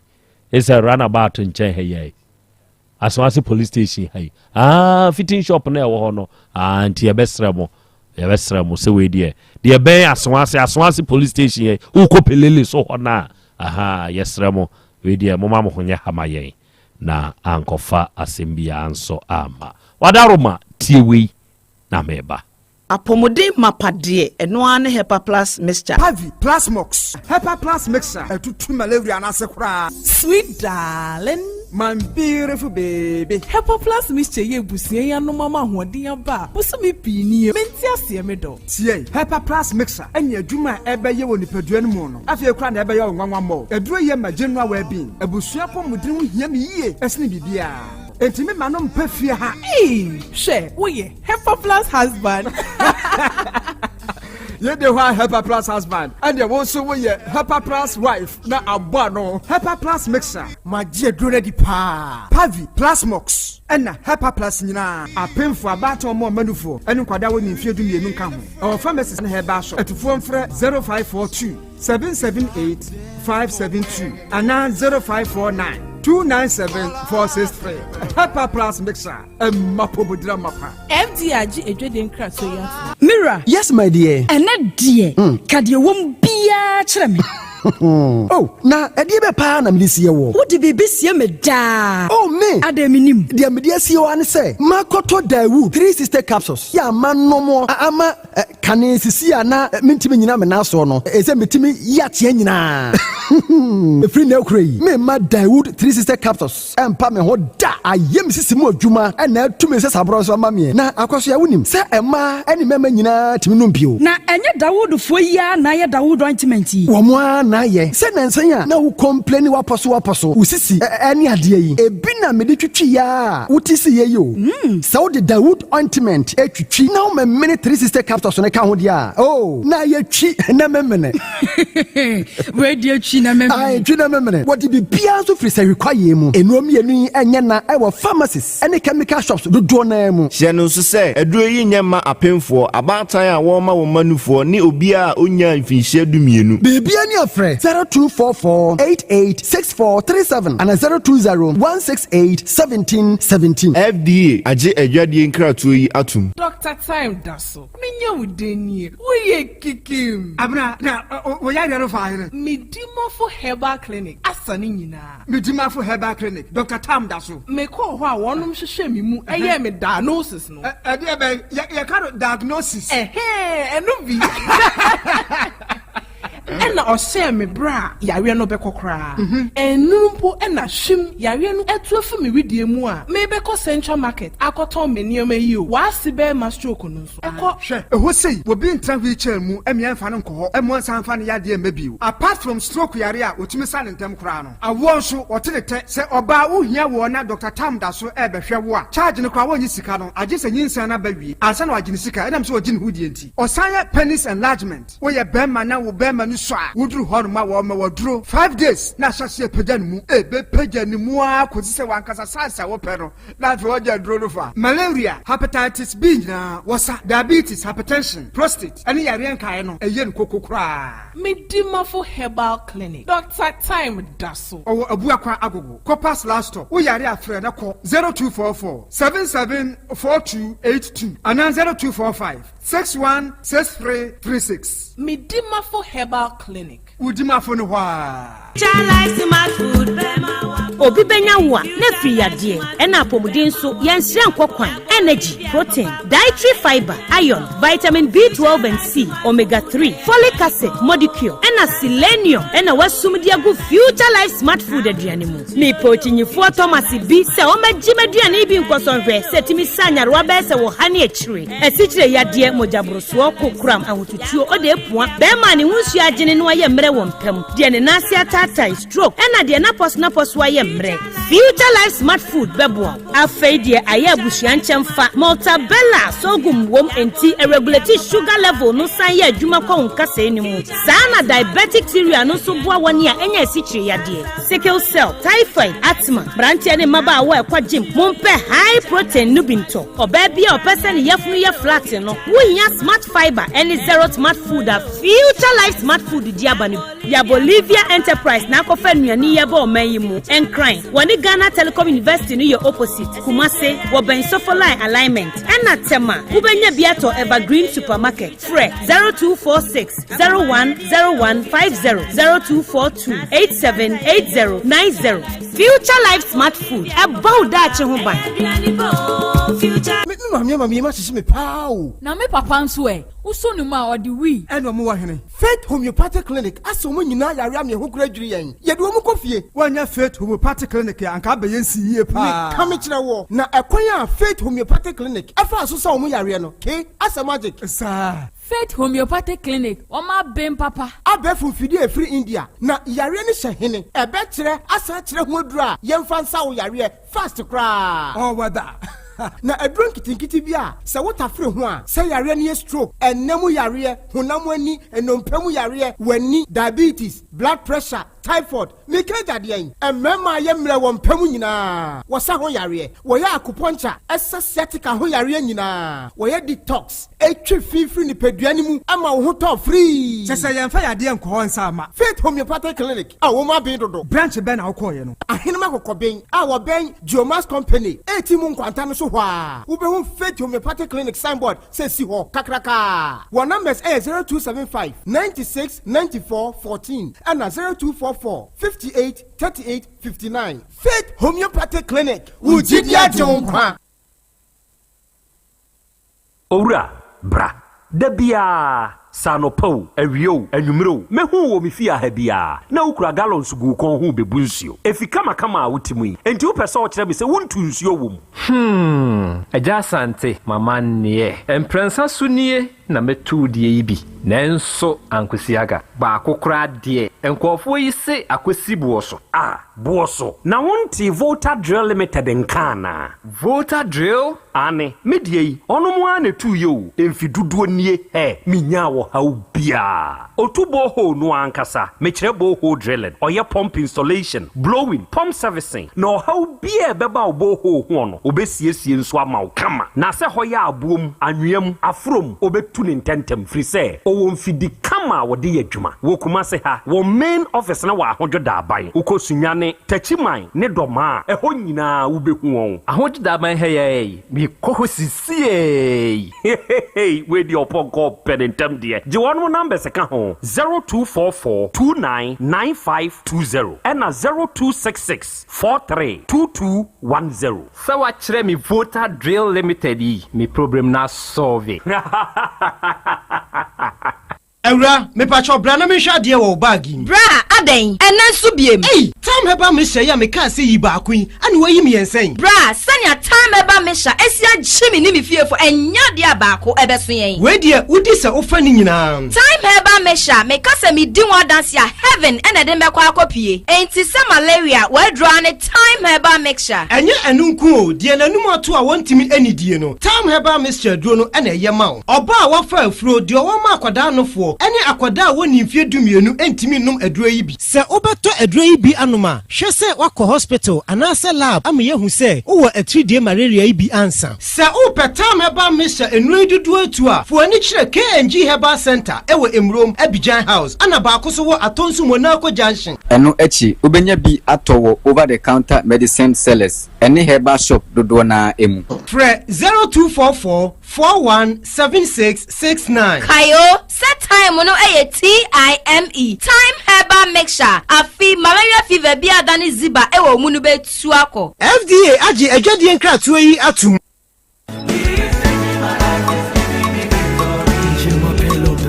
is a runabout chen hey aswase police station hey fitting shop na ewo ho no anti ebesremo se we die de ben aswase police station hey ukopelele so ho na yesremo we die moma mo honya hamayen na ankofa asembia anso ama wadaroma tiewi na meba apomodin mapade eno ane hepa plus mixture pavi plasmox hepa plus mixture etutu malaria na se kura sweet darling my beautiful baby. Hepa Plus mixture ye busie ya no mama hoɔden aba. Busu mi pii nie. Menti asie me do. Tie, Hepa Plus mixer. Enya adwuma ɛbɛyɛ wɔ nipadua no mu no. Afei kura na ɛbɛyɛ wɔ nwanwa mo. Aduro yɛ ma general well-being. Abusua pɔ mudin ho hia me yie. Ɛsene bibia. Enti me ma no mpa fie ha. Hwɛ, wo ye Hepa Plus husband. You the one Hepa Plus husband, and you also wear Hepa Plus wife. Na abano Hepa Plus mixer. My dear, do ready pa. Pavi Plus Mox. And na Hepa Plus nina. A pin for a battle more manufo. And you kwada when you feel me no come. Our pharmacist and Heba shop at phone for 0542 778 572 and now 0549 297-463. Hepa Plus mixer. A mapo drama. FDRG edweden krato ya. Mira. Yes, my dear. And that dear. Kadia won't be a chram. Oh, na edibe pa na medisi wo. Wo de bebe sie me da. Oh me. Ademinim. De medisi wo an say. Makoto Dawood 360 capsules. Ya man no mo ama kane sisi ana mentimi nyina me na so no. Ese metimi ya tie nyina. Free na okrai. Me ma Dawood 360 capsules. Empa me ho da. Ayem sisi mu adwuma na atumi se sabro so ma me. Na akwaso ya wonim. Se ema eni mema nyina timi no mpio. Na enye Dawood fo ya na ye Dawood ointment yi. Wo mo na ye se nansanya na wo complain waposo usisi ani ade yi ebi na me de twitwi ya wutisi ye yo se wo de Dawood ointment etwitwi na wo me 360 capsules ne ka ho dia oh na ye twi na memene we de twi na memene ai twi na memene wo de bibia so free se require mu enuom yenu enye na e wo pharmacies ene chemical shops do na mu hye no so se eduro yi nyema apemfo abatan a wo ma wo manufo ni obia onya mfinhye dumienu bibia ni afre 0244886437 and 0201681717 FDA aje adwadie nkratoyi yi atum Dr. Time daso minya wudenie wo ye kikim abna na wo ya yaro fa here Medimafo Herbal Clinic asane nyina Medimafo Herbal Clinic Dr. Tam daso me ko ho a wonom hwehwe me mu eye me diagnosis no de be ya ka diagnosis eno bi ena ɔhyɛ me bra yare no bɛkɔkora enumpo ena hwim yare no etu afi me widie mu a me bɛkɔ Central Market akɔtɔn me nneɛma yi o waasi bɛ ma stroke no nso ɛkɔ hwɛ ɛho sei obi ntra wheelchair mu emia mfa no nkɔ hɔ emo san fa no yade emabiu apart from stroke yare a otumi sa ne ntem kora no awo nso ɔte ne tɛ sɛ ɔba wo hia wo na Dr. Tam da so ɛbɛhwɛ wo a charge no kora wo nyi sika no agye sɛ nyinsa na ba wie ansa na wagye ne sika ɛnam so wagye ne hudie nti ɔsan yɛ penis enlargement wo yɛ bɛma na wo bɛma no so a wuduru hɔ no ma wo ma woduro 5 days na hyɛhyɛ pagya ne mu be pagya ne mu a kosi sɛ wankasa sansa wo pɛ no na afei wagye duro no fa malaria hepatitis B na wosa diabetes hypertension prostate ɛne yare nkae no ɛyɛ no kokokora Medimafo Herbal Clinic Dr. Time daso ɔwɔ abuakwa agogo Copas last stop wo yare afrɛ na kɔ 0244 774282 and 0245 616336 Medimafo Herbal Clinic Udimafo no hwa Obi benya wa na free yade ena apomuden so yenhire nkokwan energy protein dietary fiber iron vitamin B12 and C omega 3 folic acid molecule ena selenium ena wasum dia go future life smart food aduane mu me pochinyifo Thomas bi se o magime aduane bi nkosonhwe setimi sanyare wa be se wo hane akire asikyire yade mojabroso kokram ahotutuo o de epua be ma ne hunsu agene no aye mre wo mpam de ne nase atata stroke ena de na pos wa ye mre future life smart food bebo afei de aye abusuan chemfa multabella sogum wom enti regulate sugar level no san ye adwuma kwa nkasa enimu sana diabetic theory no so boa woni a enya asikyire yade sickle cell typhoid asthma branche ne maba wa ekwa gym mompe high protein nubinto oba bia opese ne yafunu ye flat no wonya smart fiber any zero smart food a future life smart food diabani ya Bolivia enterprise na kofa nuani ye ba o man yi mu enkran woni Ghana Telecom University no ye opposite Kumase wo ben Sofolai alignment ena tema ubenya biato Evergreen supermarket fre 0246 010150 0242 878090 future life smart food about that che ho ban mami ma hye me pao na me papa nso uso no ma odi wi eno mo wa hene Faith Homeopathic Clinic aso mo nyina yare am ye ho kura dwiri yen ye de wo mo kofie wanya Faith Homeopathic Clinic anka ba yen si yie pa me ka me kire wo na ekwan a Faith Homeopathic Clinic afa so sa mo yare no ke asa magic sa Faith Homeopathic Clinic oma ben papa abefu fidi e free India na yare ne hye hene ebe kire asa kire ho adura yemfa nsa wo yare fast kra oh wada na adron kitinkiti bia se wota free ho a se yare ne stroke enemu yare honam ani enompemu yare wani diabetes blood pressure typhoid mekaja de yen emema ye mre wo mpemu nyina wo sa ho yare wo ya acupuncture aesthetic ho yare nyina wo ye detox etwe fifiri ni peduani mu ama wo ho to free se yemfa yade enko ho nsa ama Faith Homeopathic Clinic a wo ma ben dodo branch ben na wo koye no ahenema kokoben a wo ben Geomas Company etimu nkwanta no so ho a wo be ho Faith Homeopathic Clinic signboard se si ho kakraka wo numbers 0275 96 94 14 and 0244 58 38 59 Faith Homeopathic Clinic Ujidia Jonkwa Ora bra Debia Sanopo Ewio Enumero mehu wo mefia ha bia na ukura gallons gu kon hu bebu nsuo efika makama wotimi enti wo pese o kire me se wontu nsuo wom Yaw Asante mama nie emprensa sunie na metu die yi bi nanso ankwesiaga ba akokora de enkofo yi se akwesi buoso buoso na wonti Volta Drill Limited nkana Volta Drill ane medie yi onomo a na tu yo emfiduduo nie minya wo haubia otubo ho no ankasa mekire bo ho drilling oye pump installation blowing pump servicing no haubia beba obo ho no obesiesie nso ama kama na se hoya abuom anwem afrom obetu ne ntentem free say o mfidi kama wode yadwuma wo kuma se ha wo main office na wa ahojoda aban ukosunyane tachiman ne doma eho nyina wo behu won ahojoda aban he mi koho sisie we di oponko penentem de je won number se ka ho 0244 299520 and 0266 432210 sawa kire mi Volta Drill Limited yi mi problem na solve Ewra me pacho bra na me hwa de wo bagi bra aden ena nso biem time heba me hye ya me ka se yi ba akun ane wayi me yensen bra sanya time heba me hya esia gyimi ni me fiefo enya de abako ebeso yen we de udi se ofa ni nyina time heba me hya me ka se me di one dance ya heaven ena de me kwa akopie enti se malaria we draw ne time heba mixture enye enunku o de nanum ato a wontimi anidie no time heba mixture duo no ena ye ma oba a wafa afuro de o ma akwada nofo ene akwada woni mfie dumienu entimi num aduro yi bi se obeto aduro yi bi anoma hwe se wakọ hospital anase lab am ye hu se wo atridie malaria yi bi ansa se upetam heba misha enuro dudu atu a fo ani kire KNG Herbal Center ewo Emrom Abidjan House ana ba akoso wo atonsu Monaco Junction eno echi obenya bi atowo over the counter medicine sellers ene herbal shop dodo na emu fre 0244 417669 kayo set time no TIME time herbal mixture afi malaria fever bi adani ziba ewo mu no betu akọ FDA agi adwadie nkratoa yi atum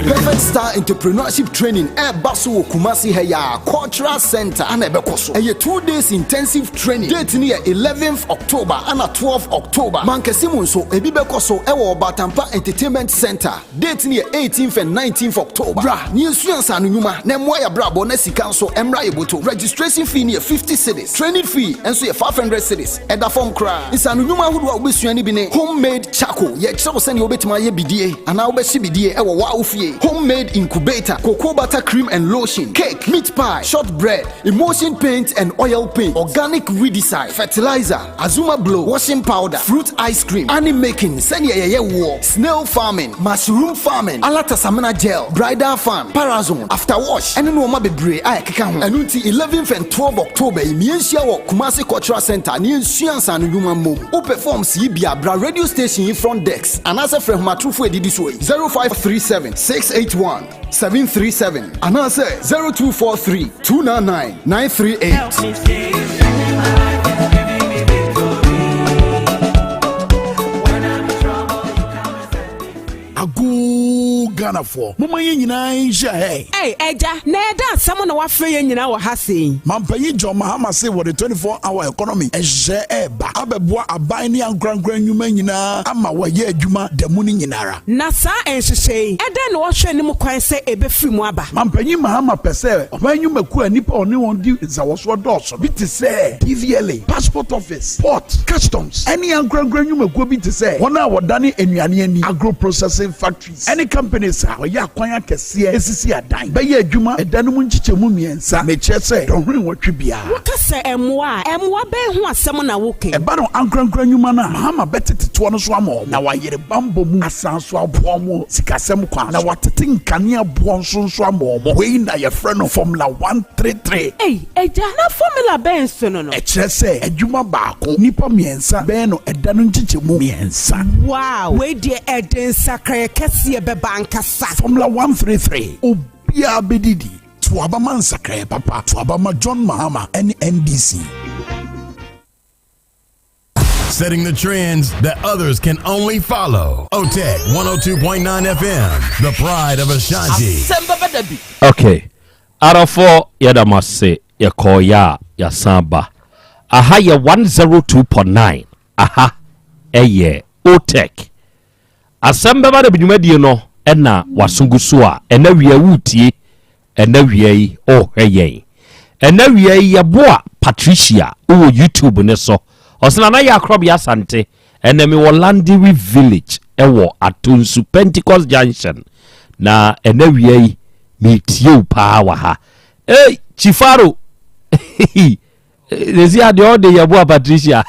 Perfect Star Entrepreneurship Training Basu Kumasi Heya Cultural Center and Ebekoso. A 2 days intensive training. Date near 11th October and 12th October. Mankesimunso Ebibekoso Ewo Batampa Entertainment Center. Date near 18th and 19th October. Bra, New Suyansa Numa, Nemoya Brabo Nesi Council Emra Eboto. Registration fee near 50 cities. Training fee and so 500 cities. And the phone cry. Insanuma who will be bine homemade charcoal. Ye chao send you bet my BDA and now be BDA Ewa Waufi. Homemade incubator, cocoa butter cream and lotion, cake, meat pie, shortbread, emulsion paint and oil paint, organic weedicide, fertilizer, Azuma blow, washing powder, fruit ice cream, honey making, senya war, snail farming, mushroom farming, alata samana gel, bridal fan, parazone, after wash, and no mabebre, I can and until 11th and 12th October, Miensia Kumasi Cultural Center, near Shiansan Human Mom, who performs Yibia Bra radio station in front decks, and as a friend Matrufu did this way 0537 681 737 and answer 0243 299 938. Ghana for. Mama nyina nsha hey. Hey, Eja, na eda asem na wa frɛ yɛ nyina wɔ ha sei. Mampanyi John Mahama say what the 24-hour economy ehye eba. Abeboa aban ne ankrankran nyuma nyina ama wa ye adwuma da mu ni nyinara. Na saa enhyehyɛ eda na wɔhwɛ ne mu kwan sɛ ebefiri mu aba. Mampanyi Mahama pɛsɛ ɔban nyuma ku anipa ɔne wɔn di zawoso dɔɔso. Bi te sɛ DVLA, passport office, port, customs. Any ankrankran nyuma ku bi te sɛ wɔn a wɔdane enuane ani agro processing factories. Any companies a ɔyɛ akwan akɛseɛ esisi adan. Bɛyɛ adwuma ɛdan mu nkyekyɛmu mmiɛnsa. Mekyerɛ sɛ dɔnhwere wɔtwe bia. Woka sɛ ɛmoa bɛn ho asɛm na woke. Ɛba no ankrankran nyuma na Mahama bɛtete toɔ no so ama na wayere bambɔ mu asan so aboɔ mu sikasɛm kwa na watete nkanea boɔ nso ama wei na yɛfrɛ no Formula 133. Ei, Eja, na Formula bɛn so no. Ɛkyerɛ sɛ adwuma baako nipa mmiɛnsa bɛn no ɛda no nkyekyɛmu mmiɛnsa. Wow, wei deɛ ɛde nsakraeɛ kɛseɛ bɛba ankasa. Formula 133 obiara bɛdidi to abama nsakraeɛ papa to abama John Mahama and NDC. Setting the trends that others can only follow. OTEC 102.9 FM, the pride of Ashanti. Asem Beba Dabi. Okay. Arafo yadamase yakoya yasamba. Aha ye 102.9. Aha. Eye OTEC. Asem Beba Dabi dwumadie no ena wasunguso a ena wiya wutie ena wiya yi heye. Ena wiya yi yaboa Patricia uwo YouTube ne so. Osana na ya Krobea Asante enemi wo Landiri village ewo Atunsu Pentecost Junction na ena wiya yi metie pa wa ha. Hey Chifaro. Desi ade o de yaboa Patricia.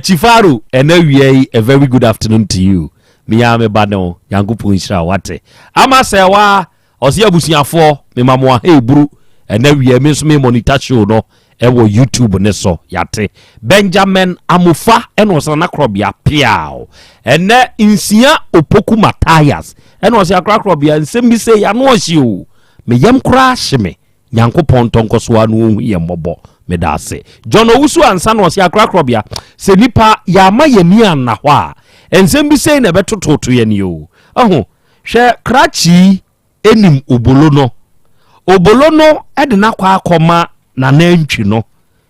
Chifaro ena wiya yi a very good afternoon to you. Miyame bano yangupu nshira wate. Ama sewa osi abusiafo me mamoa hey buru ena wiya me so me monitor show no ewo YouTube ne so yate. Benjamin Amufa eno sana Krobea piao. Ene insia opoku Matthias eno se akra Krobea nsem bi se ya no ohye o. Me yam kra hye me. Nyankopon tonko so anu ye mbobo me da se. John Owusu ansa no se akra Krobea se nipa ya ma yeni anna ho a ensem bi se na betototo ye ni o. Aho hwe krachi enim obolo no ede na kwa akoma na nantwi no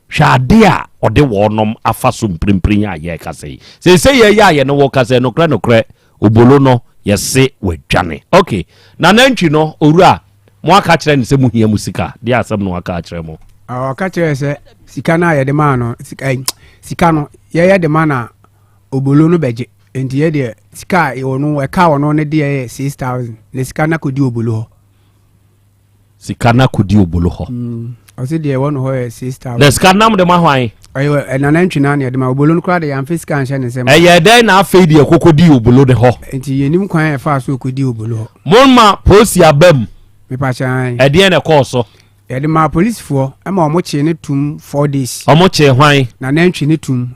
hwade a ode wonom afaso mprimprin ya ye kase se ye ya ye no wo kase no kra obolo no yese wadwane. Okay na nantwi no owura mo aka kire ne se mu hia musika de asem no aka kire mo aka kire se sika na ye de ma no sika no ye de ma na obolo no beje enti ye de sika ono e ka ono ne de 6000 ne sika na kodi obolo ho sika na kodi obolo ho Osi de won ho 6000. The scan nam de ma hwan. Ayo na nantwi na ne de ma obolo no kra de yam fiscal nhye ne sem. Eye den na afei de kokodi obolo de ho. Enti yenim kwan e fa so kodi obolo ho. Monma posi abam. Me pa chan. E de na course. E de ma police fo e ma omo che ne tum 4 days. Omo che hwan. Na nantwi ne tum.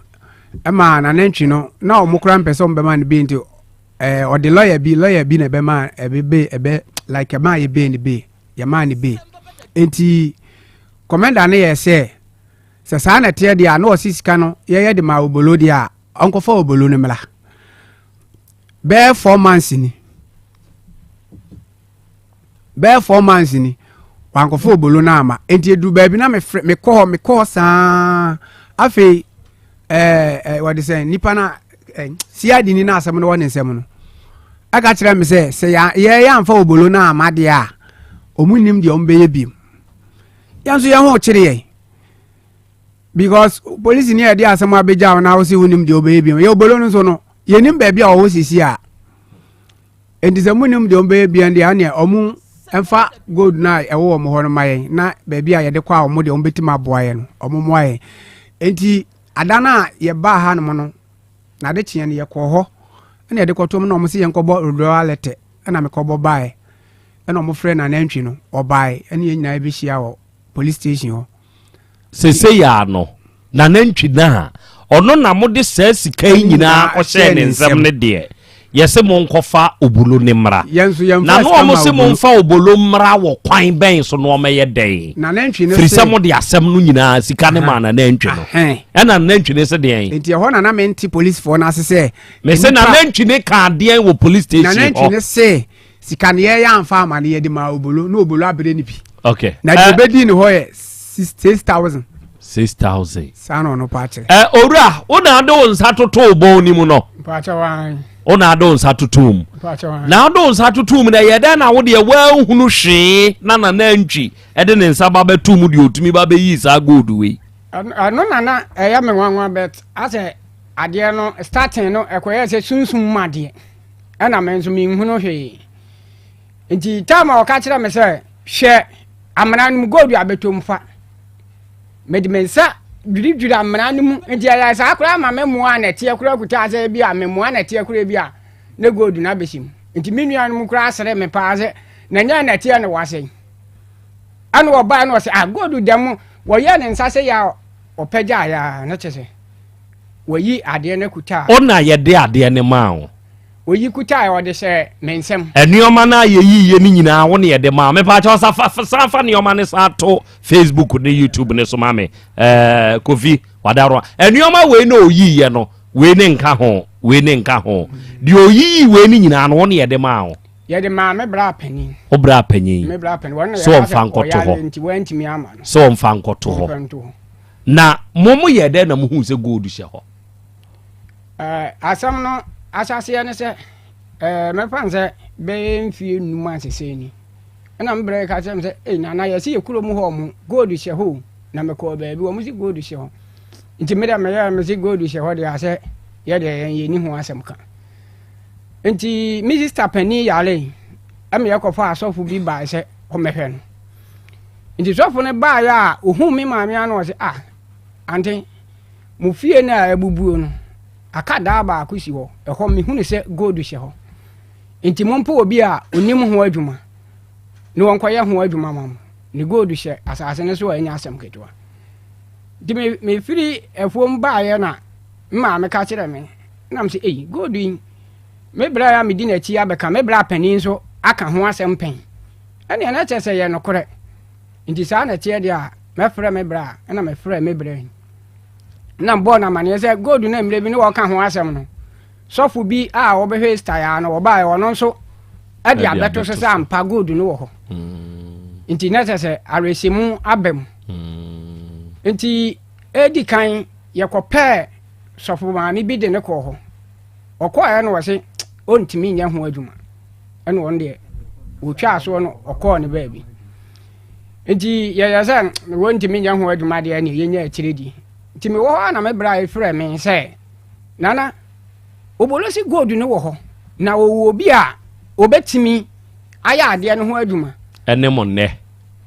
E ma na nantwi no na omo kra mpese omo be ma ne be nti o de lawyer bi na be ma ebe like ma ye be ne be. Ya ma ne be. Enti Commander na ye se sa na tie dia na osisika no ye de ma obolo dia onkofa obolo ne mla be 4 months ni wankofa obolo na ama enti edu ba bi na me ko sa afi what they say nipa na siadi ni na asem no won nsem no aka kire me se ye amfa obolo na ama dia omunim dia ombeye bi yanso ya ho kire ye because police ni e dey asem abeja na wo se wonim de obeye bi ye obolo no so no yenim ba bia wo sisi a enti se munim de obeye bi ande ane omu emfa gold na e wo mo ho no maye na ba bia ye de kwa omu de ombetima boaye no omu moaye enti adana ye ba ha no no na de kyen ye ko ho na ye de kotom na omu se ye nkobo royalty na me kobo bae na omu frɛ na nantwi no obae ene ye nyina be hia wo police station ho se ya no na nantwi na ono na mode sa sika nyina o hye ne nsem ne de yɛse mo nkɔfa obolo ne mmra na no ɔmo se mo mfa obolo mmra wɔ kwan bɛn so no ɔmɛyɛ dɛn firi sɛ mo de asɛm no nyinaa sika ne ma na nantwi no ɛna nantwi ne se deɛn nti ɛhɔ na mente police for na ase sɛ me se na nantwi ne ka deɛn wɔ police station na nantwi ne se sika ne yɛ amfa ama ne yɛ de ma obolo no obolo abere ne bi okay na de bedi ne hɔ yɛ 6,000 sana no pache owura una ado nsa toto bo ni mu no pache wan una ado nsa totom na ado nsa totom na yeda na wo de wa hunu hwe na nantwi e de ne nsa ba betum de otumi ba be yi sa gold we ano na ya me nwanwa bet ase ade no starting no ekoye se sunsum made e na me nso me hunu hwe nti tama o ka kire me se hwe amana no gold abetom fa medimensa dwiri amana no mu nti ya sa akura ma memua na tie akura kuta ase bi a memua na tie akura bi a na gold na besim nti menua no mu kura asere me pa ase na nya na tie no wase anu oba no se gold dem wo ye ne nsa se ya opagya ya na chese wo yi ade na kuta ona ye de ade ne ma wo oyi kuta ya ode se mensem enuoma na ye yiye ni nyina wo ne ye de ma me pa cha sa neoma ne sa to Facebook ne YouTube ne so ma me Kofi wadaro enuoma we na oyiye no we ne nka ho di oyi we ni nyina no wo ne ye de ma wo ye de ma me bra panin o bra panin me bra panin won so mfa nkoto ho nti wantimi ama no so mfa nkoto ho na momo ye de na mo hu se gold hye ho asam no asase ya ne se me panze be mfie numa sese ni na mbre ka sem se na ya si ekuro mu ho mu gold hye ho na me ko ba bi wo mu si gold hye ho nti me da me ya me si gold hye ho de ase ye de ye ni ho asem ka nti mi sister pani yale am ye ko fa asofu bi ba se o mehwe no nti sofu ne ba ya ohu mi ma me anu se ante mu fie na ebubuo no akada ba akusi ho ehọ me hunu se gold hye ho enti mompo obi a onim ho adwuma ne wonkoye ho adwuma mam ne gold hye asase ne so anya asem ketwa di me firi efuom ba ye na mma me ka kire me na me se gold me bra ya me di na chi abeka me bra panin so aka ho asem pen ene na chese ye no kore enti sa na tie dia me frɛ me bra na me frɛ me bra na mbo na mane se gold na mre bi ne wo ka ho asem no sofu bi a wo be hwe style no wo ba wo no so e dia beto so sa ampa gold no wo ho nti na se aresimu abem nti edi kan ye kopɛ sofu ma ni bi de ne ko ho okɔ no wo se ontimi nya ho adwuma ene won de wo twa so no okɔ ne ba bi nti ye se won ntimi nya ho adwuma de ne ye nya akiredi nti me wo na me bra efrɛ me se nana obolosi gold ne wo ho na wo obi a obetimi aya ade ne ho adwuma ene mo ne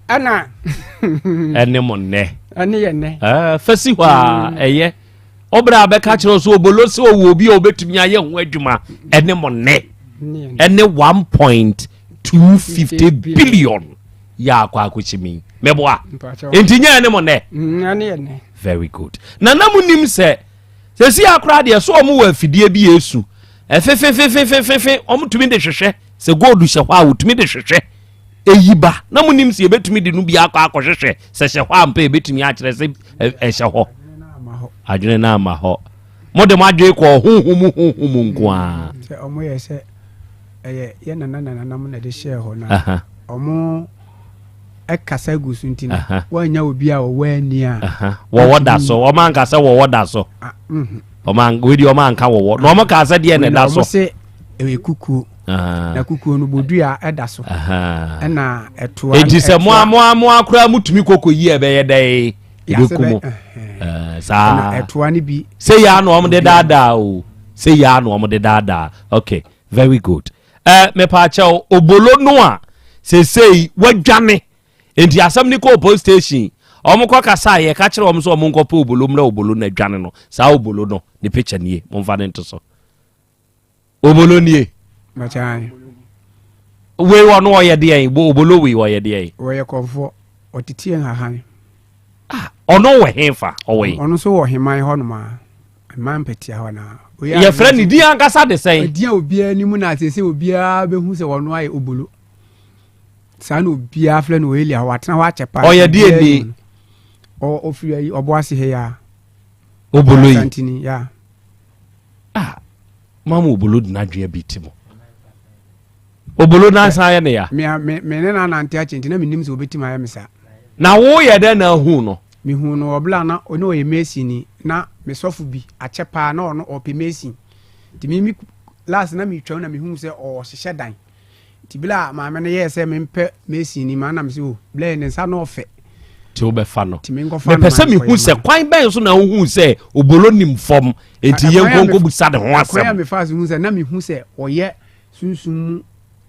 ana ene mo ne ani ye ne fasi wa eye obra be ka kire so obolosi wo obi a obetimi aye ho adwuma ene mo ne ene 1.250 billion ya akwa akochimi meboa entinya ene mo ne ani ye ne very good na namunim se si akra de so omo wa afidie bi yesu efefefefefefe omo tumi de hwehwe se gold hye hwa otumi de hwehwe eyiba namunim se ebetumi de no bi akɔhwehwe se hye hwa ampa ebetumi a kire se ehye ho adwene na ama ho mode madwe ko huhum nko a se omo ye se ye nana mo na de share ho na omo ekasa gusu ntina wanya obi a wani a wo da so o man ka se wo da so o man we o man ka wo no mo ka se de ne da so mo se ewe kuku na kuku no bodua eda so na etoa enti se mo akura mutumi kokko yi ebe ye dai ibekumo sa na etoa ni bi se ya no om de dada o se ya no om de dada okay very good me pa cha obolo no a se sei wadwane enti asam ni ko police station omukọ kasa ye ka kire omso omunko pa obolo na dwane no sa obolo no ni picture nie momfa ne nto so obolo nie machan we wono oye de yen obolo we oye de yen we konfo otitie hahan ono we hefa owe ono so wo heman ho no ma man petia ho na ye friend ni di ankasa de sen dia obia ni mu na sese obia be hu se wono aye obolo sana obia friend no elia watena wa chepa o ye die ni o ofiri ayi oboase he ya obolo yi santini ya mama obolo di na dua bitimo obolo na san ye ne ya me ne na nante a chinti na minim se obetima ya mesa na wo ye de na hu no mi hu no obla na ono ye mesi ni na me sofu bi achepa na ono ope mesi ti mi last na mi twa na mi hu se o hyehye dan ti bila ma me ne ye se me mpe mesi ni ma na me se o bla ne sa na ofe ti obefa no ti me ngofa me pese mi hu se kwan ben so na hu se obolo nim fom enti ye nkonko busa de ho asem kwan me fa hu se na mi hu se oye sunsun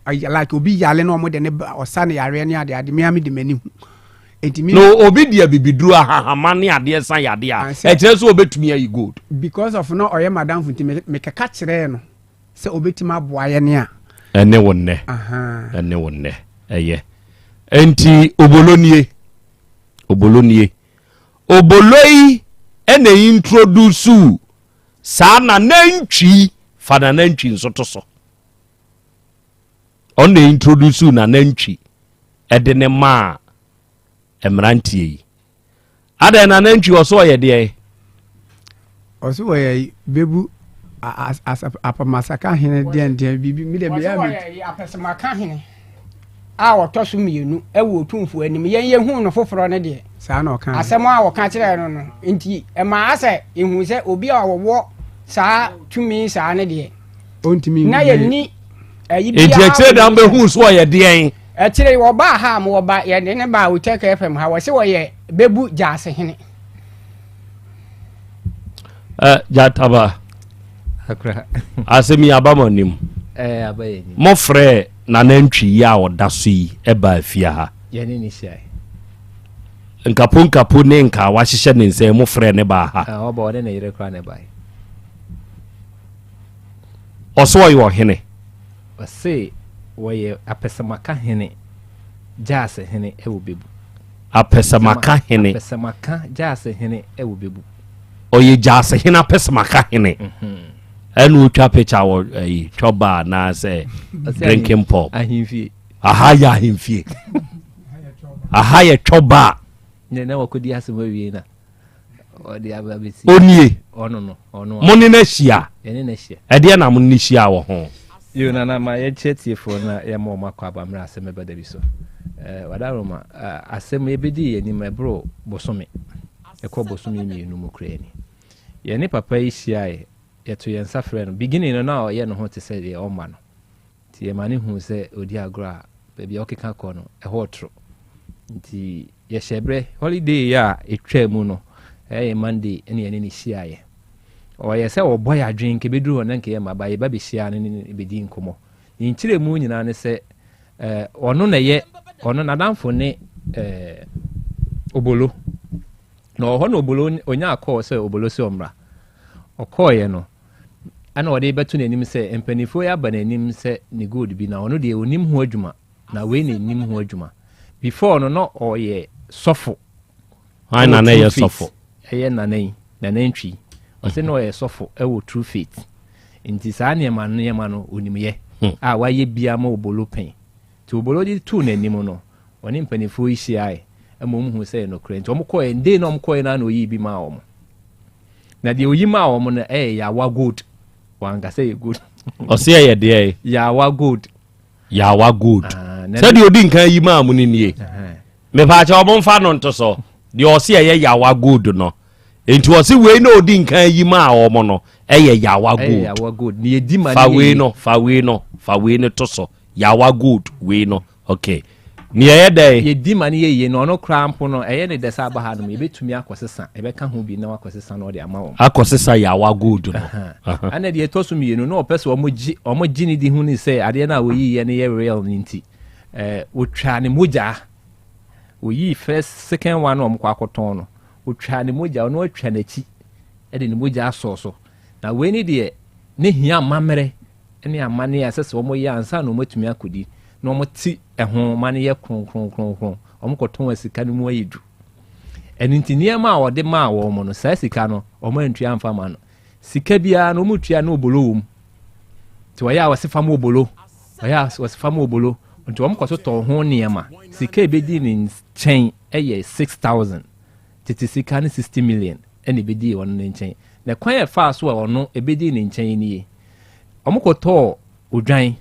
like obi yale na omo de ne osane yare ne ade me am de mani hu no obi dia bibiduru ahahama ne ade san yade a e kire so obetumi ayi gold because of no oye madam funti me keka kire no se obetima aboaye ne a ene wonne ene wonne eye enti obolonie oboloi ene introduce sana nantwi fana nantwi nsoto so on introduce na nantwi ede ne ma emrantie yi ada na nantwi oso ye de oso ye bebu apamasaka hene de bibi mi de me ya mi apasamaka hene a wotoso mienu e wo tumfu anim ye hu no foforo ne de saa na okan asem a woka kire no no nti e ma ase ehu se obi a wowo saa tumi saa ne de ontimi na ye ni ayi bia enti kire da mbe hu so ye de kire wo ba ha mo ba ye ne ba wo take fm ha wo se wo ye bebu jase hene jataba akra asemi abamonim abaye ni mo frɛ na nantwi ya oda so yi e ba afia ha ye ne ni hyai nkapo ne nka wahyehyɛ ne nsɛ mo frɛ ne ba ha o ba ode na yire kra ne ba ɔso yi wo hene ɔse wɔyɛ apesamaka hene jase hene e wo bebu apesamaka hene jase hene e wo bebu oye jase hene apesamaka hene enu twa picture wo choba na say drinking pop ahimfie ahaya ahimfie ahaya choba ne na wakodi asem awie na odi ababesi onie ono moni na hia ene na hia ede na moni hia wo ho yo na ma ye chetiefo na ye mo makwa abamra Asem Beba Dabi so wadaroma asem ebedi ye ni mebro bosome ekọ bosome mi enu mu kra ni ye ne papa yi hia yeto yen safre no beginning no na ye no ho te se ye oma no ti ye mane hu se odi agro baby okeka ko no e hotro nti ye shebre holiday ya etwa mu no Monday ene ye ni hia ye o ye se o boy adwen ke beduru na nke ye maba ye ba be hia ne bedi nkomo nkire mu nyina ne se ono na ye ono na danfo ne obolo no ho no obolo onya akọ se obolo se omra okoye no ana ode betu n'anim se empanifo ya ba n'anim se ne good bi na ono de onim ho adwuma na we n'anim ho adwuma before no oye sofo ai na ye sofo eye na nantwi o se no ye sofo e wo true faith nti saa ne ma no onim ye a waye bia ma obolo pen ti obolo di tu n'anim no oni empanifo isi ai amom hu se no krent o mko e nde no mko e na oyi bi ma o na de oyi ma o mo na ya wa good wanga say good o se ye de ya wa good se de odi nkan yi ma mu ni nie me pa cha o mo mfa no nto so de o se ye ya wa good no enti o se we na odi nkan yi ma o mo no ye ya wa good ni edi ma ni fa we no to so ya wa good we no okay ni ye dey ye di mani ye no no krampo no eye ne desa ba ha no ye betumi akosesa e be ka ho bi na akosesa no de ama wo akosesa ya wa good no ana de tosu mi no opese omo gi ni di hu ni say ade na wo yi ye ne ye real ninti wo twa ne moja wo yi first second one omo kwa akoton no wo twa ne moja no atwa na chi e de ne moja asoso na we ni de ne hia mamere ne amane asese omo yi ansa no matumi akodi no mo ti ehon mane ye kron omo koton asika no mu ayedu eninti niam a wode ma wo mo no sa sika no omo antua amfa ma no sika bia no mu tua no obolo wom ti waya wasifa mu obolo waya wasifa mu obolo nti wom kwaso to ho niema sika ebedi ni chain eye 6000 titi sika ni 60 million ene ebedi won ne chain na kwan e fa so a ono ebedi ni chain ni omkoto odwan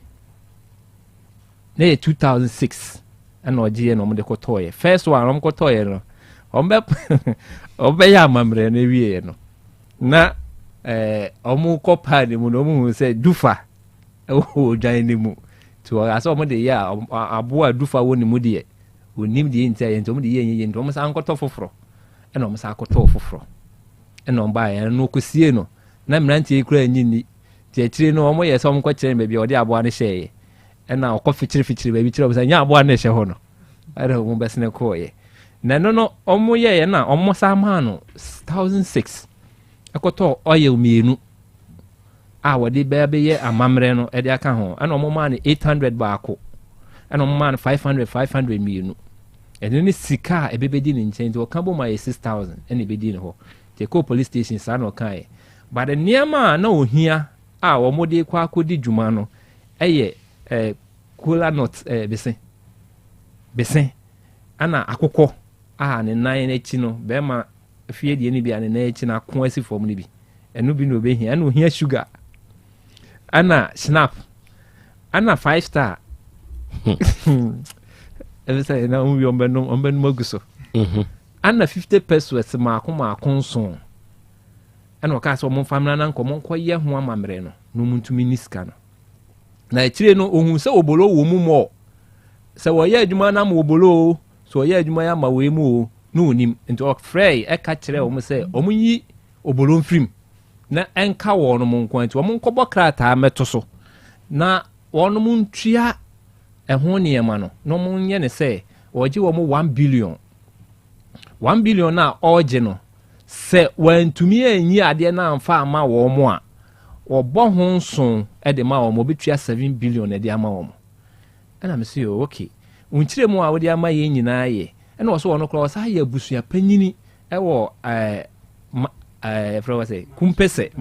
na 2006 ana ogie no omde kotoye first one omkotoye no ombe ya mamre na wie no na omu kopa ni mu no mu se dufa odwan ni mu to aso omde ya aboa dufa woni mu de onim de ntia ye ntom de ye ntom sa ankoto foforo ena omsa akoto foforo ena omba ya no kosie no na mrantie kura nyini ti akire no omo ye so omko kire me bia ode aboa ne hye ena okofichiri baby kire omsa nya aboa ne hye ho no ara omu besne koye na no omo ye na omo sa ma no 1006 akoto oye umienu a wode bebe ye amamre no ede aka ho ena omo ma ne 800 baako ena omo ma ne 500 mienu ene ni sika ebebedi ni nchen to kambo ma 6000 ene bedi ne ho te ko police station sa no kai but the niama na ohia a omode kwa akodi dwuma no eye cola nut besen ana akokɔ a ne nan na chi no be ma fie die ni bia ne na chi na ko asi fom ni bi enu bi no be hia ana ohia sugar ana snap ana 5 star every na we omben maguso ana 50 pesos ma konson ana ka so mo famna na nko mo koye ho amamre no no muntumi niska no na ekire no ohun se obolo wo mu mo se wo ye adwuma na mo obolo so wo ye adwuma ya ma we mu no onim nti frey e ka kire wo mo se omunyi obolo mfrim na enka wo no mo nko nti wo mo nkobɔ krata meto so na wo no mo ntua ehun niema no mo nye ne se oje wo mo 1 billion na oje no se wantumi enyi ade na amfa ama wo mo a obɔ ho nson e de ma wo mo betua 7 billion e de ama wo mo ana me se okay unkire mu a wo de ama ye nyina ye e na wo so wo no kro sa ya busua panyini e wo fra say kumpese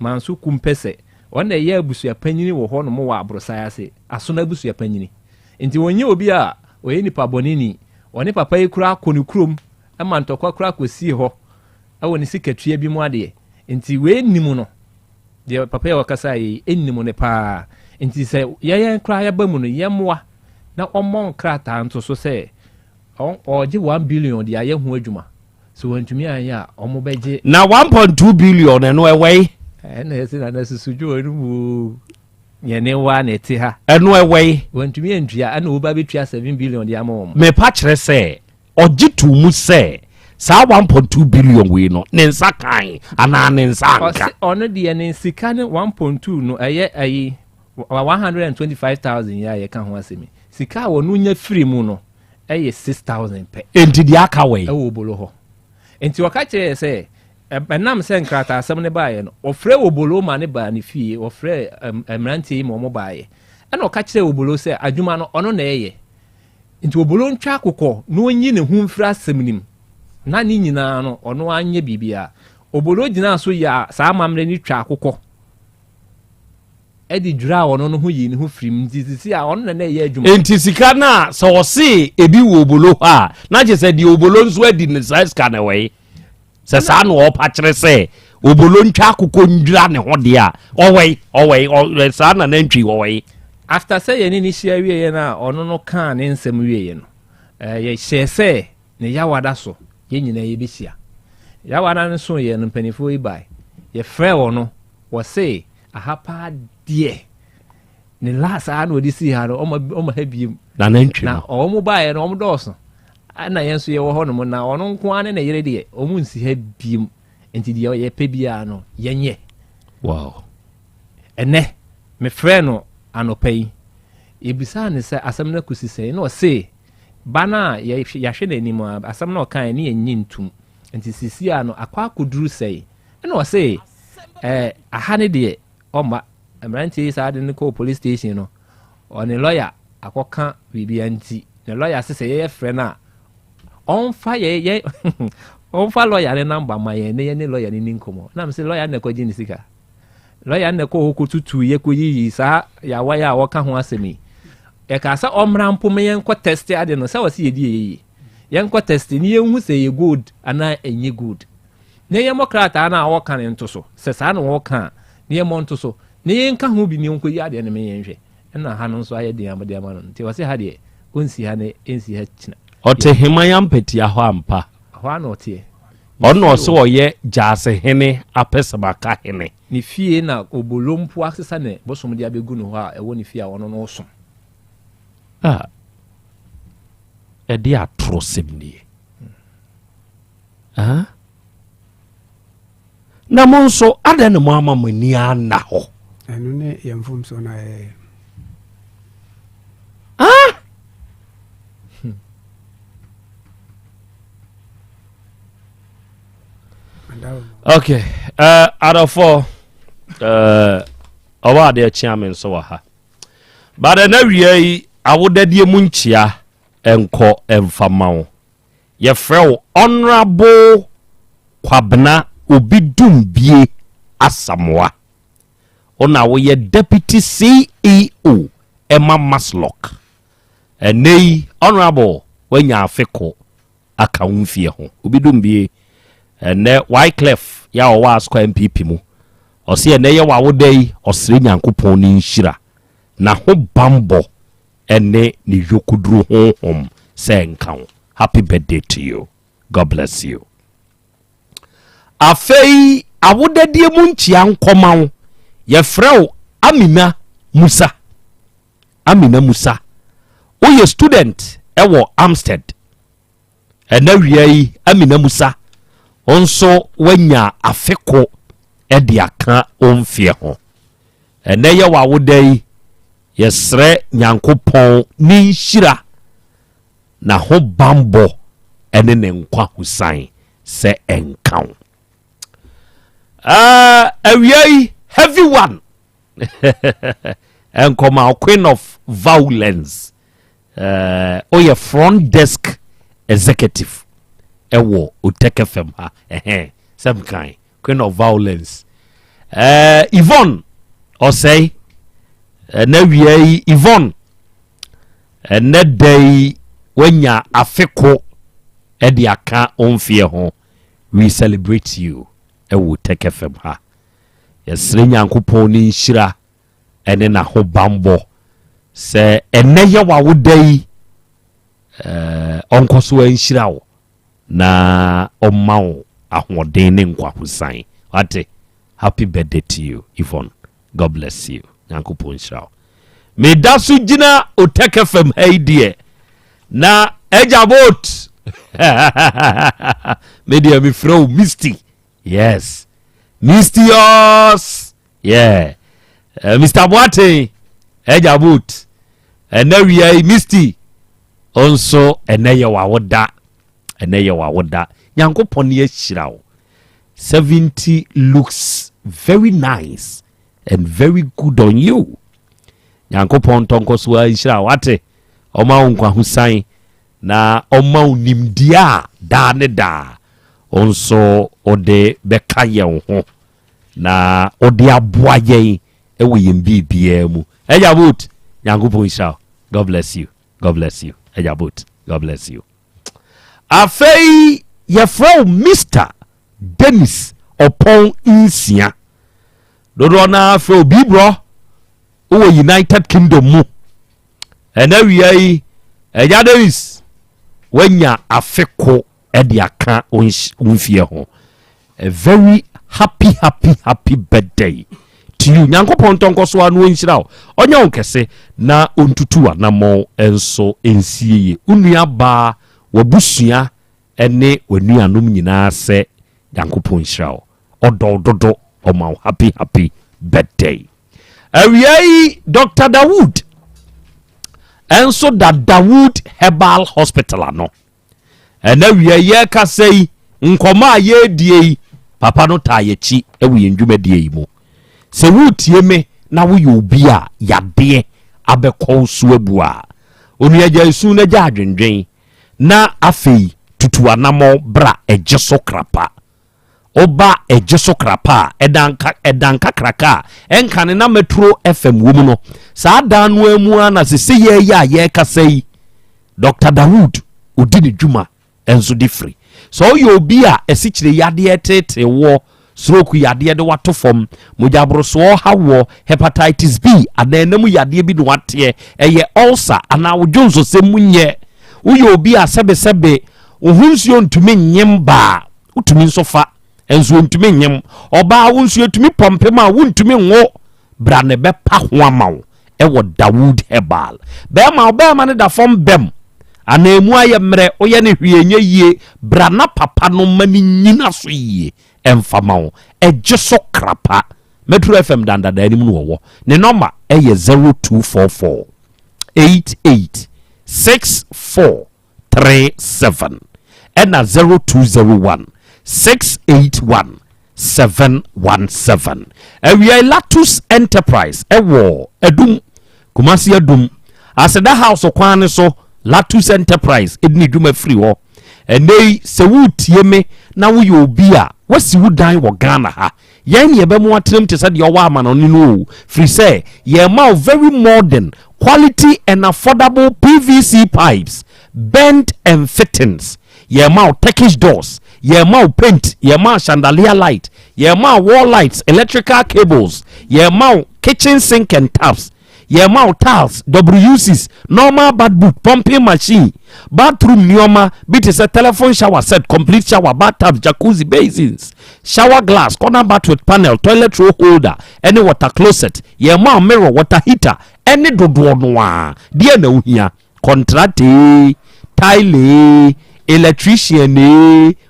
mansu kumpese wona ye abusua panyini wo ho no mo wa abrosaya ase aso na abusua panyini enti wonye obi a oye nipa bonini oni papa yi kura akoni kurom ama ntokwa kura kosi ho awo ni sikatua bi mu ade enti we nimu no de papa ya wakasa yi ennimu ne pa enti se ye kura ya bamu no ye moa na omon krata nto so se oje 1 billion de aye ho adwuma so wantumi anya omo beje na 1.2 billion eno ewei na ese na susuju onu yene wa na eti ha eno ewei wantumi antua ana oba betua 7 billion de amom me pa kire se oje tu mu se sa 1.2 billion we no ne nsa kan ana ne nsa anka ono de ne sika ne 1.2 no ayi 125,000 ya ye ka ho asemi sika wo no nya free mu no 6,000 pe enti di aka we e wo bolo ho enti waka kire se enam se nkrata asem ne baaye no ofre obolo ma ne ba ne fie ofre emrantie mo baaye ena o ka kire obolo se adwuma no ono na eye nti obolo ntwa akokɔ no onyi ne hu mfra asem na ni nyina no ono anye bibia obolo gina so ya sa amamre ni twa akokɔ edi dura ono no hu yi ne hu frim dizisi a ono na eye adwuma enti sika na so o se ebi wo obolo ha na je se di obolo nso adi ne size ka na we se sa no o pa kire se obolo ntwa akokɔ ndura ne ho de a owei sa na ntwi owei after say ye ni share wie ye na ono no kan ne nsem wie ye no ye share say ne yawada so ye nyina ye besia yawada ne so ye no panifo yi bai ye frɛ wo no wo say ahapa de ne last an wo disi ha no o ha biem na ntwi na o mo bai no o mo dɔso ana ye so ye wo ho no na ono nko ane na yere de o mo nsi ha biem enti de ye pe bia no ye nye wow ene me frɛ no anopai ebisa ne se asem na kusise na o se bana ya hwe na anim asem na o kan ne yenyi ntum enti sisi ano akwa akoduru sei na o se aha ne de oma emranti sa de ne ko police station no on lawyer akoka bibia nti ne lawyer se ye frɛ na on fa ye on fa lawyer ne number ma ye ne lawyer ni nkomo na me say lawyer na kwaji ni sika lawyer na ko hokututu ye ko yi sa ya wa ya wo ka ho asemi e ka sa omra mpo me yen ko test ade no sa wasi ye die ye yen ko test ni ye hu say ye good ana enye good ne ye mokrata na wo kan nto so se sa na wo kan ne ye mo nto so ne ye nka ho bi ni nko yi ade ne me yen hwe na ha no so aye de amade ama no nti wasi ha de onsi ha ne ensi ha china ote himayam peti aho ampa ho na ote ono so oye jase hene apesamaka hene ni fie na obolompu aksesa ne bosom dia begu no ha ewo ni fie a wono no so edi atrosem ni na monso ada ne mo ama mani ana ho enu ne yemfum so na okay out of 4 awa de chairman so ha but na wiei awodadie mu nchia enko emfamawo ye frɛ honorable Kwabena Obidumbie Asamoah ona wo ye deputy CEO Emma Maslock enei honorable wanya afeko aka wumfie ho Obidumbie ene Wycliffe ya owa asko MPP mu ose ene ye wawodai osire nyankopon ni nhira na ho bambo ene ni yokuduru honhom se nkan happy birthday to you, God bless you. Afei awodadie mu nchia nkomawo ye frɛ Amina Musa o ye student ewo Amstead ena wiai Amina Musa onso wanya afeko edi aka omfie ho ena ye wawodai yesre nyankopon ni nhira na ho bambo ene ne nkwa husan se enkan awiai heavy one enkoma queen of violence o ye front desk executive ewo Uteke FM ha some kind queen of violence Yvonne or say na wiai Yvonne na day wenya afeko edi aka onfie ho we celebrate you ewo Uteke FM ha yesre nyankopon ni nhira ene na ho bambo se ene ye wawodai onkoso nhira wo na omawo ahoden ne nkwa husan ate happy birthday to you Yvonne, God bless you nyankopon nhira wo me dasu gina Uteke FM haidie na ejabot media mi throw Misty, yes Mistyos, yeah Mr. Boate ejabot ena wiai Misty onso eneye wawoda nyankopon ye hyirawo 70 looks very nice and very good on you nyankopon tonkoso hyirawo ate oma nkwa husan na oma nimdia da ne da onso ode beka ye ho na ode aboa ye ewe yembibia mu ejabot nyankopon hyirawo God bless you ejabot God bless you afei ye frau Mr. Dennis Opon Insia dodo na afei bibro o United Kingdom mu ena wiai eja Dennis wenya afeko edi aka onfie ho a very happy birthday to you nyankopon tonkoso anu nhira onya onkese na ontutu anamo enso ensie unua ba wabusua ene wanuanom nyina se nyankopon nhira odododo oma happy birthday awiai Dr. Dawood enso da Dawood Herbal Hospital ano ena wiye ka sei nkoma ye die papa no ta yechi ewe ndwumadie mu se wutie me na wo ye obi a yade abekọ so abua onu agya su na gya adwendwen na afei tutu anamo bra ejeso krapa oba ejeso krapa edanka kraka enkane na Metro FM wo mu no saa dan no amu ana sese ye kasai Dr. Dawood odini djuma enso different so obi a esichire yade tete wo stroke yade de wato fom mojabro so hawo hepatitis B adanam yade bi no wate eye ulcer ana wodwonso semunye uyo obi a sebe ohunsuo ntumi nyem ba utumi nsofa enso ntumi nyem oba wonsuo tumi pompem a wontumi ngo bra ne be pa ho amawo ewo Dawood Herbal be ma ne da fom bem anemu aye mre oye ne hwienye yie bra na papa no mani nyina so yie emfamawo ejeso krapa Metro FM danda da anim no wo ne number eye 0244 886437 and 0201 681 717 we Latus Enterprise ewo edum Kumasi edum aseda house kwan so Latus Enterprise edni duma free ho enei se wutie me na wo ye obi a wasi wudan wo Ghana ha yen ye be mo atrem te se de owa amano ni no free say ye ma very modern quality and affordable PVC pipes bent and fittings ye ma Turkish doors ye ma paint ye ma chandelier light ye ma wall lights electrical cables ye ma kitchen sink and taps ye ma tiles WCs normal bad boot pumping machine bathroom nioma bit is a telephone shower set complete shower bathtub jacuzzi basins shower glass corner bath with panel toilet roll holder any water closet ye ma mirror water heater any dodo noa die na uhia contractor tile electrician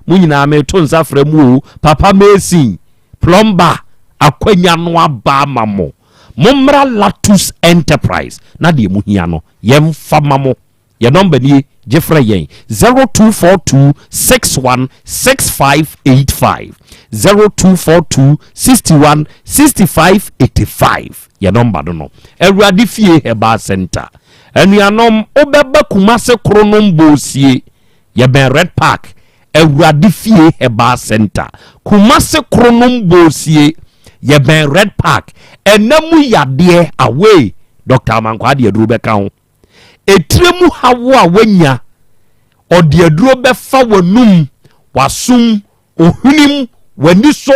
munyina me to nsafra mu papa mason plumber akwanya no aba mamo Mumra Latus Enterprise na die muhia no yem famamo ye number ni jefra yen 0242 616585 0242 61 6585 ye number no Awurade fie Herbal Center anuanom obeba Kumase kronom bosie ye ben Red Park Awurade fie Herbal Center Kumase kronom bosie ye ben Red Park enamu yade away Dr. Mankwade aduro beka ho etremu hawo a wanya ode aduro befa wanum wasum ohunim wani so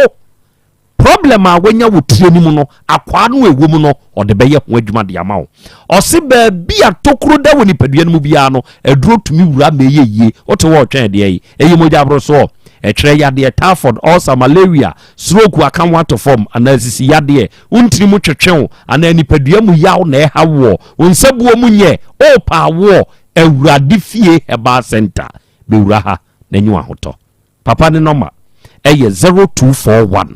problem a wanya wotremu no akwa no ewom no ode beye ho adwuma de ama wo ose ba bi atokro da woni padua no bia no aduro tumi wura meye yie ote wo twen de yi eyi moja abro so etre yade typhoid ulcer malaria stroke akan wato form anasisi yade untiri mu twetwen ana nipadua mu yaw na ehawo onsabuo mu nye o pa wo Awurade fie Herbal Center be wura ha na nyu ahoto papa ne number eye 0241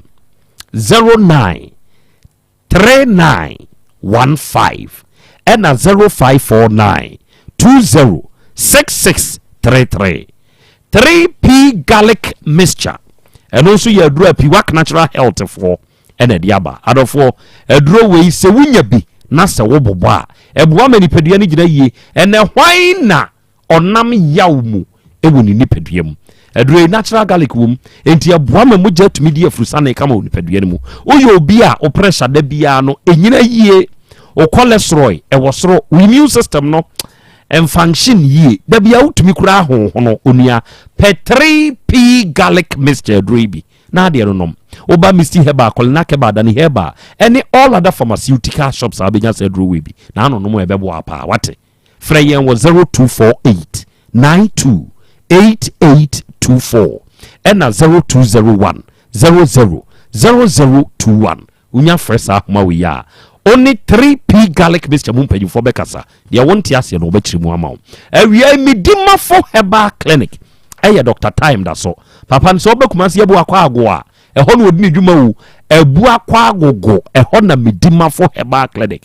09 3915 and 0549 206633 3P garlic mixture and also your draw piwak natural health for and a diaba adofo a draw we se wunya bi na se wo boba ebua mani pedua ni gina yi ene hwan na onam yawmu ewuni ni pedua mu edre natural garlic wom enti ebua ma mogya tumi di afrusa na kama oni pedua ni mu oyo obi a o pressure da bia no enyina yie o cholesterol e wo soro immune system no and function ye da bia utumi kura ho no onua per 3P garlic mixture drebi na de no nom oba Mr. Herbal kolna keba dani Herbal any all other pharmaceutical shops abenya say drew we bi na no mo ebebo apa wate freyen was 0248 92 8824 and 0201 000021 unya fresa ma we ya only 3P garlic mixture mumpenyu for bekasa dia wonti ase no obekiri mu ama wo awia midima for Herbal clinic eye Dr. Time da so papa nso obekumase ebu akwa agoa eho no odini dwuma wu ebu akwa agogo eho na midima for Herbal clinic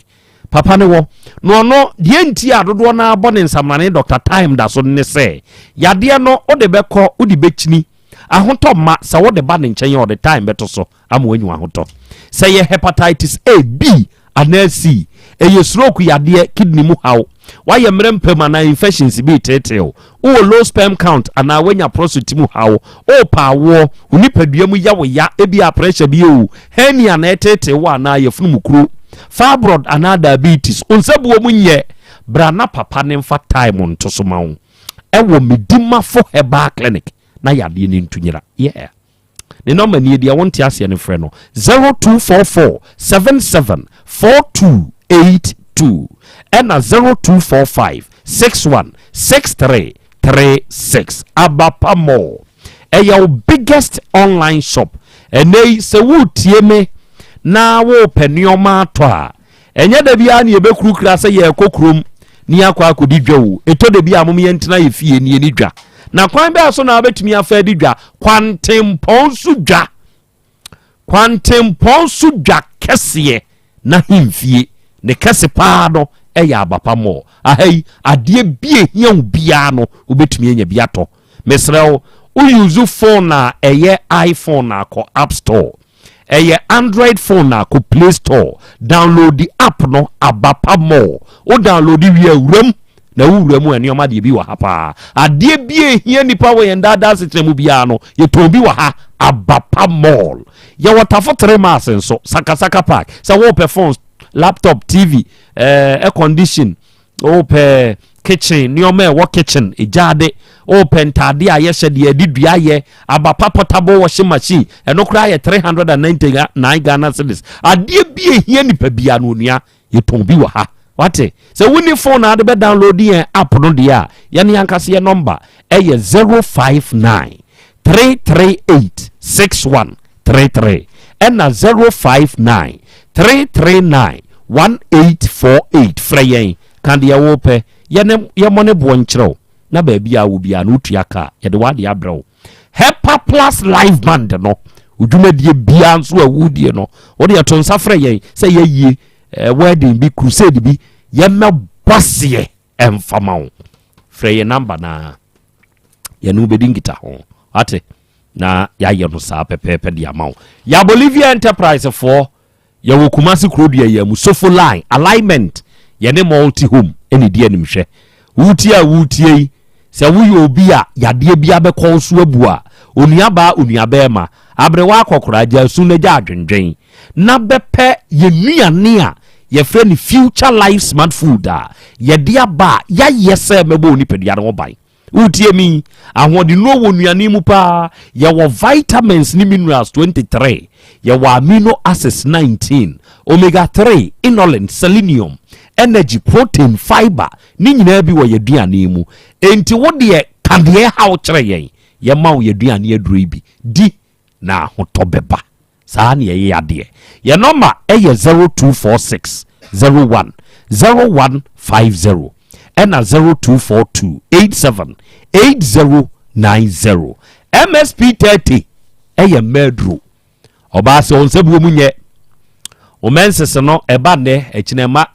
papa ne wo no die nti adodo na abone nsamane Dr. Time da so ne se yade no ode beko odi bechini ahoto ma sa wode ba ne nchen all the time beto so ama wanyu ahoto say hepatitis A B and C eye stroke yade kidney mu haw wayɛ mmerempem ana infections bi teteo o low sperm count ana wanya prostate mu haw o paawo unipadua mu ya wo ya ebi a pressure bi o hernia na etete wo ana yefunu mukuru fibroid ana diabetes onsabuo mu nye brana papa ne mfa time nto so ma wo ewo medima for herbal clinic na yade ni ntunyira yeah the number ni dia wonte ase ne frɛ no 0244 774282 and 0245 616336 abapa more your biggest online shop and they se wo tie me na wo penioma to a enye da bia na ebekuru kra se ye kokrom ni akwa akodi dwa wo eto da bia mom ye ntina ye fie ni ni dwa na kwan bia so na abetumi afa di dwa kwantempon su dwa kese na himfie ne kese paado eya abapa mo ahai ade bie hia bia no obetumi anya bia to mesrew u use phone na eye iPhone na ko App Store eye Android phone na ko Play Store download the app no abapa mo o download wi awuram na wuram ani oma de bi wa ha pa ade bie hia nipa wo yenda da setremu bia no ye to bi wa ha abapa mall ye watafo 3 mass so saka park sa wo perform laptop TV air condition open kitchen niome wo kitchen ejade open tade aye hye de adidua ye abapa portable washing machine enokra ye 399 Ghana cedis ade bie hia nipa bia no nua ye ton bi wa ha wate se woni phone ade be download ye app no dia ye ne yankase ye number eye 059 338 6133 and 059 339 1848 freyen kan dia wo pe ye money bonchro na ba bia wo bia no tuaka ye de wade abrew Hepa Plus live band no udwumadie bia nso awudie no wo de to nsa freyen se ye yie wedding bi crusade bi ye me bosse emfama wo freyen number na ye no bedingita ho ate na ya ye no sa pepepe dia mawo ya Bolivia Enterprise for ya wo Kumasi Krobea ya mu sofo line alignment ye ne multi home eni die nimhwe wutie se wuyo obi a yade bia be ko so abu a onuaba ema abrewa akokora ja su na ja adwendwen na bepe ye nuane a ye frɛ ni future life smart food a ye dia ba ya yese mebo ni pedia no ban wutie mi ahode no wo nuane mu pa ye wo vitamins ni minerals 23 ye wo amino acids 19 omega 3 inulin selenium energy protein fiber ni nyina bi wo ye duane mu enti wo de kande hawo kyere yen ye ma wo ye duane aduro bi di na hoto beba saa na ye ade ye number eye 0246 01 0150 and 0242 87 8090 MSP 30 eye medro oba se onsebuo munye o mensese no eba ne ekinema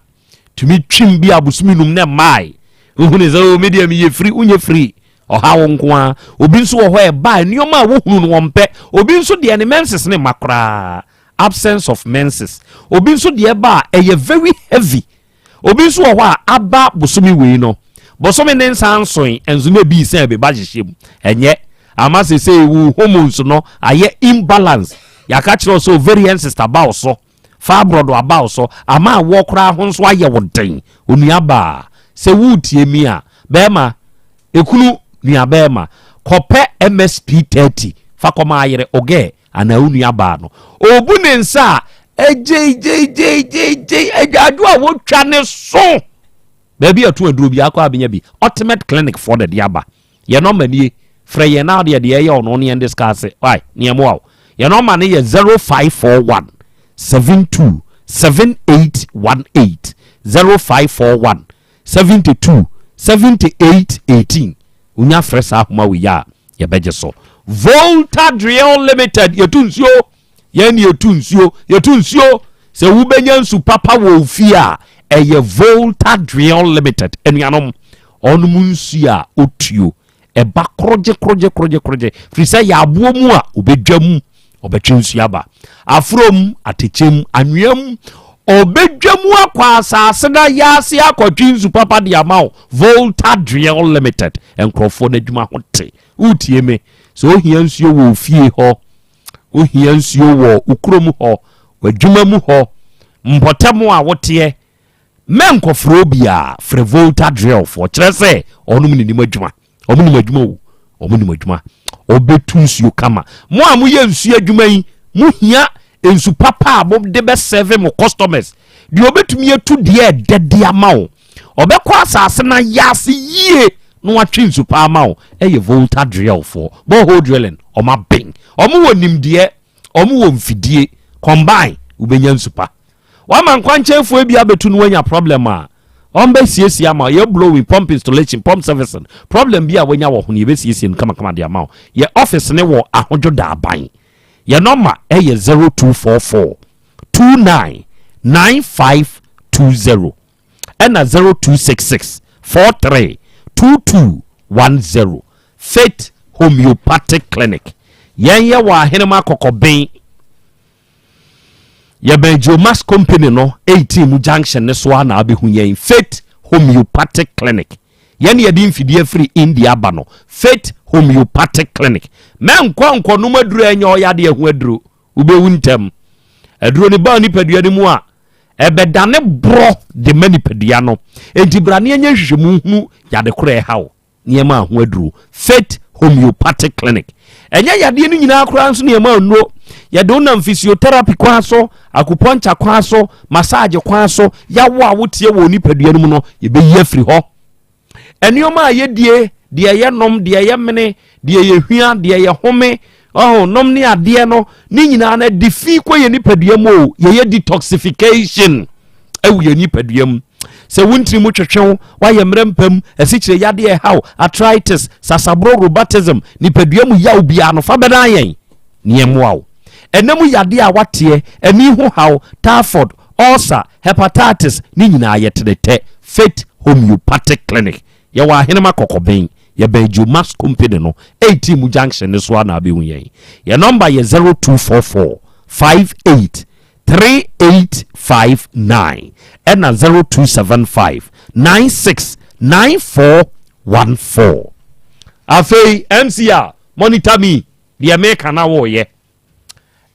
tumi twim bi abusuminum ne mai ohune ze o media mi ye free unye free o hawo nko obi nso wo ho eba nioma wo hunu no wompe obi nso de ne menses ne makra absence of menses obi nso de eba eye very heavy obi nso wo ho aba busumi we no bosomi ne nsanson enzo na bi se be ba hyehyem enye amase say wo hormones no aye imbalance yaka kiro so ovarian sister ba so fibroid aba so ama wo kra ho nso aye woden onuaba se wutie mi a bema ekunu nuaba ma kope MSP 30 fakoma ayere oge ana onuaba no obu ne nsa eje adu a wo twa ne so baby atu aduro bi akwa abenya bi ultimate clinic for the diaba ye no manie frɛ ye na de ye ono ne discuss why ne mo aw ye no man ye 0541 72 7818 0541 72 7818 unya fresa ahoma we ya ye beje so Volta Drill Limited ye tunsuo ye ni yetunsuo se wo benya nsu papa wo fia eye Volta Drill Limited enuanom onum nsu a otuo eba kroje frisa ya abuo mu a obedwam obetwe nsu aba afrom atechem anwam obedwamu akwa asase na yase akotwe nsu papa de amao Volta Drill Limited enkrofo na dwuma hote utie me so ohia nsuo wo fie ho ohia nsuo wo ukrom ho wadwuma mu ho mpotamo a wote menkofro bia fre Volta Drill for kire se onum ni adwuma omunim adwuma wo omunim adwuma obetu nsuo kama mo a mo ye nsuo adwuma yi mo hia ensu papa mo de be serve mo customers di obetumi etu de dede amao obekọ asase na yase yie no watwe nsu pa amao eye Volta Drill for borehole drilling oma bing omo wonim de omo wo mfidie combine ubenya nsu pa wa man kwanchefo ebia betu no wanya problem a ombe siesie ama ye blowing pump installation pump servicing problem bia wanya wo hono ye be siesie kama de amao ye office ne wo ahojo da aban ye number eye 0244 299520 and 0266 43 2210 Faith Homeopathic Clinic ye wa henema kokoben ye benjo mass company no 18 junction ne so na abehu yen Faith Homeopathic Clinic ye ne yedi mfidie free India ba no Faith Homeopathic Clinic men kwankwo no maduru enya oyade ehu aduru ubewu ntem aduru ni ba ni padua ni mu a ebedane bro de mani padua no enti brane enya hwehwemu hu yade kora hawo niema ho aduru Faith Homeopathic Clinic enya yade ni nyina akora nso niema no yade na physiotherapy kwa so acupuncture kwa so massage kwa so yawo a wotie wo ni padua ni mu no ye be yi afiri ho enioma yedie de ye nom de ye mene de ye hwia de ye home nom ni ade no ni nyina na defi kwa ye nipadua mu ye detoxification ewu ye nipadua mu se wuntri mu twetwe wa ye mrempam asichire yade ye haw arthritis sasabro rheumatism nipadua mu yaw bia no fa beda yen niemwaw enemu yade a watie eni ho haw typhoid ulcer hepatitis ni nyina yetete Faith Homeopathic Clinic ye wa henema kokoben ye benjo mass company no 18 junction ne so na abehu yen ye number ye 0244 58 3859 and 0275 969414 afei MCA monitor me the make na wo ye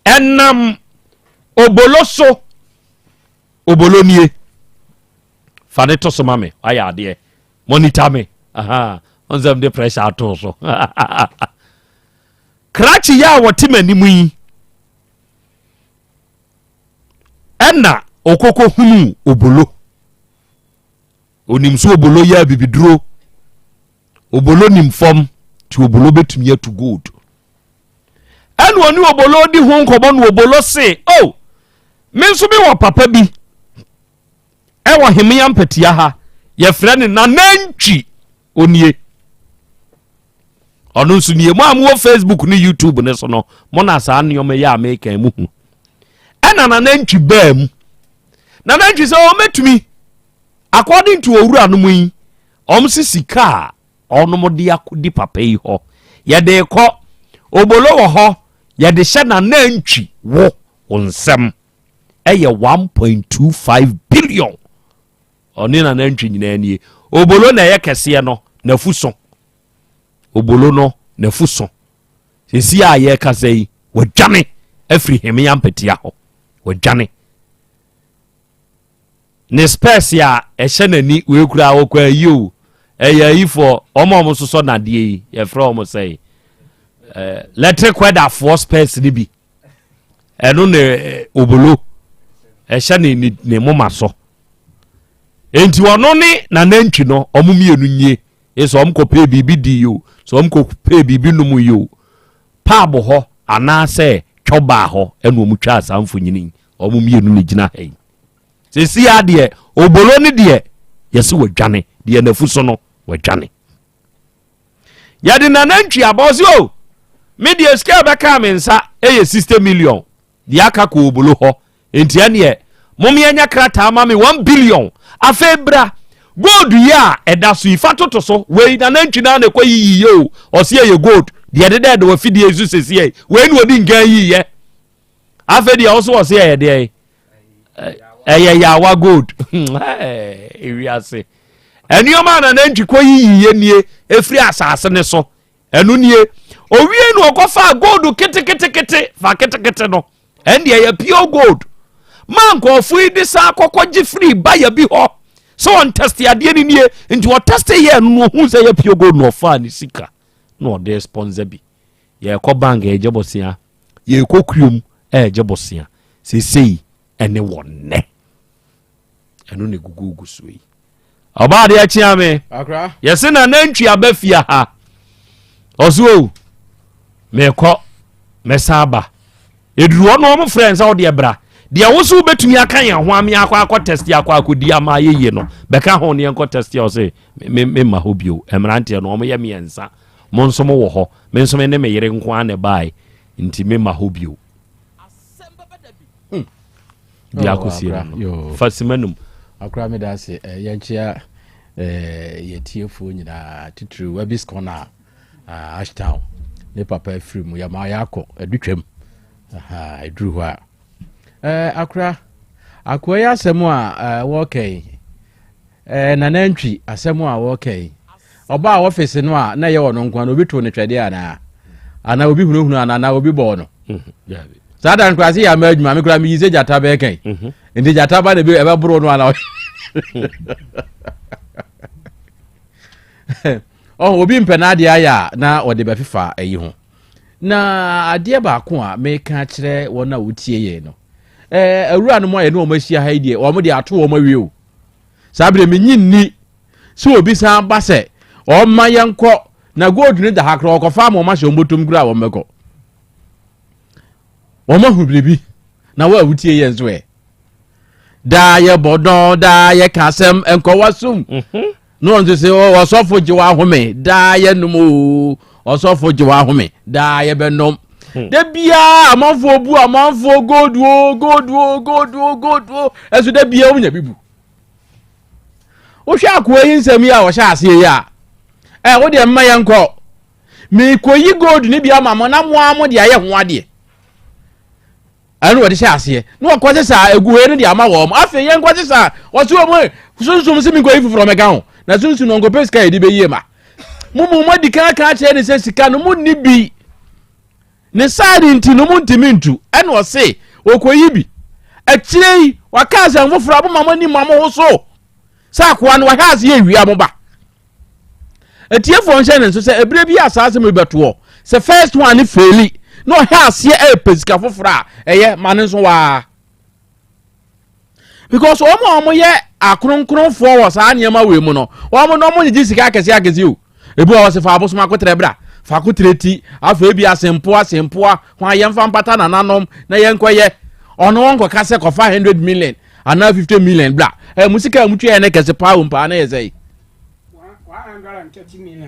enam oboloso obolonie fane to so mame aya de monitor me aha on them the pressure ato so krachi ya wotimani mu yi enna okoko hunu obolo onimso obolo ya bibiduro obolo nimfom ti obolo betumi atu gold enu oni obolo di ho nkobo no obolo se oh menso bi wo papa bi e wo hemya mpatia ha ye frɛ ne nanantwi onie ono nso nie mo am wo Facebook ni YouTube ne so no mo na sa anyo ya America mu hu ena nanantwi bam nanantwi so o metumi according to owura no mu yi sisika ono mo de akodi papa yi ho ye de ko obolo wo ho ye de hye nanantwi wo onsem eye 1.25 billion oni nanantwi nyina nie obolo na ye kese no na fuso obolo no na fuso sisi a ye kase yi wadwane afri hemya mpatia ho wadwane ne specia ehye nani we kura wo kwa you eyi for omo so na de yi ye fra omo say electric weather for space ni bi eno ne obolo ehye ne moma so enti wono ni na nantwi no omo mienu nye eso om ko pay bibi di yo so om ko pay bibi no mu yo paabo ho ana se twoba ho eno mu twa asamfo nyini om mienu ni gina hai sesi ade obolo ni de yesi wadwane de na fuso no wadwane yade na nantwi abozi o media scale beka mensa eye 60 million de aka ko obolo ho enti ane momi anya krata ama me 1 billion afebra gold ya eda so ifatoto so we na nantwi na kwa yiyi yo ose ye gold de de wa fidie ezu sesi we ni odi ngan yiye afedi also ose ye de yawa gold ewiase enioma na nantwi koyiye nie efri asase ne so enu nie owie no okofa gold kete fa kete no ende ya pure gold man ko fu idi sa kokoje free buy bi ho so on test ade ni nie nti o test ye no hu se ya pure gold no fa ni sika no de sponsor bi ye ko bank e jebosia ye ko kuom e jebosia sei ene wonne enu ne gugu sui oba de achia me akra yesi na nantwi abafia ha oso meko mesaba eduru no mo friends out de bra de woso betumi akan ya ho ame akwa test akodi ama yeye no beka ho ne enko test ya o se me ma ho bio emrante no mo ye miensa mo nso mo wo ho me nso me ne me yere nko ane bai nti me ma ho bio dia kosira no fasimanum akra me da se yanchia yetiefo nyina titru wabis corner Ashtown ne papa free mu ya ma yakọ adutwam eduru ho akra akoya asemu a wokai na nantwi asemu a wokai oba office no a na ye wono nkwa no obi to ne twede ana obi hunuhunu ana obi bo no sada nkwasi ya madwuma me kura mi yize jata be kan ndi jata ba na be ebe bro no ana obi mpenade aya na ode be fifa eyi ho na ade ba ko a me ka kire wona wotie ye no awura no mo ye no mahia ha die o mo de ato o mawie o sabre me nyinni so obi san ba se o ma yenko na gold ni da hakro ko fa mo ma hye ombotom gura wo meko o ma hubrebi na wa wotie ye nso da ye bodon da ye kasem enko wasum no nso se o sofo jiwa home da ye numu o sofo jiwa home da ye benom de bia amanfo bu amanfo gold esu de bia onya bibu o hwa akoa yi nsam ya o hya ase ya wo de mma yanko me koyi gold ni bia mama na moa de aye ho ade anu de hya ase no ko sa egu he no de ama wo afi yanko sa o so mo sunsun se me koyi fufuro meka ho na sunsun no ngo peska edi be yie ma mumu mo di kan che ne se sika no mu ni bi ne side nti no mu ntimi ntu ene o se okoyi bi akirei wakaza mfufuro aboma ni mama ho so sa kwa no wakaza ye wi amoba etiefo nhyɛ ne nso sɛ ebire bi asase me beto sɛ first one ne faili no ha ase pesika foforo a ɛyɛ mane nso wa because omo yɛ akronkronfo wɔ saa nneɛma we mu no omo no mo nyi sika akɛse o ebi wɔ se fa abosoma kotre bra fa kotre ti afa ebi asempoa ho ayɛmfa mpata na nanom na yɛnkɔyɛ ɔno wɔn kɔka sɛ kɔfa 100 million ana 50 million bra musika mutwe ne kɛse pa wo mpa na yɛ sɛ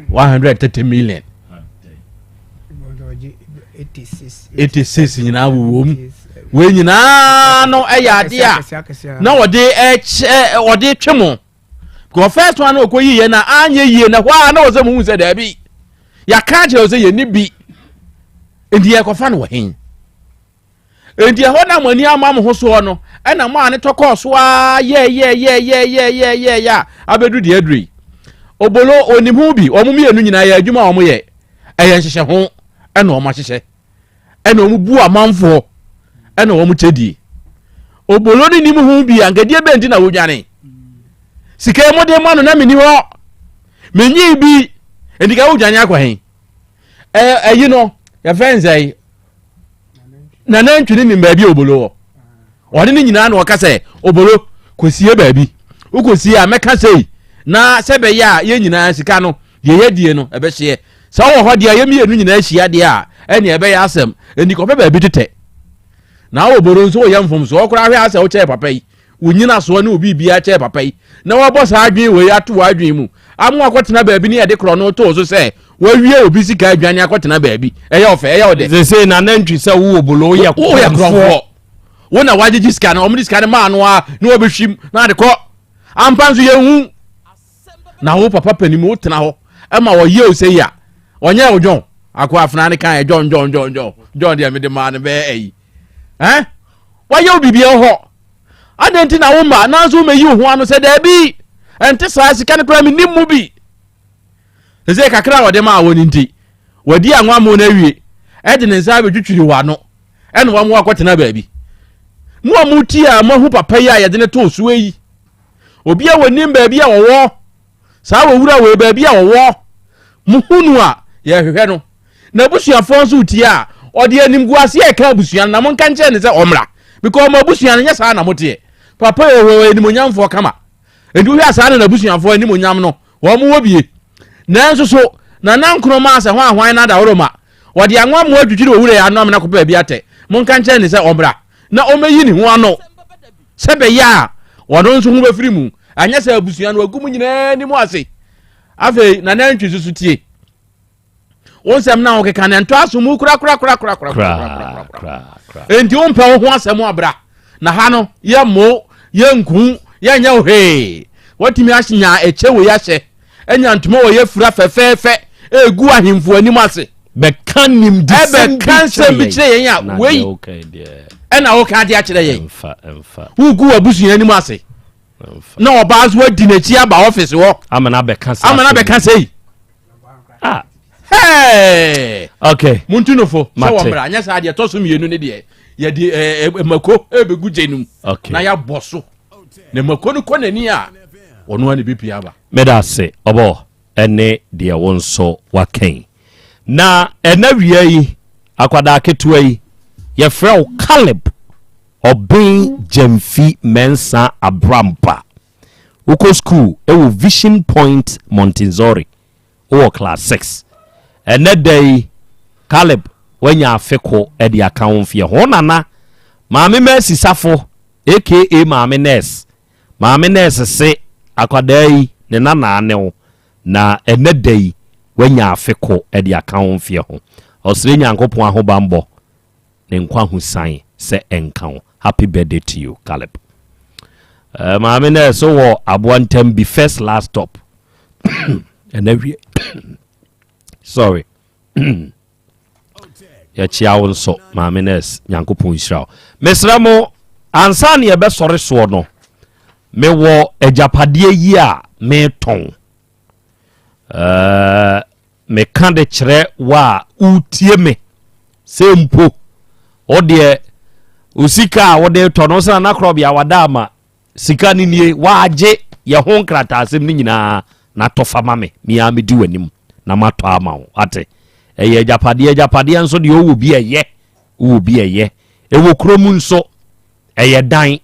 130 million 86 nyina wom we nyina no ade a na wode twemo go first one okoyi ye na anye yie na hwa na oze mu se da bi ya ka je oze ye ni bi ndi ye kofa no hen ndi ho na mani ama mo ho so no e na mo ane tokọ so a ye ya abedu de adri obolo onimu bi omumienu nyina ya adwuma omo ye eye hyehye ho e na omo hyehye e na omu bu amanfo e na omu chedi obolo ni nimu hu bi angade benti na wodwane sika mo de mano na meni ho menyi bi endika wodwane akwa hen eyi no ya fenzai na nantwi ni mbaabi obolo wo ode ni nyina na okase obolo kosie baabi ukosie a meka sei na sebe ya ye nyina sika no ye die no ebe hye sa wo ho de ye mienu nyina hia de a ene ebe ya asem eni ko beba bi tete na wo boro nso wo yamfom so okura hwe ase wo che papa yi wonyina so na obi bia che papa yi na wo boss adwen we ato adwen mu amu akotena baabi ne ye de kro no to so se wo wie obi sika adwan akotena baabi eye ofe eye ode se na nantwi se wo obolo ye kro wo na wagigi sika na omdi sika na ma no a na wo behwim na de ko ampanzo ye hu na wo papa panimu wo tena ho ema wo ye o se ya onye ojon akwa afna ne kan John de me de man be wo ye obi bia ho adenti na woma na so me yi ho ano se da bi ente saa sika ne kra me nimmu bi eze kakra wode ma woni nti wadi anwa mo na wie e de ne nsa be twitwiri wano ene wa mo akotena ba bi mo amuti a mo hu papa yi a ye de ne to so yi obi a wonim ba bi a wowo saa wo wura we ba bi a wowo mo hunu a ye hwehwe no na busuafo nso uti a ode anim guase e ka busuan na mo nka nche ne se omra because mo busuan nya saa na mote papa ye anim onyamfo kama edu hwe asa na busuafo anim onyam no wo mo wobie nanso so na nankro ma ase hwan na da woroma ode anwa mo adwudwire owure ya no na kopa bi ate mo nka nche ne se omra na omeyi ni ho ano sebe ya wono nso hu be firi mu anya se abusuan no agum nyina ni mo ase afi na nantwi susu tie wonsem na o keka na nto asomu kura enti o mpa ho asem abra na ha no ye mo ye nku ye nya ohe watimi ahnya echewe ya hye enya ntoma wo ye fura fefefe egu ahimfo anim ase be kanim disem bi kire yen ya wei ena wo ka de a kire yen emfa ugu abusu anim ase na obazo adi na chi aba office wo amana be kan sei hey okay muntunofo so womra anya sa de to so mienu ne de ye de mako ebegu jenum na ya boso na mako no konani a wono ani bipia ba medase obo ene de wonso waken na enawia yi akwada ketua yi ye frɛ Caleb Obin Jemfi Mensa Abrampa uko school ewo Vision Point Montinzori o class 6 ene day Caleb wanya afeko e de account fie ho nana maame Mercy Safo aka maame nurse se akwada yi ne nana ne na ene day wanya afeko e de account fie ho osire nyankopon ahobambo ne nkwa hu san se enkan happy birthday to you Caleb maame nurse wo aboantem be first last stop and every sorry ya chiawo so maame nurse nyankopon hira mesramo ansa ne be sore so no me wo ajapade yi a me ton me kan de kire wa utie me sempo ode usika wode tono sana na Krobea wadama sika ni nie waje ye ho nkrata asem ni nyina na tofa mame mi amedi wanim na mato ama wo ate eye japade nso de owo bi eye ewo kromu nso eye dan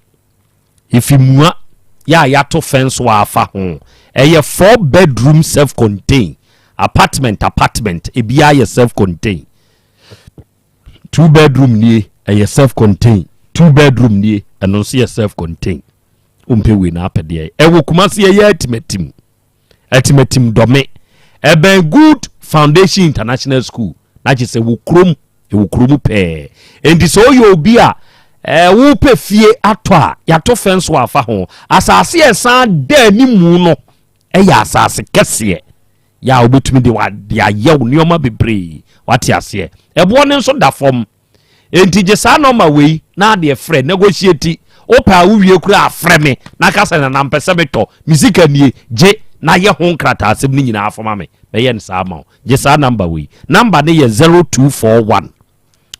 ifimua ya to fence wa afa ho eye 4 bedroom self contained apartment ebia ye self contained 2 bedroom ni eye self contained 2 bedroom ni eno so ye self contained umpewe na apede ewo kumase ye atimatim dome ebe good foundation international school na je se wo krom pe endi so yo obi a wo pe fie ato a ya to fence wa afa ho asase esan da ni mu no ya asase kese ya obetumi de wa de ayew nioma bebre wati ase ebo ne nso da fom enti je sa no ma wei na de frɛ negotiate opa wuwie kura afrɛ me na kasa na nampese beto misika nie je na ye ho nkrata asem ni nyina afoma me be ye nsa ma je sa number we number ne ye 0241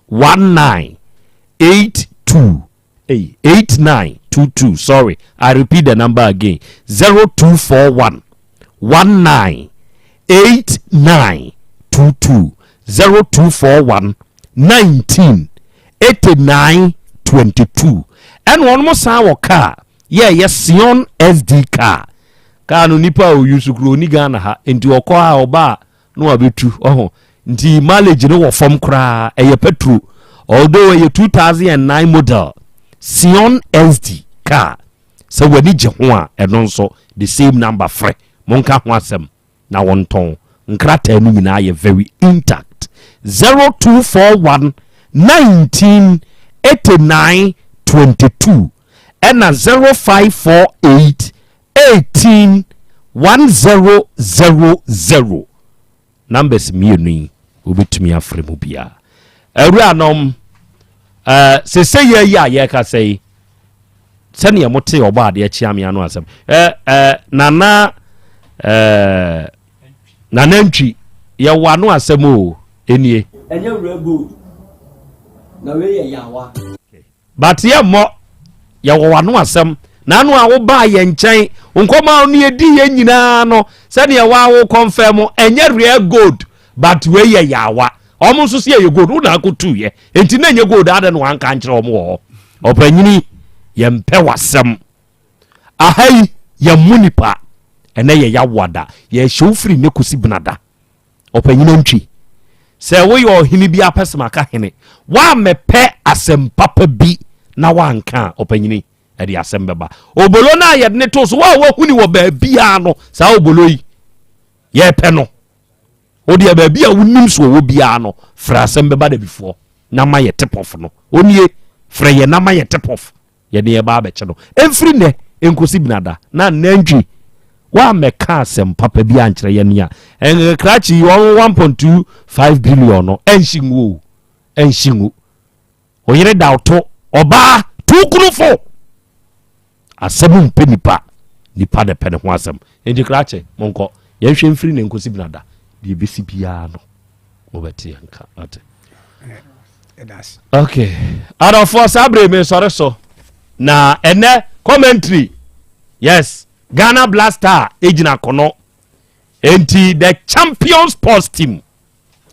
8922 sorry I repeat the number again 0241 198922 0241 198922 and one more sa car yes Sion SD car no nipa o yusu kro ni Ghana ha enti okwa oba no abetu nti mileage no wo fom kra eye petrol although eye 2009 model Sion SD car so wani je ho a eno nso the same number frɛ monka ho asem na wonton nkrata no nyina ye very intact 0241 198922 and 0548 181000 numbers mienu obetumi afremu bia awura nom se ya ka say sɛne mote ɔbɔ adeɛ kyia me ano asɛm nana ntwi yɛwɔ ano asɛm o ɛnie ɛnyɛ wura gold na we yɛ yawa but yɛmmɔ yɛwɔ ano asɛm na ano a woba yɛ nkyɛn nkɔma no yɛdi yɛ nyinaa no sɛne ɛwɔ wo confirm ɛnyɛ real gold but we yɛ yawa ɔmo nso sɛ yɛ gold wo na akotu yɛ enti na nyɛ gold ade no wanka nkyerɛ ɔmo wɔ ɔpanyini yɛmpɛ wasɛm ahai yɛmmu nipa ɛnɛ yɛ yawada yɛhyɛ firi ne kosi benada ɔpanyini ntwi sɛ woyɛ ɔhene bi apɛsɛm aka hene woamɛpɛ asɛm papa bi na wanka ɔpanyini ɛde asɛm bɛba obolo no a yɛde ne to so woahuni wɔ baabiaa no saa obolo yi yɛpɛ no wode baabi a wonim so wɔ biaa no frɛ asɛm bɛba da bifoɔ na ma yɛ tipof no onie frɛ yɛ na ma yɛ tipof yɛde yɛba abɛkyɛ no ɛmfiri nɛ ɛnkosi benada na nantwi woamɛka asɛm papa bi ankyerɛ yɛ no a ɛnkrakyi 1.25 billion no ɛnhyi ngu ɔyere dawto ɔbaa tukunufo asɛm mpɛ nipa de pɛ ne ho asɛm enti krakye monkɔ yɛhwɛ mfiri ne nkosi benada deɛ bɛsi biara no mobɛte yɛnka ate okay adɔfoɔ saa berɛ me sɔre so na ɛnɛ commentary yes Ghana Blaster egyina kono enti the champion sports team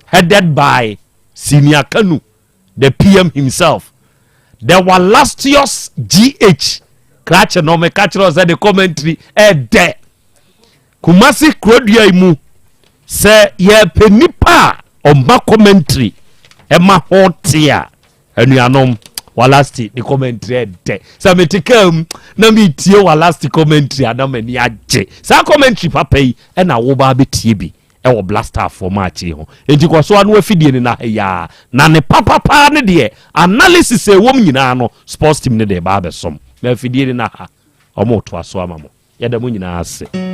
headed by Senior Kanu the PM himself the Wallacious GH Kratche no me catch us the commentary de Kumasi Krobea mu se ye penipa omba commentary ema hotia anuanom Walasti the commentary de sa metikam na me tie Walasti commentary adam ani agye sa commentary papa yi e na wo ba betie bi e wo Blaster for match ho enti kwaso anu afidie ni na ya na ne papa ne de analysis e wom nyina no sports team ne de ba besom na afidie ni na ha omo to aso amamo yɛda mu nyinaa ase